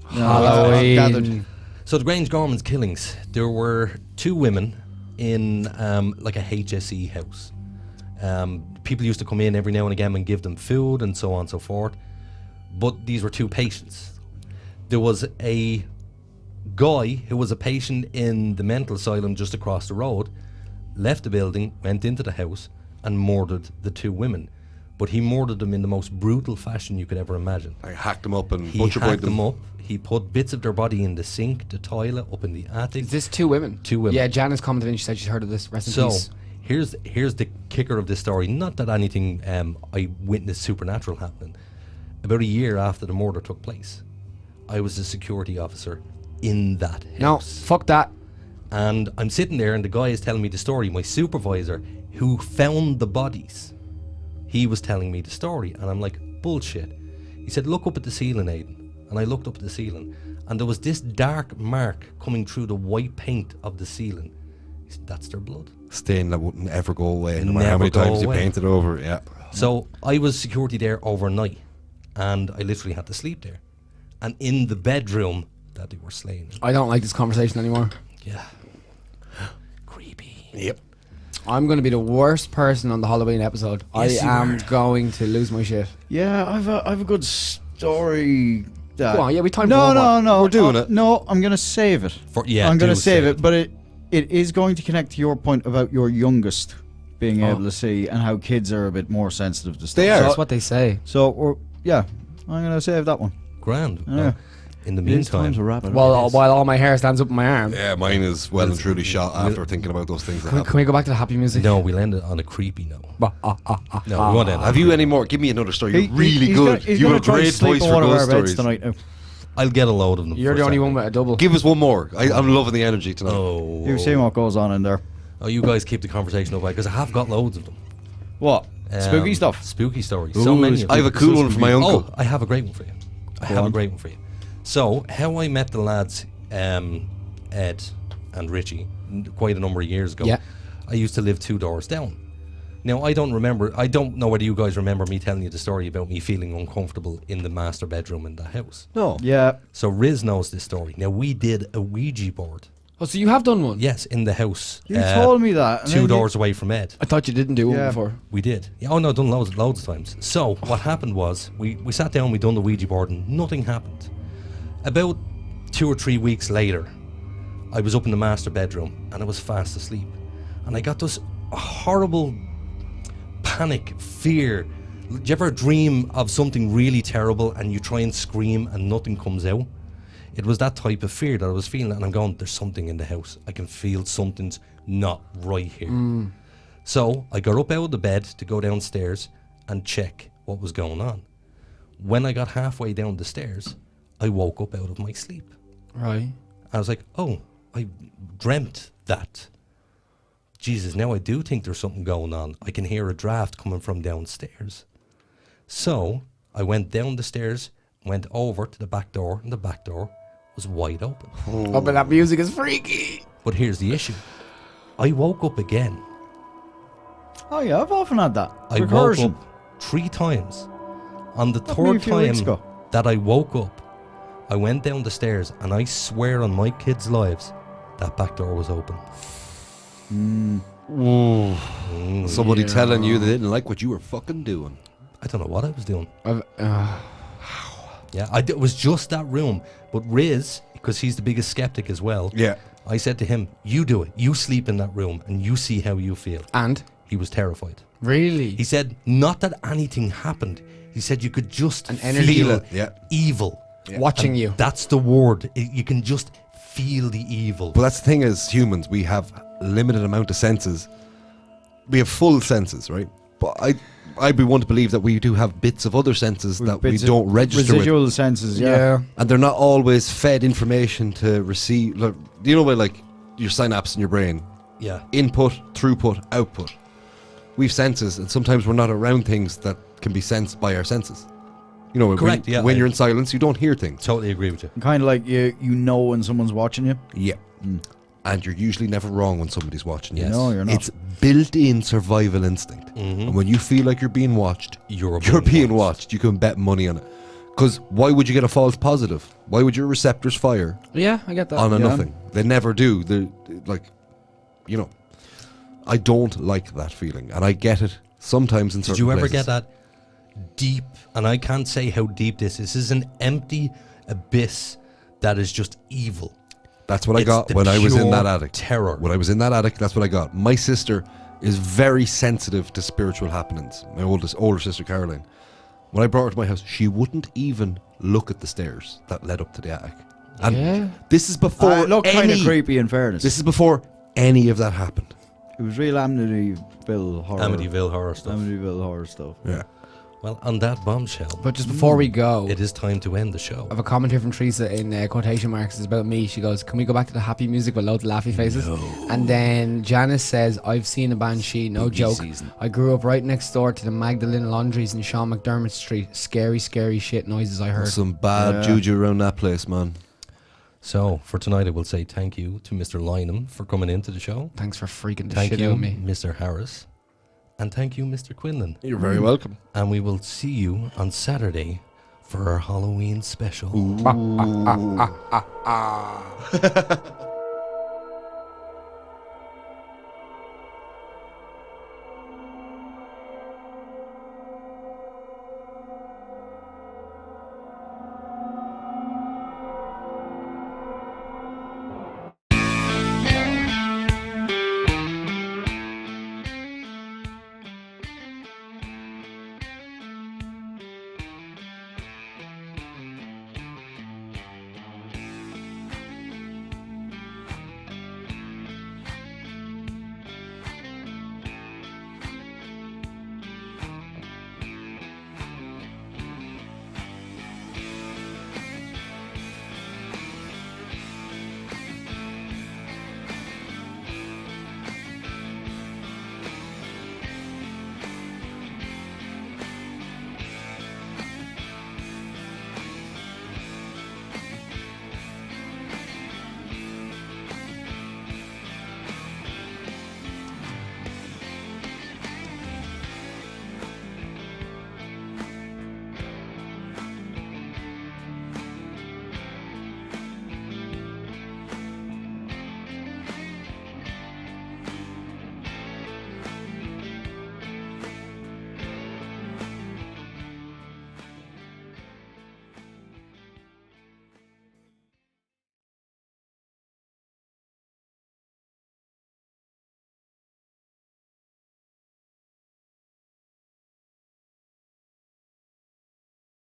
Halloween. So the Grange Gorman's killings. There were two women in like a HSE house. People used to come in every now and again and give them food and so on and so forth. But these were two patients. There was a guy who was a patient in the mental asylum just across the road, left the building, went into the house and murdered the two women. But he murdered them in the most brutal fashion you could ever imagine. I hacked them up and He butcher hacked them. them up. He put bits of their body in the sink, the toilet, up in the attic. Is this two women? Two women. Yeah, Janice commented and she said she's heard of this. Rest in So peace. here's the kicker of this story. Not that anything I witnessed supernatural happening. About a year after the murder took place, I was a security officer in that house. No, fuck that. And I'm sitting there and the guy is telling me the story. My supervisor, who found the bodies, he was telling me the story. And I'm like, bullshit. He said, look up at the ceiling, Aiden. And I looked up at the ceiling. And there was this dark mark coming through the white paint of the ceiling. He said, that's their blood. Stain that wouldn't ever go away, no matter how Never many go times you away. paint it over. Yeah. So I was security there overnight. And I literally had to sleep there. And in the bedroom that they were slain. I don't like this conversation anymore. Yeah. Creepy. Yep. I'm going to be the worst person on the Halloween episode. Yes, you I am are. going to lose my shit. Yeah, I've a good story. That Go on, yeah, we time for No, one more. no. We're doing it. No, I'm gonna save it. I'm gonna do save it, but it is going to connect to your point about your youngest being able to see and how kids are a bit more sensitive to stuff. They are. That's what they say. So I'm gonna save that one. Grand. Yeah. Well, in the It is time meantime, to wrap it up. While all my hair stands up in my arm. Yeah, mine is well and truly shot after thinking about those things that Can happened. we go back to the happy music? no, we'll end it on a creepy note. No, we won't end it. Have you any more? Give me another story. You're really he's good. Gonna, he's You gonna have a try to great sleep voice on for one of ghost our beds stories. tonight. Now. I'll get a load of them. You're the for only Saturday. one with a double. Give us one more. I'm loving the energy tonight. Oh, You've seen what goes on in there. oh, you guys keep the conversation away because I have got loads of them. What? Spooky stuff. Spooky stories. Ooh, So many. of I have them. a cool one for my uncle. Oh, I have a great one for you. I have a great one for you. So, how I met the lads, Ed and Richie, quite a number of years ago. Yeah. I used to live 2 doors down. Now, I don't know whether you guys remember me telling you the story about me feeling uncomfortable in the master bedroom in the house. No. Yeah. So, Riz knows this story. Now, we did a Ouija board. Oh, so you have done one? Yes, in the house. You told me that. and 2 then you- doors away from Ed. I thought you didn't do one Yeah. before. We did. Yeah, oh no, done loads of times. So what happened was we sat down, we done the Ouija board and nothing happened. About 2 or 3 weeks later, I was up in the master bedroom and I was fast asleep. And I got this horrible panic, fear. Do you ever dream of something really terrible and you try and scream and nothing comes out? It was that type of fear that I was feeling, and I'm going, there's something in the house. I can feel something's not right here. So I got up out of the bed to go downstairs and check what was going on. When I got halfway down the stairs, I woke up out of my sleep. Right. I was like, oh, I dreamt that. Jesus, now I do think there's something going on. I can hear a draft coming from downstairs. So I went down the stairs, went over to the back door, and the back door was wide open. Oh, but that music is freaky. But here's the issue. I woke up again. Oh yeah, I've often had that. I woke up 3 times. On the Happened to me a third few weeks time ago. that I woke up, I went down the stairs and I swear on my kids' lives that back door was open. Somebody telling you they didn't like what you were fucking doing. I don't know what I was doing. Yeah, it was just that room. But Riz, because he's the biggest skeptic as well, Yeah. I said to him, you do it. You sleep in that room and you see how you feel. And? He was terrified. Really? He said, not that anything happened. He said you could just An energy. feel Feel it, yeah. evil. Watching And you. That's the word. You can just feel the evil. But that's the thing as humans, we have a limited amount of senses. We have full senses, right? But I'd be one to believe that we do have bits of other senses that we don't register residual with. senses, yeah. And they're not always fed information to receive. Like, you know, where like your synapse in your brain. Yeah. Input, throughput, output. We've senses, and sometimes we're not around things that can be sensed by our senses. You know, Correct, when you're in silence, you don't hear things. Totally agree with you. Kind of like you know when someone's watching you. Yeah. And you're usually never wrong when somebody's watching you. Yes. No, you're not. It's built-in survival instinct. And when you feel like you're being watched, You're being watched. You can bet money on it. Because why would you get a false positive? Why would your receptors fire Yeah, I get that. on a nothing? They never do. They're like, you know, I don't like that feeling. And I get it sometimes in certain Did you ever places. get that deep, and I can't say how deep this is. This is an empty abyss that is just evil. That's what I It's got the when I was in pure that attic. terror. When I was in that attic, that's what I got. My sister is very sensitive to spiritual happenings. My older sister, Caroline. When I brought her to my house, she wouldn't even look at the stairs that led up to the attic. And this is before It looked kind of creepy, in fairness. This is before any of that happened. It was real Amityville horror. Amityville horror stuff. Amityville horror stuff. Yeah. Well, on that bombshell. But just before we go, it is time to end the show. I have a comment here from Teresa in quotation marks. It's about me. She goes, "Can we go back to the happy music with loads of laughy faces?" And then Janice says, "I've seen a banshee, no joke. I grew up right next door to the Magdalene Laundries in Sean McDermott Street. Scary, scary shit noises I heard." Some bad juju around that place, man. So, for tonight, I will say thank you to Mr. Lynham for coming into the show. Thanks for freaking the Thank shit you, out of me. Mr. Harris. And thank you, Mr. Quinlan. You're very welcome. And we will see you on Saturday for our Halloween special. Ooh.